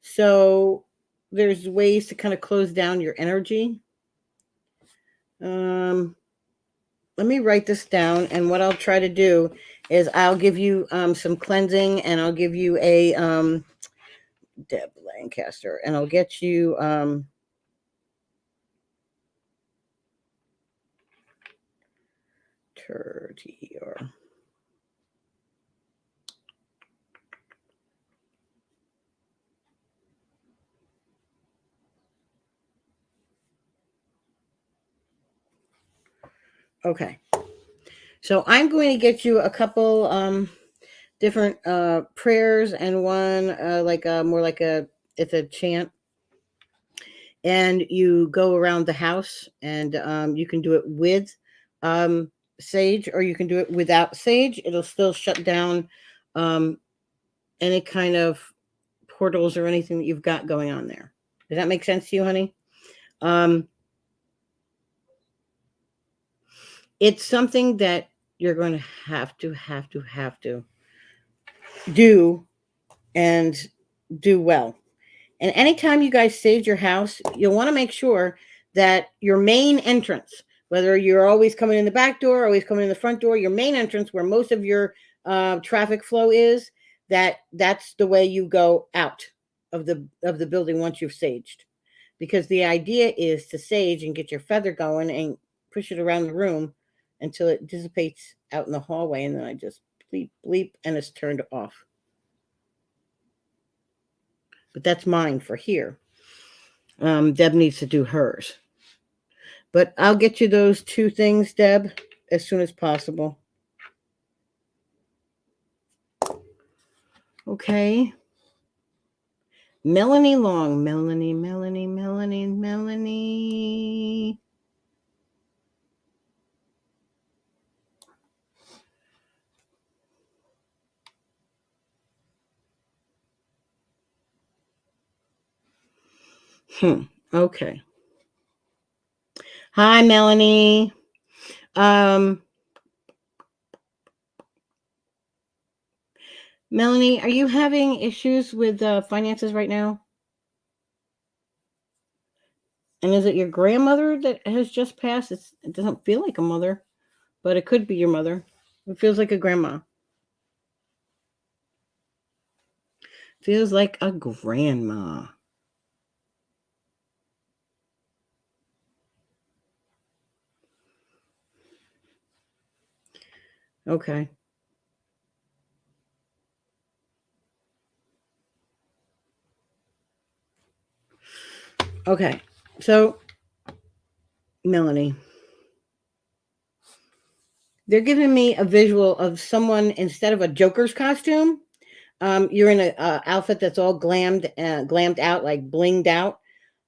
So there's ways to kind of close down your energy. Let me write this down, and what I'll try to do is I'll give you some cleansing, and I'll give you a Deb Lancaster, and I'll get you TR. Okay. So I'm going to get you a couple different prayers, and one more like it's a chant. And you go around the house, and you can do it with sage, or you can do it without sage. It'll still shut down any kind of portals or anything that you've got going on there. Does that make sense to you, honey? It's something that you're going to have to do, and do well. And anytime you guys sage your house, you'll want to make sure that your main entrance, whether you're always coming in the back door, always coming in the front door, your main entrance where most of your traffic flow is, that's the way you go out of the building once you've saged. Because the idea is to sage and get your feather going and push it around the room until it dissipates out in the hallway, and then I just bleep, bleep, and it's turned off. but that's mine for here. Deb needs to do hers. But I'll get you those two things, Deb, as soon as possible. Okay. Melanie Long. Melanie. Okay. Hi, Melanie. Melanie, are you having issues with finances right now? And is it your grandmother that has just passed? It doesn't feel like a mother, but it could be your mother. It feels like a grandma. Feels like a grandma. Okay. Okay. So, Melanie, they're giving me a visual of someone instead of a Joker's costume. You're in a outfit that's all glammed out, like blinged out,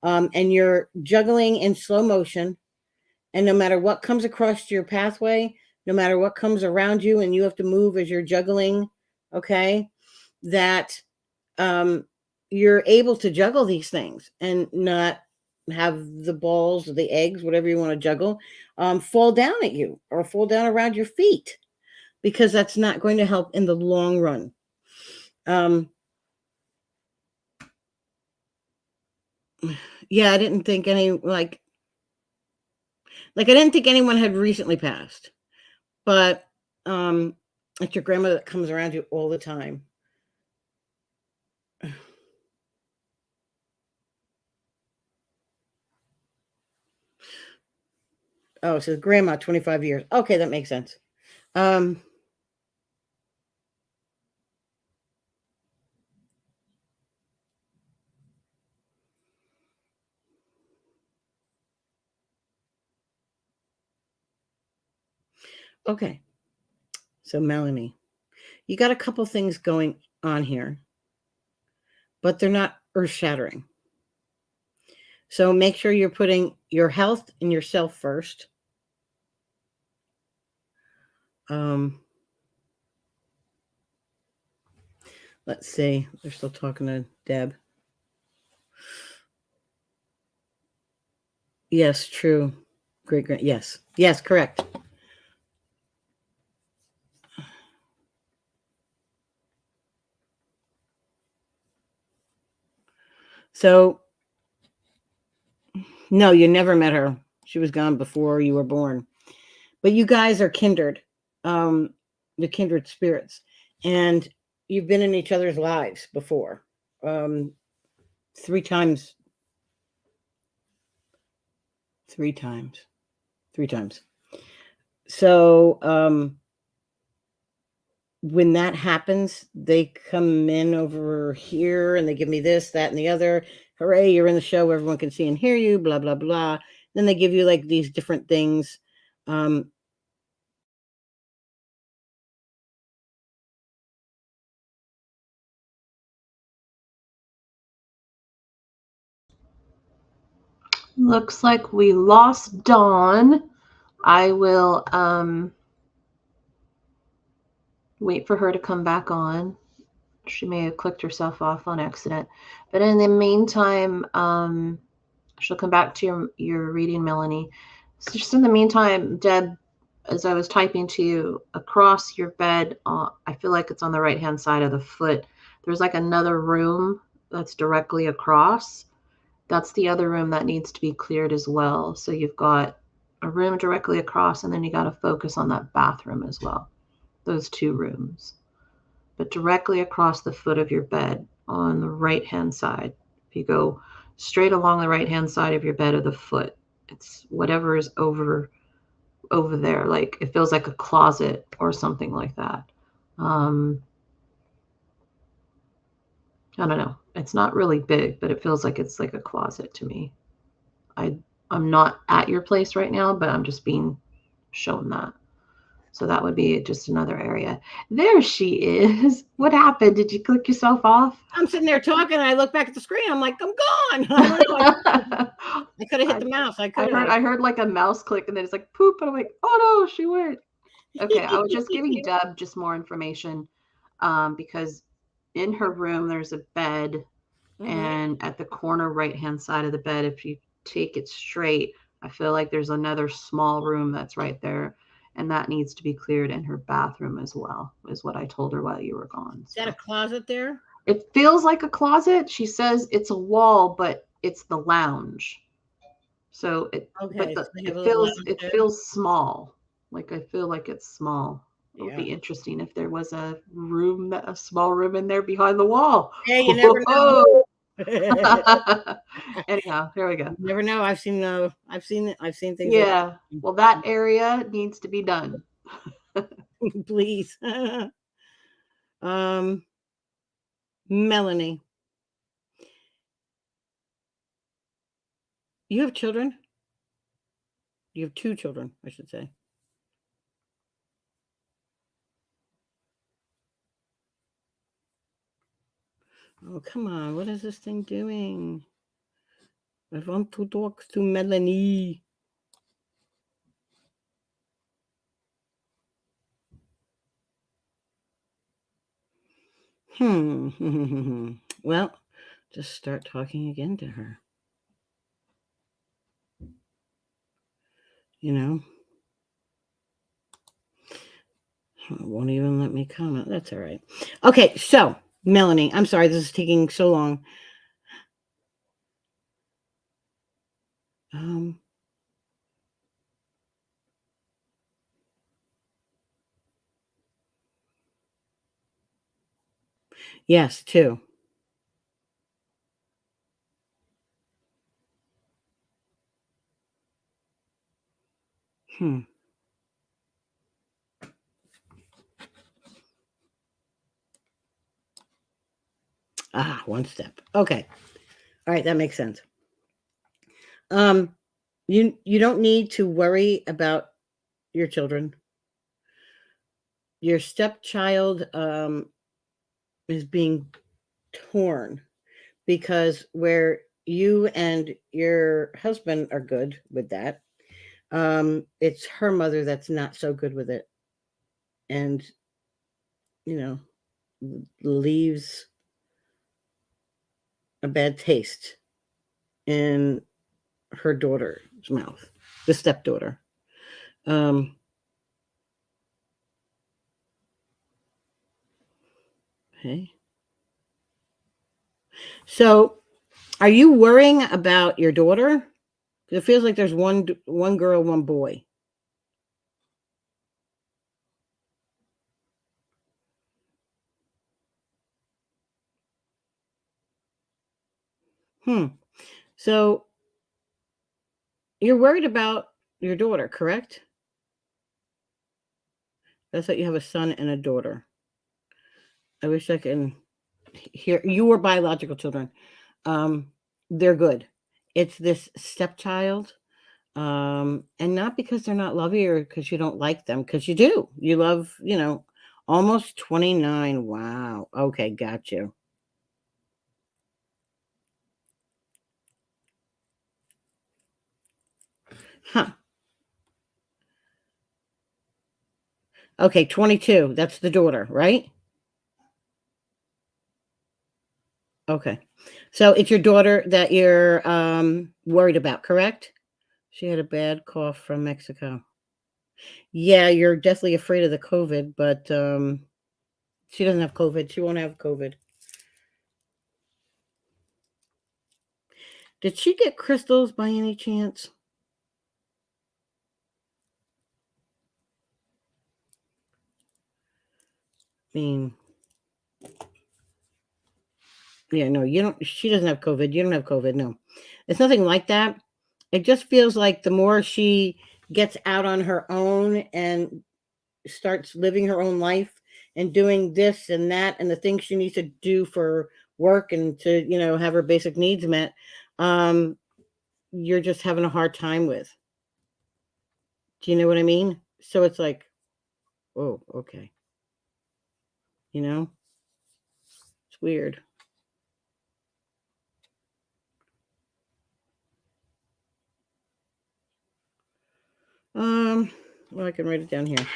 and you're juggling in slow motion. And no matter what comes across your pathway, no matter what comes around you, and you have to move as you're juggling, okay, that you're able to juggle these things and not have the balls or the eggs, whatever you want to juggle, fall down at you or fall down around your feet, because that's not going to help in the long run. Yeah, I didn't think any like I didn't think anyone had recently passed, but it's your grandmother that comes around you all the time. Oh, it says grandma, 25 years. Okay, that makes sense. Okay. So, Melanie, you got a couple things going on here, but they're not earth shattering. So, make sure you're putting your health and yourself first. Let's see. They're still talking to Deb. Yes, true. Great. Yes. Yes, correct. So, no, you never met her. She was gone before you were born. But you guys are kindred, the kindred spirits. And you've been in each other's lives before. 3 times. 3 times. 3 times. So, when that happens, they come in over here and they give me this, that, and the other. Hooray, you're in the show. Everyone can see and hear you, blah, blah, blah. Then they give you like these different things. Looks like we lost Dawn. I will wait for her to come back on. She may have clicked herself off on accident. But in the meantime, she'll come back to your reading, Melanie. So just in the meantime, Deb, as I was typing to you, across your bed, I feel like it's on the right-hand side of the foot. There's like another room that's directly across. That's the other room that needs to be cleared as well. So you've got a room directly across, and then you got to focus on that bathroom as well. Those 2 rooms. But directly across the foot of your bed on the right-hand side. If you go straight along the right-hand side of your bed of the foot, it's whatever is over there. Like it feels like a closet or something like that. I don't know. It's not really big, but it feels like it's like a closet to me. I I'm not at your place right now, but I'm just being shown that. So that would be just another area. There she is. What happened? Did you click yourself off? I'm sitting there talking, and I look back at the screen. I'm like, I'm gone. I don't know. I could have hit the mouse. I could have. I heard like a mouse click, and then it's like poop, and I'm like, oh no, she went. Okay, I was just giving Deb just more information, because in her room there's a bed, and at the corner right hand side of the bed, if you take it straight, I feel like there's another small room that's right there, and that needs to be cleared in her bathroom as well, is what I told her while you were gone. Is that a closet there? It feels like a closet. She says it's a wall, but it's the lounge. So it, Okay, but so it feels small. Like I feel like it's small. It would be interesting if there was a small room in there behind the wall. Yeah, you never know. Anyhow, here we go. You never know. I've seen things. Yeah. Well, that area needs to be done. Please. Melanie. You have children? You have 2 children, I should say. Oh, come on. What is this thing doing? I want to talk to Melanie. Well, just start talking again to her. You know? It won't even let me comment. That's all right. Okay, so Melanie, I'm sorry this is taking so long. Yes, 2. Ah, 1 step. Okay. All right, that makes sense. You don't need to worry about your children. Your stepchild is being torn because where you and your husband are good with that, it's her mother that's not so good with it, and leaves a bad taste in her daughter's mouth, the stepdaughter. Okay. So, are you worrying about your daughter? It feels like there's one girl, 1 boy. So you're worried about your daughter, correct? That's that you have a son and a daughter. I wish I can hear you were biological children. They're good. It's this stepchild. And not because they're not loving you or because you don't like them, because you do. You love, almost 29. Wow. Okay, got you. Huh. Okay, 22. That's the daughter, right? Okay. So it's your daughter that you're worried about, correct? She had a bad cough from Mexico. Yeah, you're definitely afraid of the COVID, but she doesn't have COVID. She won't have COVID. Did she get crystals by any chance? I mean, yeah, no, you don't. She doesn't have COVID. You don't have COVID. No, it's nothing like that. It just feels like the more she gets out on her own and starts living her own life and doing this and that and the things she needs to do for work and to, have her basic needs met, you're just having a hard time with. Do you know what I mean? So it's like, oh, okay. It's weird. Well, I can write it down here.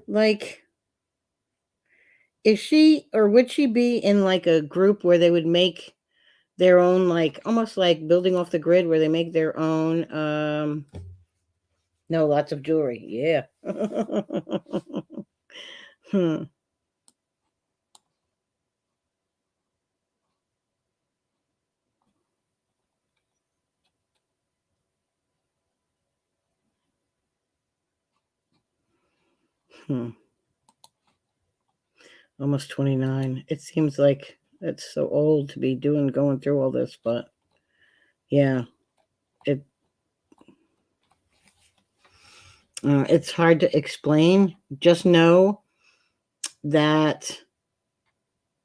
Like, is she or would she be in like a group where they would make their own, like almost like building off the grid, where they make their own no, lots of jewelry. Yeah. hmm. Hmm. Almost 29. It seems like it's so old to be going through all this, but yeah, it's hard to explain. Just know that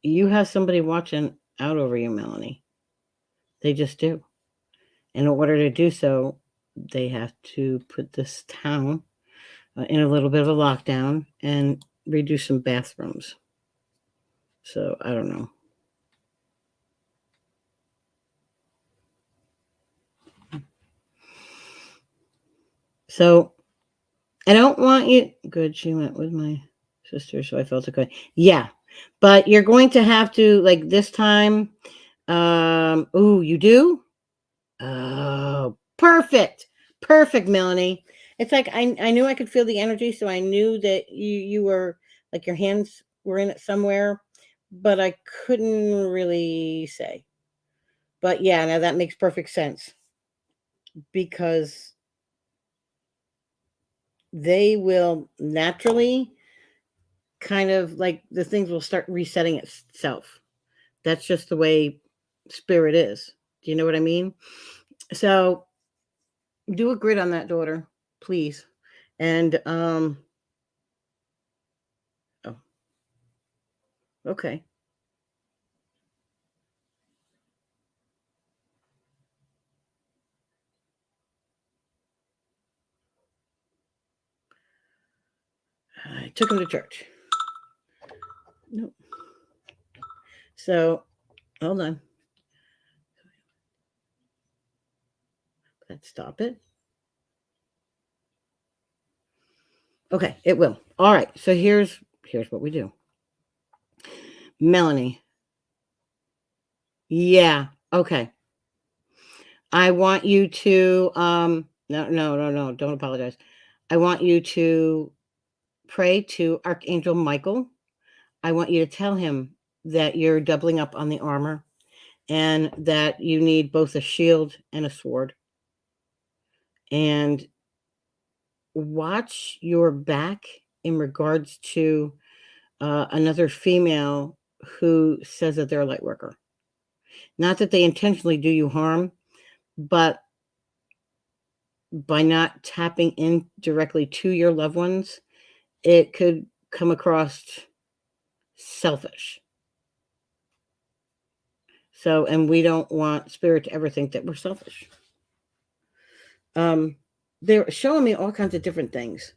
you have somebody watching out over you, Melanie. They just do. And in order to do so, they have to put this town in a little bit of a lockdown and redo some bathrooms. So I don't know. So I don't want you. Good. She went with my sister, so I felt okay. Yeah. But you're going to have to, like, this time. Ooh, you do? Oh, perfect. Perfect, Melanie. It's like I knew I could feel the energy, so I knew that you were like your hands were in it somewhere, but I couldn't really say. But yeah, now that makes perfect sense because they will naturally kind of like the things will start resetting itself. That's just the way spirit is. Do you know what I mean? So do a grid on that, daughter, please. And oh, okay. I took him to church. Nope. So hold on. Let's stop it. Okay, it will. All right. So here's what we do. Melanie. Yeah. Okay. I want you to no, don't apologize. I want you to pray to Archangel Michael. I want you to tell him that you're doubling up on the armor and that you need both a shield and a sword. And watch your back in regards to another female who says that they're a light worker. Not that they intentionally do you harm, but by not tapping in directly to your loved ones, it could come across selfish. So, and we don't want spirit to ever think that we're selfish. They're showing me all kinds of different things.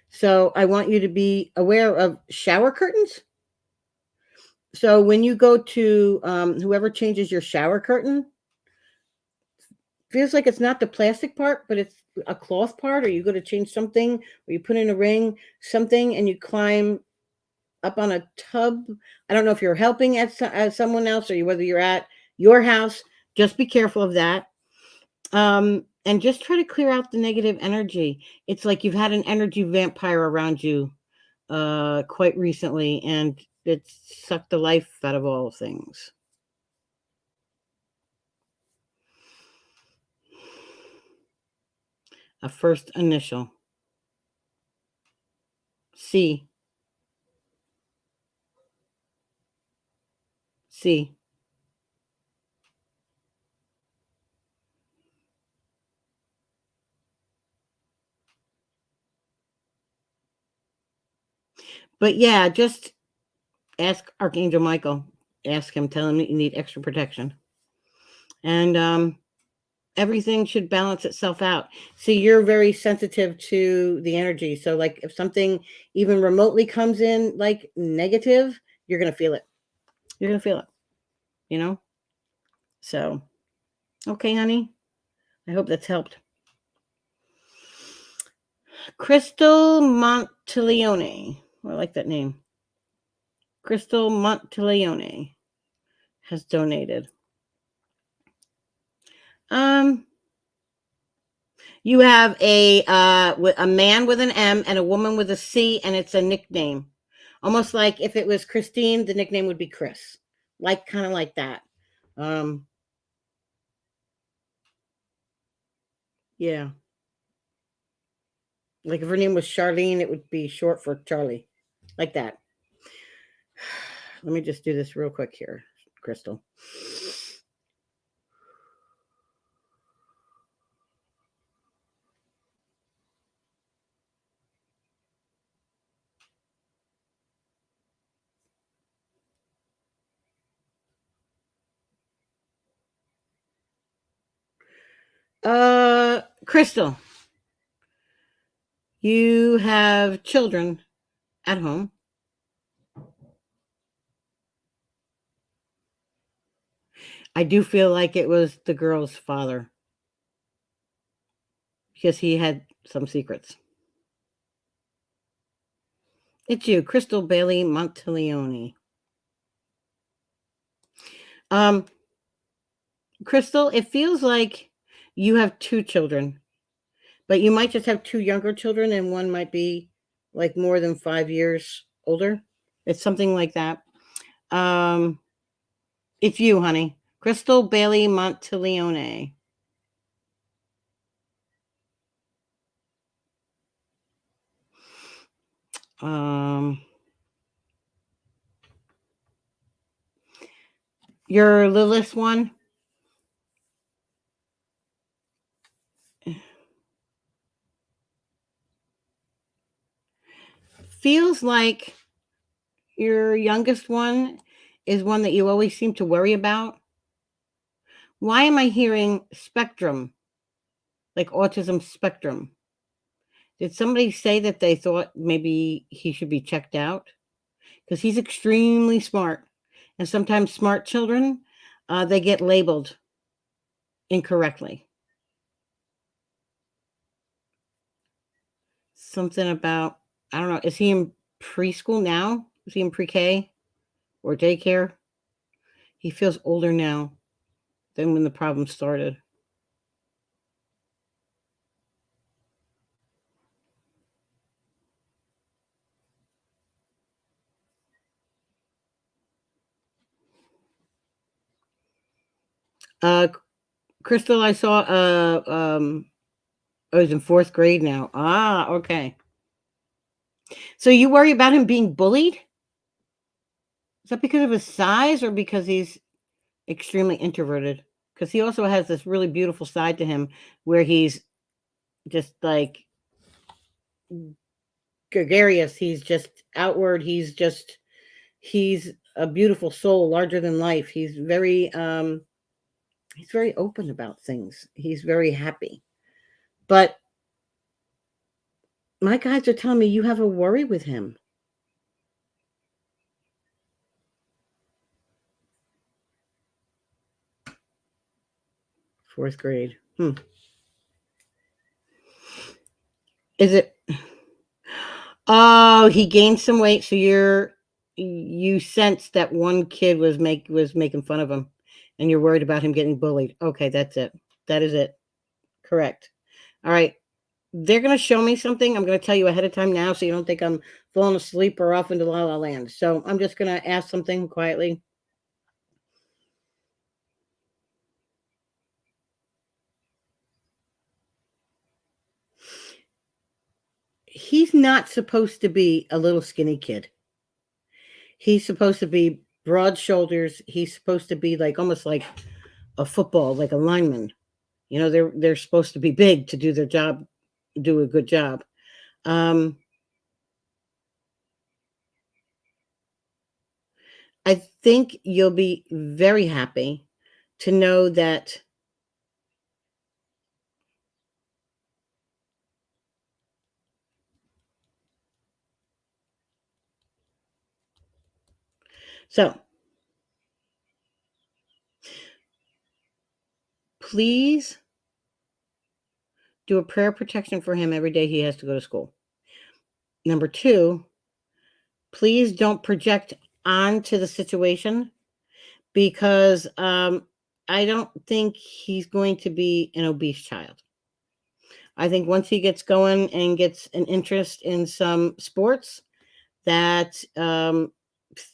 So I want you to be aware of shower curtains. So when you go to whoever changes your shower curtain, feels like it's not the plastic part, but it's a cloth part, or you go to change something, or you put in a ring, something, and you climb up on a tub. I don't know if you're helping at someone else or whether you're at your house. Just be careful of that. And just try to clear out the negative energy. It's like you've had an energy vampire around you quite recently, and it's sucked the life out of all things. A first initial. C. C. But yeah, just ask Archangel Michael. Ask him, tell him that you need extra protection. And everything should balance itself out. See, you're very sensitive to the energy. So, like, if something even remotely comes in like negative, you're going to feel it. You're going to feel it, you know? So, okay, honey. I hope that's helped. Crystal Monteleone. I like that name. Crystal Monteleone has donated. You have a man with an M and a woman with a C, and it's a nickname. Almost like if it was Christine, the nickname would be Chris. Like, kind of like that. Yeah. Like if her name was Charlene, it would be short for Charlie. Like that. Let me just do this real quick here, Crystal. Crystal, you have children at home. I do feel like it was the girl's father because he had some secrets. It's you, Crystal Bailey Monteleone. Crystal, it feels like you have two children, but you might just have two younger children and one might be like more than 5 years older. It's something like that. It's you, honey. Crystal Bailey Monteleone. Your Lilith one. Feels like your youngest one is one that you always seem to worry about. Why am I hearing spectrum? Like autism spectrum. Did somebody say that they thought maybe he should be checked out? Because he's extremely smart. And sometimes smart children, they get labeled incorrectly. Something about, I don't know, is he in preschool now? Is he in pre-K or daycare? He feels older now than when the problem started. Crystal, I saw oh, he's in 4th grade now. Ah, okay. So you worry about him being bullied? Is that because of his size or because he's extremely introverted? Because he also has this really beautiful side to him where he's just like gregarious. He's just outward. He's a beautiful soul, larger than life. He's very open about things. He's very happy. But my guys are telling me you have a worry with him. Fourth grade. Is it? Oh, he gained some weight. So you sense that one kid was making fun of him, and you're worried about him getting bullied. Okay, that's it. That is it. Correct. All right. They're going to show me something. I'm going to tell you ahead of time now so you don't think I'm falling asleep or off into la la land. So I'm just going to ask something quietly. He's not supposed to be a little skinny kid. He's supposed to be broad shoulders. He's supposed to be like almost like a football, like a lineman. You know, they're supposed to be big to do their job, do a good job. I think you'll be very happy to know that so please do a prayer protection for him every day he has to go to school. Number 2, please don't project onto the situation because I don't think he's going to be an obese child. I think once he gets going and gets an interest in some sports, that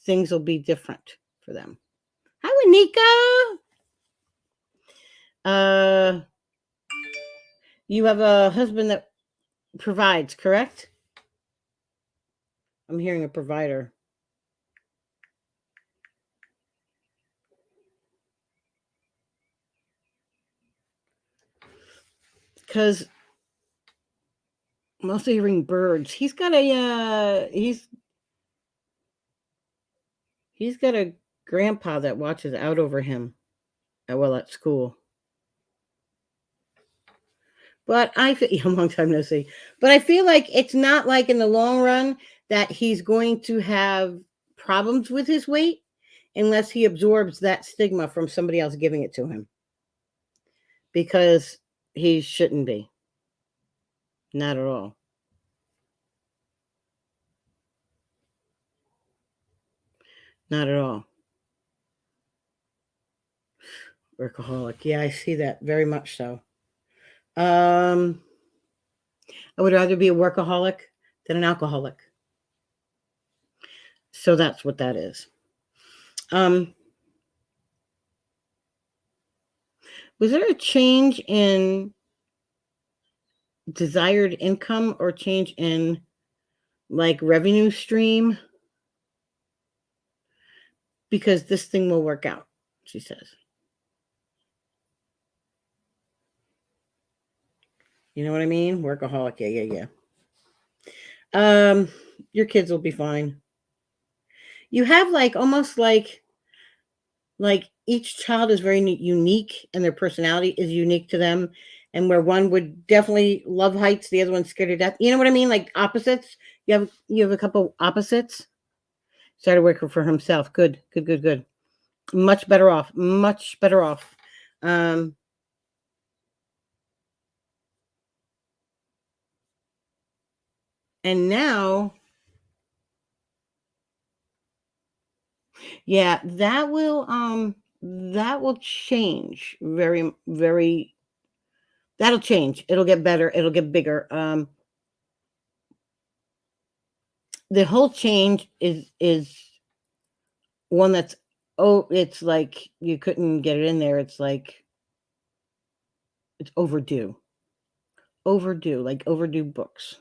things will be different for them. Hi, Wanika. You have a husband that provides, correct? I'm hearing a provider. Because mostly hearing birds. He's got a grandpa that watches out over him at school. But I feel a long time no see. But I feel like it's not like in the long run that he's going to have problems with his weight unless he absorbs that stigma from somebody else giving it to him. Because he shouldn't be. Not at all. Not at all. Workaholic. Yeah, I see that very much so. I would rather be a workaholic than an alcoholic. So that's what that is. Was there a change in desired income or change in like revenue stream? Because this thing will work out, she says. You know what I mean? Workaholic. Yeah. Your kids will be fine. You have like almost like each child is very unique and their personality is unique to them. And where one would definitely love heights, the other one's scared of death. You know what I mean? Like opposites. You have a couple opposites. Started working for himself. Good. Much better off. And now, yeah, that will change very. That'll change. It'll get better. It'll get bigger. The whole change is one that's it's like you couldn't get it in there. It's like it's overdue. Like overdue books.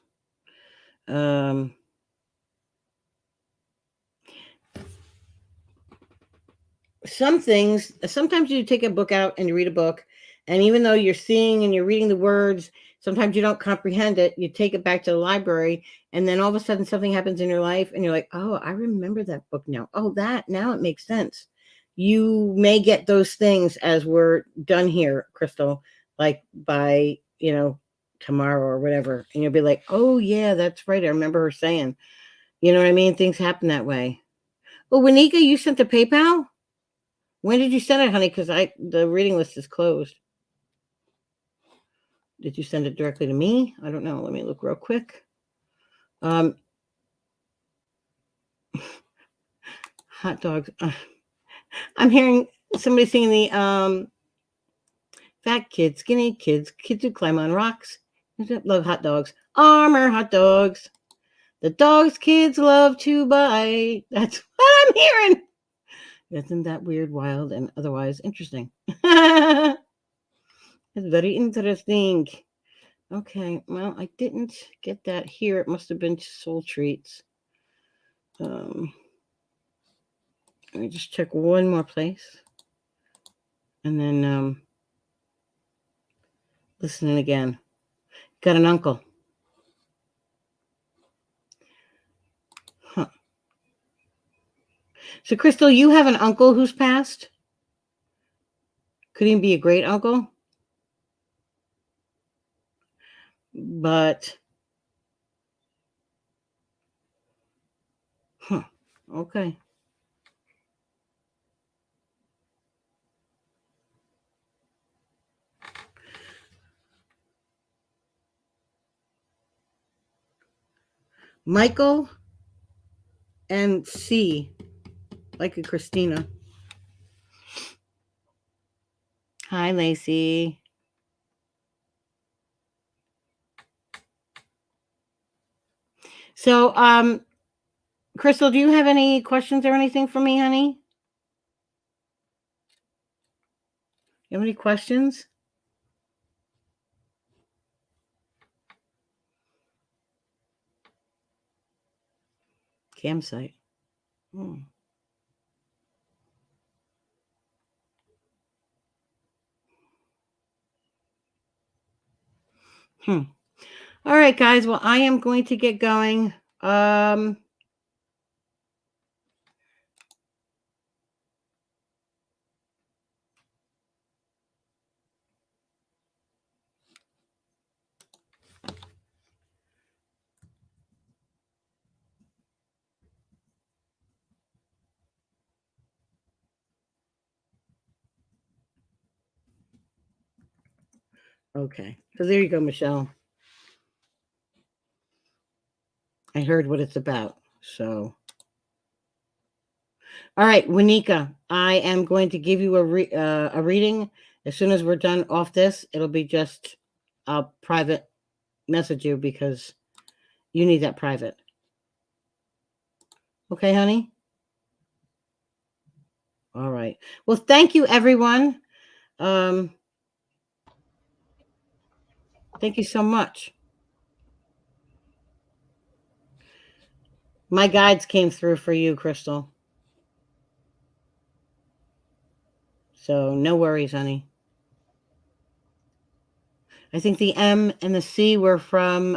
Some things, sometimes you take a book out and you read a book, and even though you're seeing and you're reading the words, sometimes you don't comprehend it. You take it back to the library, and then all of a sudden something happens in your life, and you're like, oh, I remember that book now. Oh, now it makes sense. You may get those things as we're done here, Crystal, like by, tomorrow or whatever. And you'll be like, oh, yeah, that's right. I remember her saying, you know what I mean? Things happen that way. Well, Wanika, you sent the PayPal? When did you send it, honey? Because the reading list is closed. Did you send it directly to me? I don't know. Let me look real quick. Hot dogs. I'm hearing somebody singing the fat kids, skinny kids, kids who climb on rocks. Love hot dogs. Armor hot dogs. The dogs kids love to buy. That's what I'm hearing. Isn't that weird, wild, and otherwise interesting? It's very interesting. Okay, well, I didn't get that here. It must have been Soul Treats. Let me just check one more place. And then listening again. Got an uncle. Huh. So, Crystal, you have an uncle who's passed? Could he be a great uncle? But, okay. Michael and C, like a Christina. Hi, Lacey. So, Crystal, do you have any questions or anything for me, honey? You have any questions? Campsite. All right, guys. Well, I am going to get going. Okay. So there you go, Michelle. I heard what it's about. So, all right, Winika, I am going to give you a reading. As soon as we're done off this, it'll be just a private message you because you need that private. Okay, honey? All right. Well, thank you, everyone. Thank you so much. My guides came through for you, Crystal. So no worries, honey. I think the M and the C were from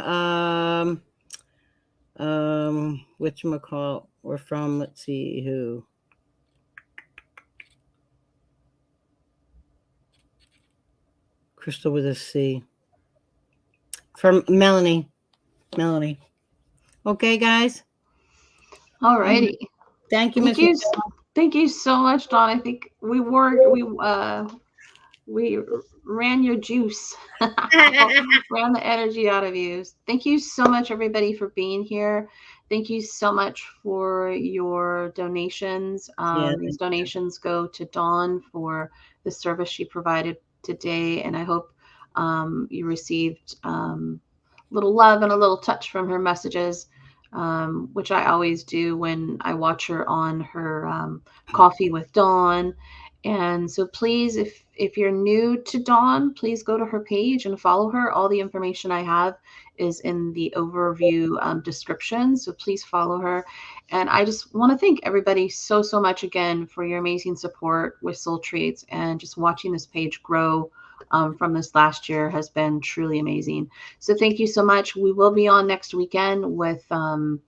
whatchamacallit, were from, let's see who. Crystal with a C. From Melanie. Melanie. Okay, guys. All righty. Thank you, Miss Michelle. Thank you so much, Dawn. I think we ran your juice, ran the energy out of you. Thank you so much, everybody, for being here. Thank you so much for your donations. These donations go to Dawn for the service she provided today, and I hope you received a little love and a little touch from her messages. Which I always do when I watch her on her Coffee with Dawn. And so please, if you're new to Dawn, please go to her page and follow her. All the information I have is in the overview description. So please follow her. And I just want to thank everybody so much again for your amazing support with Soul Treats and just watching this page grow. From this last year has been truly amazing. So thank you so much. We will be on next weekend with a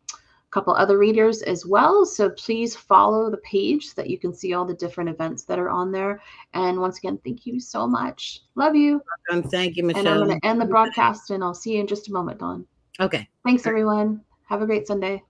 couple other readers as well. So please follow the page so that you can see all the different events that are on there. And once again, thank you so much. Love you. Thank you, Michelle. And I'm going to end the broadcast and I'll see you in just a moment, Dawn. Okay. Thanks, everyone. Have a great Sunday.